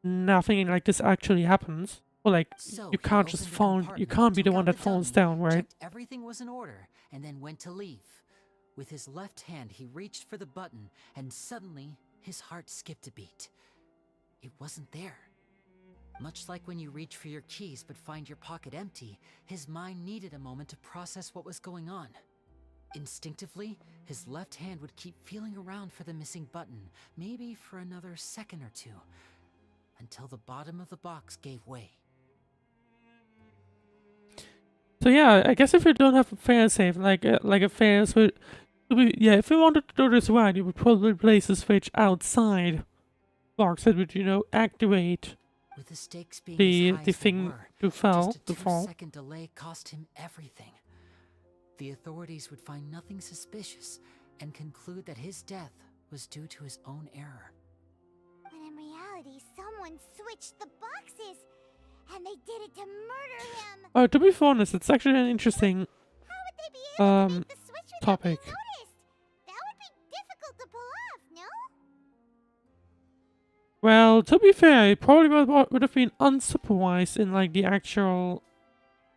nothing like this actually happens. Or like So you he can't just opened the fall. You compartment, can't be the took one out that the falls dummy, down, right? checked everything was in order, and then went to leave. With his left hand, he reached for the button, and suddenly, his heart skipped a beat. It wasn't there. Much like when you reach for your keys but find your pocket empty, his mind needed a moment to process what was going on. Instinctively, his left hand would keep feeling around for the missing button, maybe for another second or two, until the bottom of the box gave way. So yeah, I guess if you don't have a failsafe, like a fails would Yeah, if we wanted to do this right, you would probably place the switch outside box that would, you know, activate With the stakes being the as high as they thing were, to fall. just a 2-second delay cost him everything. The authorities would find nothing suspicious and conclude that his death was due to his own error. When in reality, someone switched the boxes, and they did it to murder him. To be honest, it's actually an interesting How would they be able to make the switch without being topic. noticed? That would be difficult to pull off, no? Well, to be fair, it probably would have been unsupervised in like the actual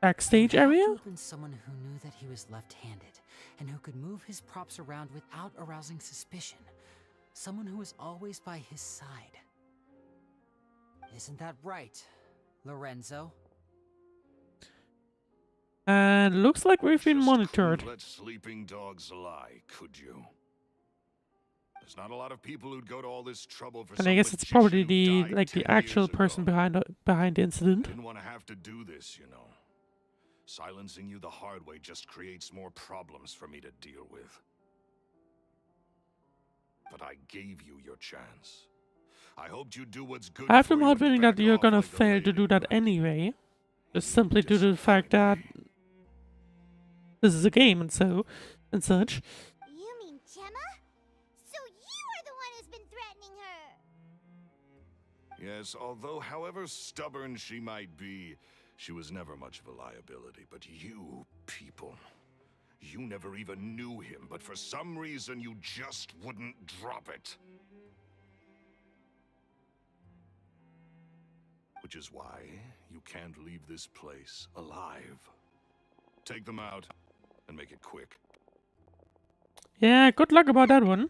backstage It had to area. have been someone who knew that he was left-handed and who could move his props around without arousing suspicion. Someone who was always by his side. Isn't that right, Lorenzo? And looks like we've been monitored. Let sleeping dogs lie, could you? There's not a lot of people who'd go to all this trouble for And I some guess it's probably magician who the died like the 10 actual years person ago. behind the incident. Didn't want to have to do this, you know. Silencing you the hard way just creates more problems for me to deal with. But I gave you your chance. I hoped you'd do what's good I have for no you hard and feeling that back you're off gonna like a fail to do that lady. anyway. Just You simply due to the fact that disappoint me. this is a game and such. You mean Gemma? So you are the one who's been threatening her. Yes, although however stubborn she might be, she was never much of a liability. But you people, you never even knew him, but for some reason you just wouldn't drop it. Which is why you can't leave this place alive. Take them out and make it quick. Yeah, good luck about that one.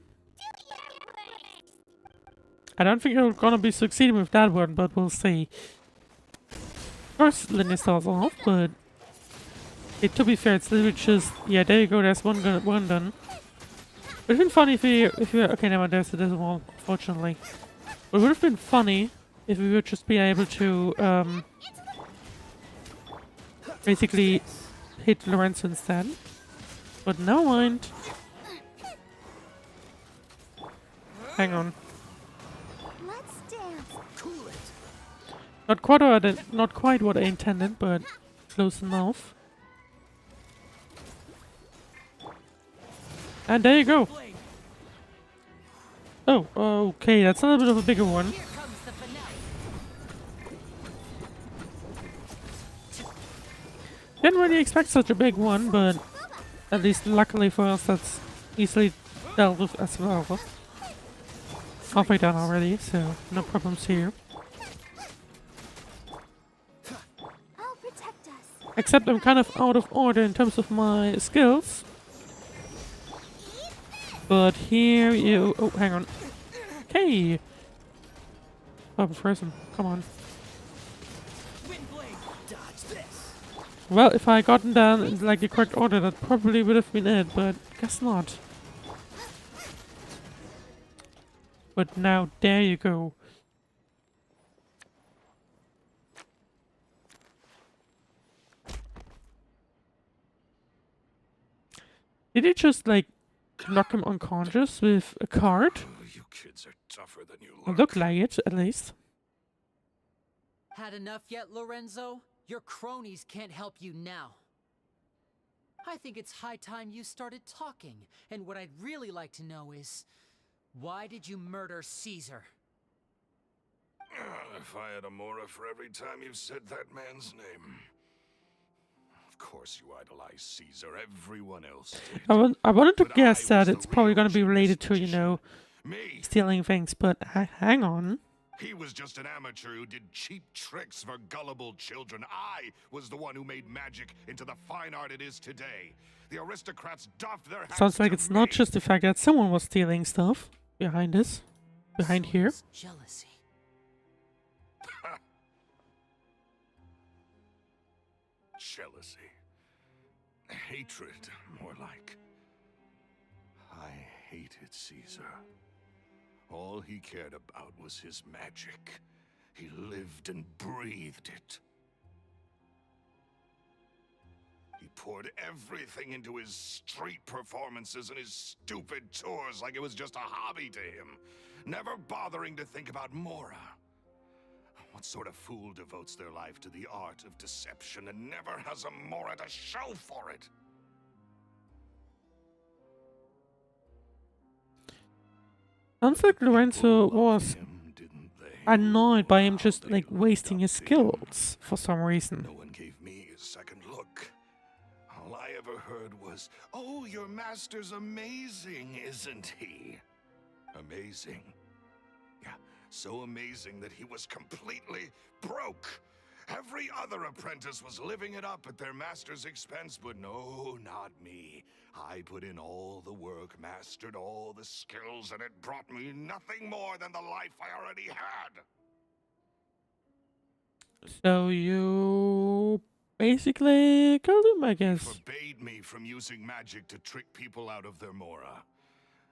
I don't think you're gonna be succeeding with that one, but we'll see. Of course, Lyney starts off, but to be fair, it's literally just yeah. There you go. There's one done. It would have been funny if we okay. Never mind. There's a wall. Fortunately, but it would have been funny if we would just be able to basically hit Lorenzo instead. But no mind. Hang on. Let's dance. Cool it. Not quite what I intended, but close enough. And there you go. Oh, okay, that's a little bit of a bigger one. Here comes the finale. Didn't really expect such a big one, but at least luckily for us, that's easily dealt with as well. Halfway done already, so no problems here. I'll protect us. Except I'm kind of out of order in terms of my skills. But here you... Oh, hang on. Okay. Oh, frozen. Come on. Windblade, dodge this. Well, if I gotten down in like the correct order, that probably would have been it, but guess not. But now, there you go. Did you just like knock him unconscious with a card? Oh, you kids are tougher than you It look. looked like it, at least. Had enough yet, Lorenzo? Your cronies can't help you now. I think it's high time you started talking. And what I'd really like to know is, why did you murder Caesar? If I had a Mora for every time you said that man's name. Of course you idolize Caesar, everyone else did. I wanted to But guess I was that the it's probably real going to be genius related to, you magician. know, Me, stealing things, but hang on. he was just an amateur who did cheap tricks for gullible children. I was the one who made magic into the fine art it is today. The aristocrats doffed their hats Sounds like to it's not me. just the fact that someone was stealing stuff behind this. Behind So it here. was jealousy. Jealousy. Hatred, more like. I hated Caesar. All he cared about was his magic. He lived and breathed it. He poured everything into his street performances and his stupid tours like it was just a hobby to him, never bothering to think about Mora. What sort of fool devotes their life to the art of deception and never has a Mora to show for it? Sounds like Lorenzo was annoyed by him just like wasting his skills for some reason. No one gave me a second look. All I ever heard was, "Oh, your master's amazing, isn't he?" Amazing. Yeah, so amazing that he was completely broke. Every other apprentice was living it up at their master's expense, but no, not me. I put in all the work, mastered all the skills, and it brought me nothing more than the life I already had. So you basically killed him, I guess. He forbade me from using magic to trick people out of their Mora.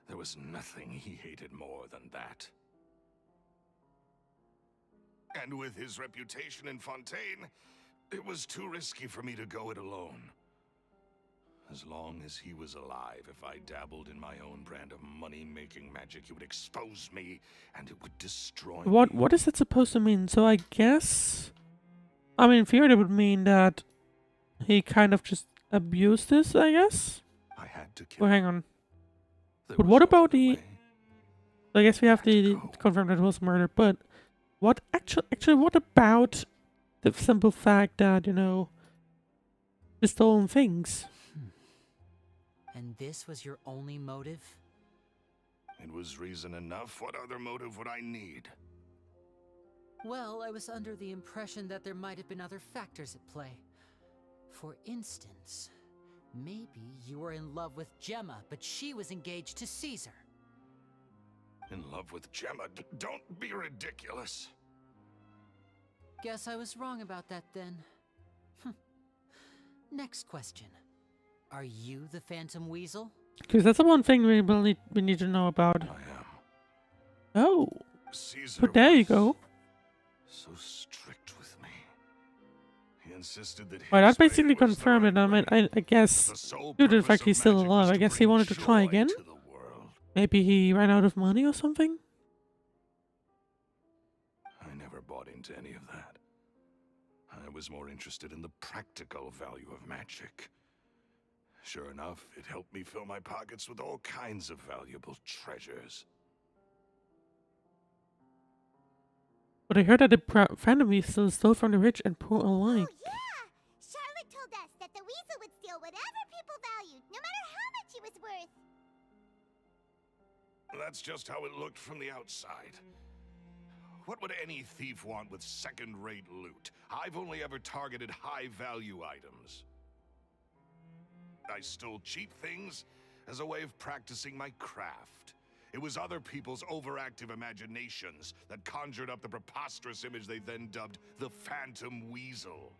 There was nothing he hated more than that. And with his reputation in Fontaine, it was too risky for me to go it alone. As long as he was alive, if I dabbled in my own brand of money-making magic, he would expose me, and it would destroy me. What is that supposed to mean? So I guess, I mean, in theory, it would mean that he kind of just abused this, I guess? I had to kill Oh, hang on. But what about the... I guess we have to confirm that it was murder, but what actually, what about the simple fact that, you know, the stolen things? And this was your only motive? It was reason enough. What other motive would I need? Well, I was under the impression that there might have been other factors at play. For instance, maybe you were in love with Gemma, but she was engaged to Caesar. In love with Gemma? Don't be ridiculous. Guess I was wrong about that then. Next question. Are you the Phantom Weasel? Because that's the one thing we need to know about. I am. Oh. Caesar but there you go. So strict with me. He insisted that Well, that basically confirmed it. I mean, I guess, due to the fact he's still alive, I guess he wanted to try again. Maybe he ran out of money or something? I never bought into any of that. I was more interested in the practical value of magic. Sure enough, it helped me fill my pockets with all kinds of valuable treasures. But I heard that the Phantom Weasel stole from the rich and poor alike. Oh, yeah! Charlotte told us that the weasel would steal whatever people valued, no matter how much it was worth. That's just how it looked from the outside. What would any thief want with second-rate loot? I've only ever targeted high-value items. I stole cheap things as a way of practicing my craft. It was other people's overactive imaginations that conjured up the preposterous image they then dubbed the Phantom Weasel.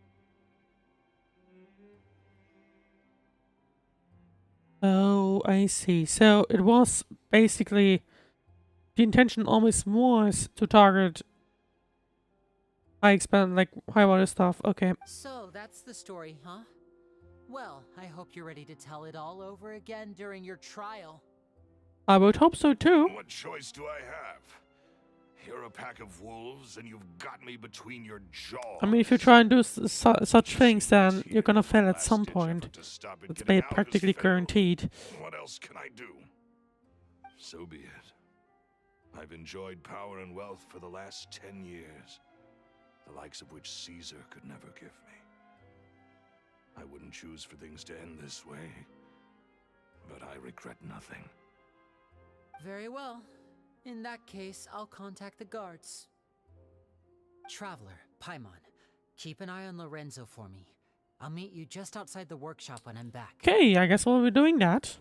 Oh, I see. So it was basically the intention always was to target high value stuff. Okay. So that's the story, huh? Well, I hope you're ready to tell it all over again during your trial. I would hope so too. What choice do I have? You're a pack of wolves, and you've got me between your jaws. I mean, if you try and do such things, then you're gonna fail at some point. It's practically guaranteed. What else can I do? So be it. I've enjoyed power and wealth for the last 10 years, the likes of which Caesar could never give me. I wouldn't choose for things to end this way, but I regret nothing. Very well. In that case, I'll contact the guards. Traveler, Paimon, keep an eye on Lorenzo for me. I'll meet you just outside the workshop when I'm back. Okay, I guess we'll be doing that.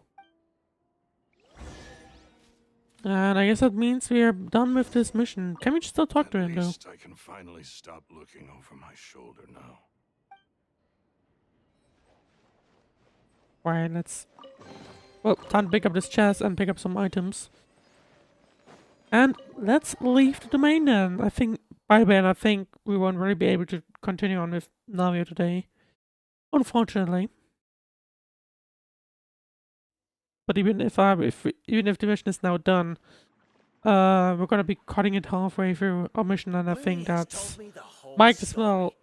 And I guess that means we are done with this mission. Can we still talk to him, though? At least I can finally stop looking over my shoulder now. Alright, let's... Well, time to pick up this chest and pick up some items. And let's leave the domain then. I think, by then, I think we won't really be able to continue on with Navia today. Unfortunately. But even if the mission is now done, we're gonna be cutting it halfway through our mission, and I think that's might as well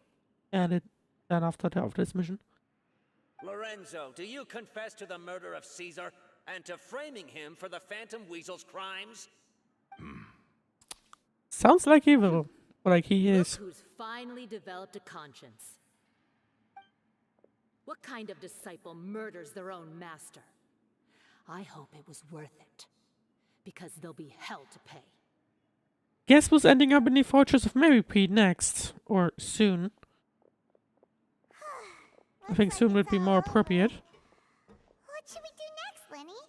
end it then after this mission. Lorenzo, do you confess to the murder of Caesar and to framing him for the Phantom Weasel's crimes? Sounds like he will, or like he is. Look who's finally developed a conscience. What kind of disciple murders their own master? I hope it was worth it, because there'll be hell to pay. Guess who's ending up in the Fortress of Merrypede next, or soon? I think soon would be more appropriate. What should we do next, Lyney?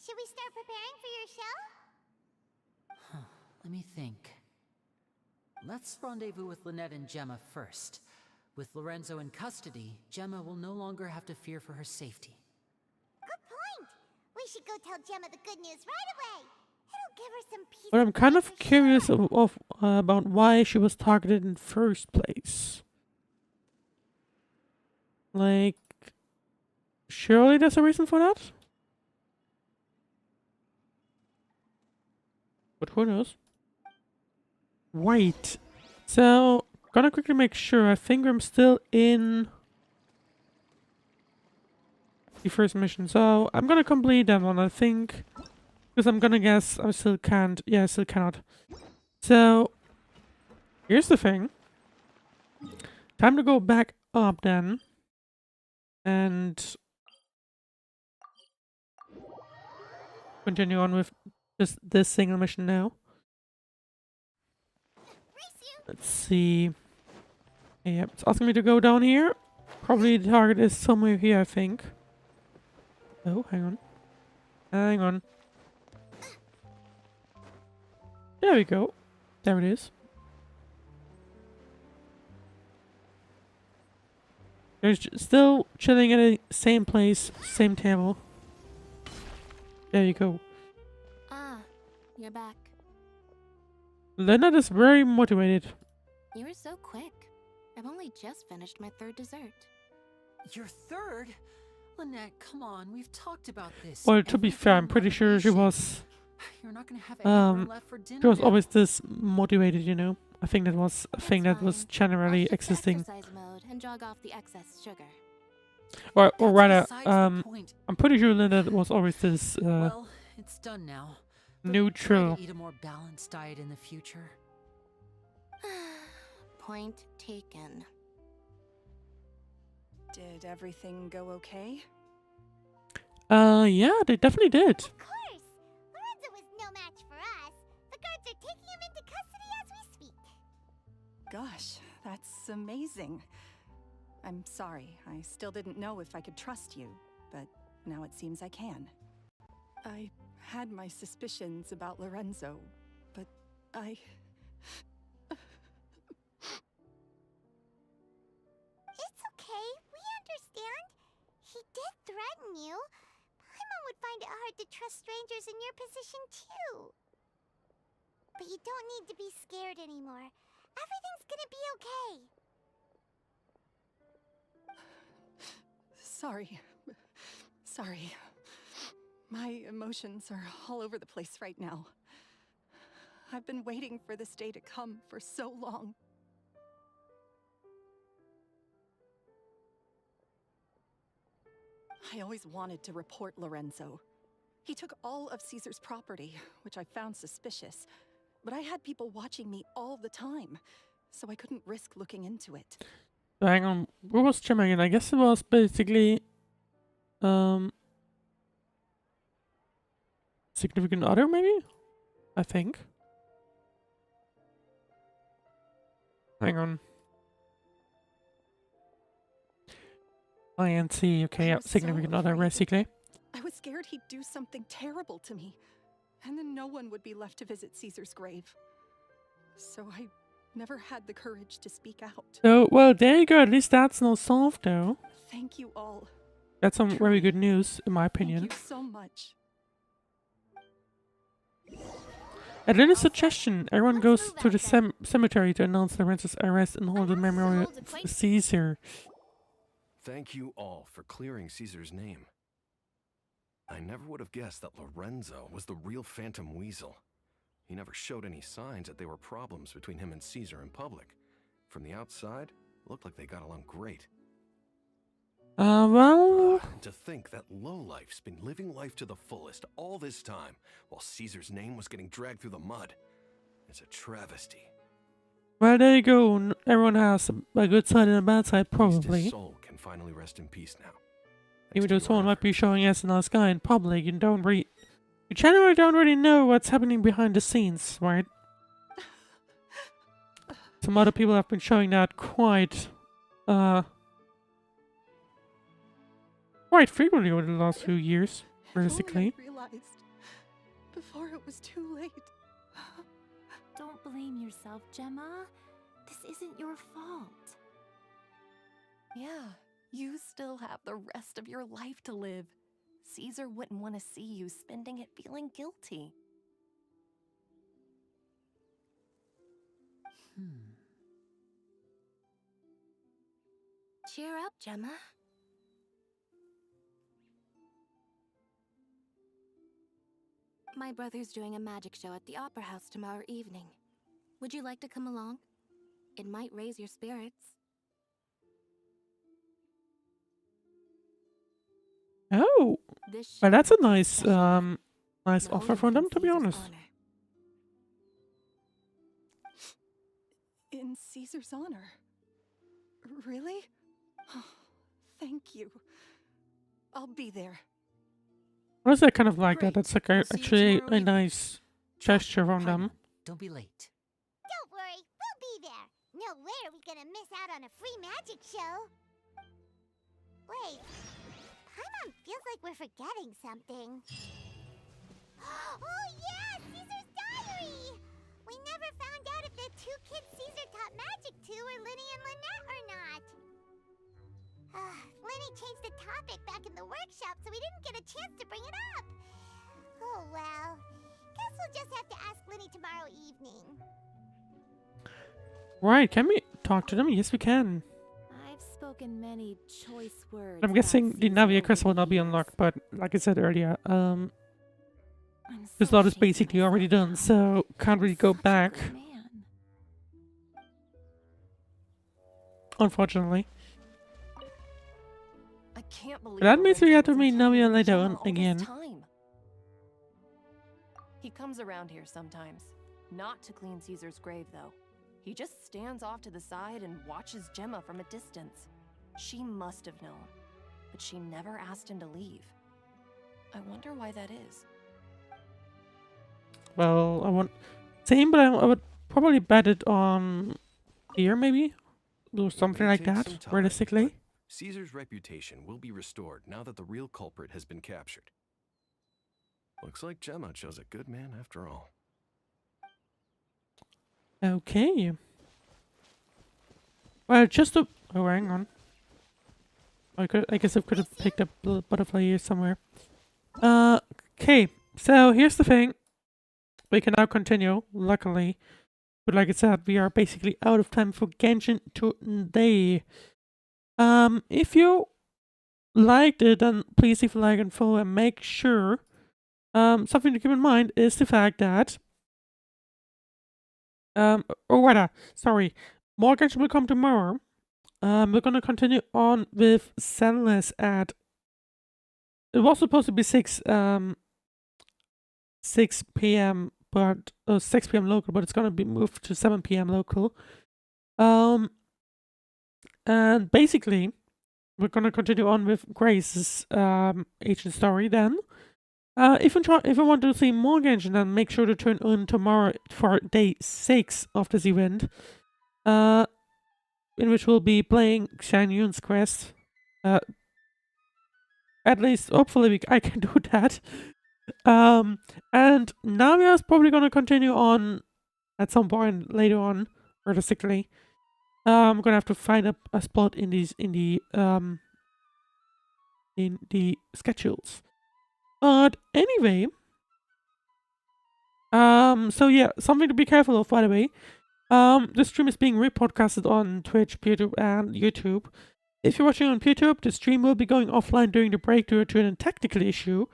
Should we start preparing for your show? Let me think. Let's rendezvous with Lynette and Gemma first. With Lorenzo in custody, Gemma will no longer have to fear for her safety. Good point. We should go tell Gemma the good news right away. It'll give her some peace. But I'm kind of curious about why she was targeted in first place. Like, surely there's a reason for that? But who knows? Wait. So, gonna quickly make sure. I think I'm still in the first mission. So, I'm gonna complete that one, I think. Because I'm gonna guess I still can't. Yeah, I still cannot. So, here's the thing. Time to go back up then. And continue on with just this single mission now. Let's see. Yeah, it's asking me to go down here. Probably the target is somewhere here, I think. Oh, hang on. Hang on. There we go. There it is. They're still chilling at the same place, same table. There you go. Ah, you're back. Lynette is very motivated. You were so quick. I've only just finished my third dessert. Your third? Lynette, come on, we've talked about this. Well, to be fair, I'm pretty sure she was. You're not gonna have anyone left for dinner. She was now. always this motivated, you know. I think that was a thing that was generally existing. Exercise mode and jog off the excess sugar. Or rather, besides the point. I'm pretty sure Lynette was always this Well, it's done now. But neutral. try to eat a more balanced diet in the future. Point taken. Did everything go okay? Yeah, they definitely did. Of course. Lorenzo was no match for us. The guards are taking him into custody as we speak. Gosh, that's amazing. I'm sorry. I still didn't know if I could trust you, but now it seems I can. I had my suspicions about Lorenzo, but I... It's okay. We understand. He did threaten you. My mom would find it hard to trust strangers in your position, too. But you don't need to be scared anymore. Everything's gonna be okay. Sorry. My emotions are all over the place right now. I've been waiting for this day to come for so long. I always wanted to report Lorenzo. He took all of Caesar's property, which I found suspicious. But I had people watching me all the time, so I couldn't risk looking into it. So hang on, what was Gemma again? I guess it was basically significant other, maybe? I think. Hang on. INC, okay, yeah, significant other, basically. I was scared he'd do something terrible to me, and then no one would be left to visit Caesar's grave. So I never had the courage to speak out. So, well, there you go. At least that's now solved, though. Thank you all. That's some very good news, in my opinion. Thank you so much. At Lyney's suggestion, everyone goes to the cemetery to announce Lorenzo's arrest and hold a memorial for Caesar. Thank you all for clearing Caesar's name. I never would have guessed that Lorenzo was the real Phantom Weasel. He never showed any signs that there were problems between him and Caesar in public. From the outside, it looked like they got along great. Well... To think that lowlife's been living life to the fullest all this time, while Caesar's name was getting dragged through the mud. It's a travesty. Well, there you go. Everyone has a good side and a bad side, probably. His soul can finally rest in peace now. Even though someone might be showing as a nice guy in public, you generally don't really know what's happening behind the scenes, right? Some other people have been showing that quite frequently over the last few years, realistically. I realized before it was too late. Don't blame yourself, Gemma. This isn't your fault. Yeah, you still have the rest of your life to live. Caesar wouldn't want to see you spending it feeling guilty. Cheer up, Gemma. My brother's doing a magic show at the Opera House tomorrow evening. Would you like to come along? It might raise your spirits. Oh, well, that's a nice, nice offer from them, to be honest. In Caesar's honor? Really? Oh, thank you. I'll be there. What is that kind of like that? That's like actually a nice gesture from them. Don't be late. Don't worry, we'll be there. No way are we gonna miss out on a free magic show. Wait, Paimon feels like we're forgetting something. Oh yeah, Caesar's diary! We never found out if the two kids Caesar taught magic to were Lyney and Lynette or not. Lyney changed the topic back in the workshop, so we didn't get a chance to bring it up. Oh well. Guess we'll just have to ask Lyney tomorrow evening. Right, can we talk to them? Yes, we can. I've spoken many choice words. I'm guessing the Navia crystal will not be unlocked, but like I said earlier, this lot is basically already done, so can't really go back. Unfortunately. I can't believe But that means we have to meet Navia later on again. He comes around here sometimes. Not to clean Caesar's grave, though. He just stands off to the side and watches Gemma from a distance. She must have known, but she never asked him to leave. I wonder why that is. Well, I want same, but I would probably bet it on here, maybe, or something like that. Realistically, Caesar's reputation will be restored now that the real culprit has been captured. Looks like Gemma chose a good man after all. Okay. Well, just a oh, hang on. I guess I could have picked up the butterfly here somewhere. Okay. So here's the thing. We can now continue, luckily. But like I said, we are basically out of time for Genshin today. If you liked it, then please leave a like and follow, and make sure. Something to keep in mind is the fact that sorry, more Genshin will come tomorrow. We're gonna continue on with Zenless at. It was supposed to be 6 p.m. but 6 p.m. local, but it's gonna be moved to 7 p.m. local. And basically, we're gonna continue on with Grace's ancient story. Then, if you want to see more Genshin, then make sure to tune in tomorrow for day 6 of this event. In which we'll be playing Shan Yun's quest. At least, hopefully, I can do that. And Navia's probably gonna continue on at some point later on, realistically. I'm gonna have to find a spot in the schedules. But anyway, so yeah, something to be careful of, by the way. The stream is being rebroadcasted on Twitch, YouTube, and YouTube. If you're watching on YouTube, the stream will be going offline during the break due to a technical issue.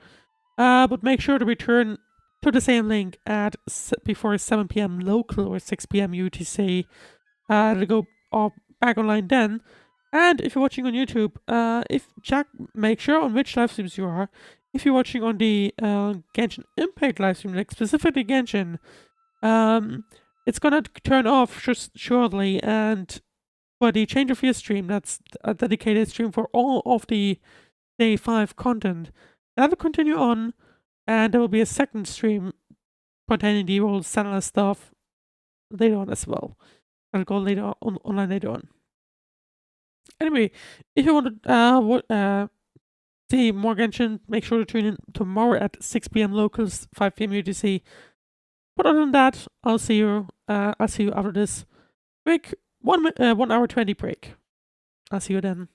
But make sure to return to the same link at before 7 p.m. local or 6 p.m. UTC to go back online then. And if you're watching on YouTube, make sure on which live streams you are. If you're watching on the Genshin Impact live stream, like specifically Genshin, it's gonna turn off shortly, and for the change of year stream, that's a dedicated stream for all of the Day 5 content, that will continue on, and there will be a second stream containing the old Sentinel stuff later on as well. I'll go later on online later on. Anyway, if you want to see more Genshin, make sure to tune in tomorrow at 6 p.m. locals, 5 p.m. UTC. But other than that, I'll see you after this quick 1 hour 20 break. I'll see you then.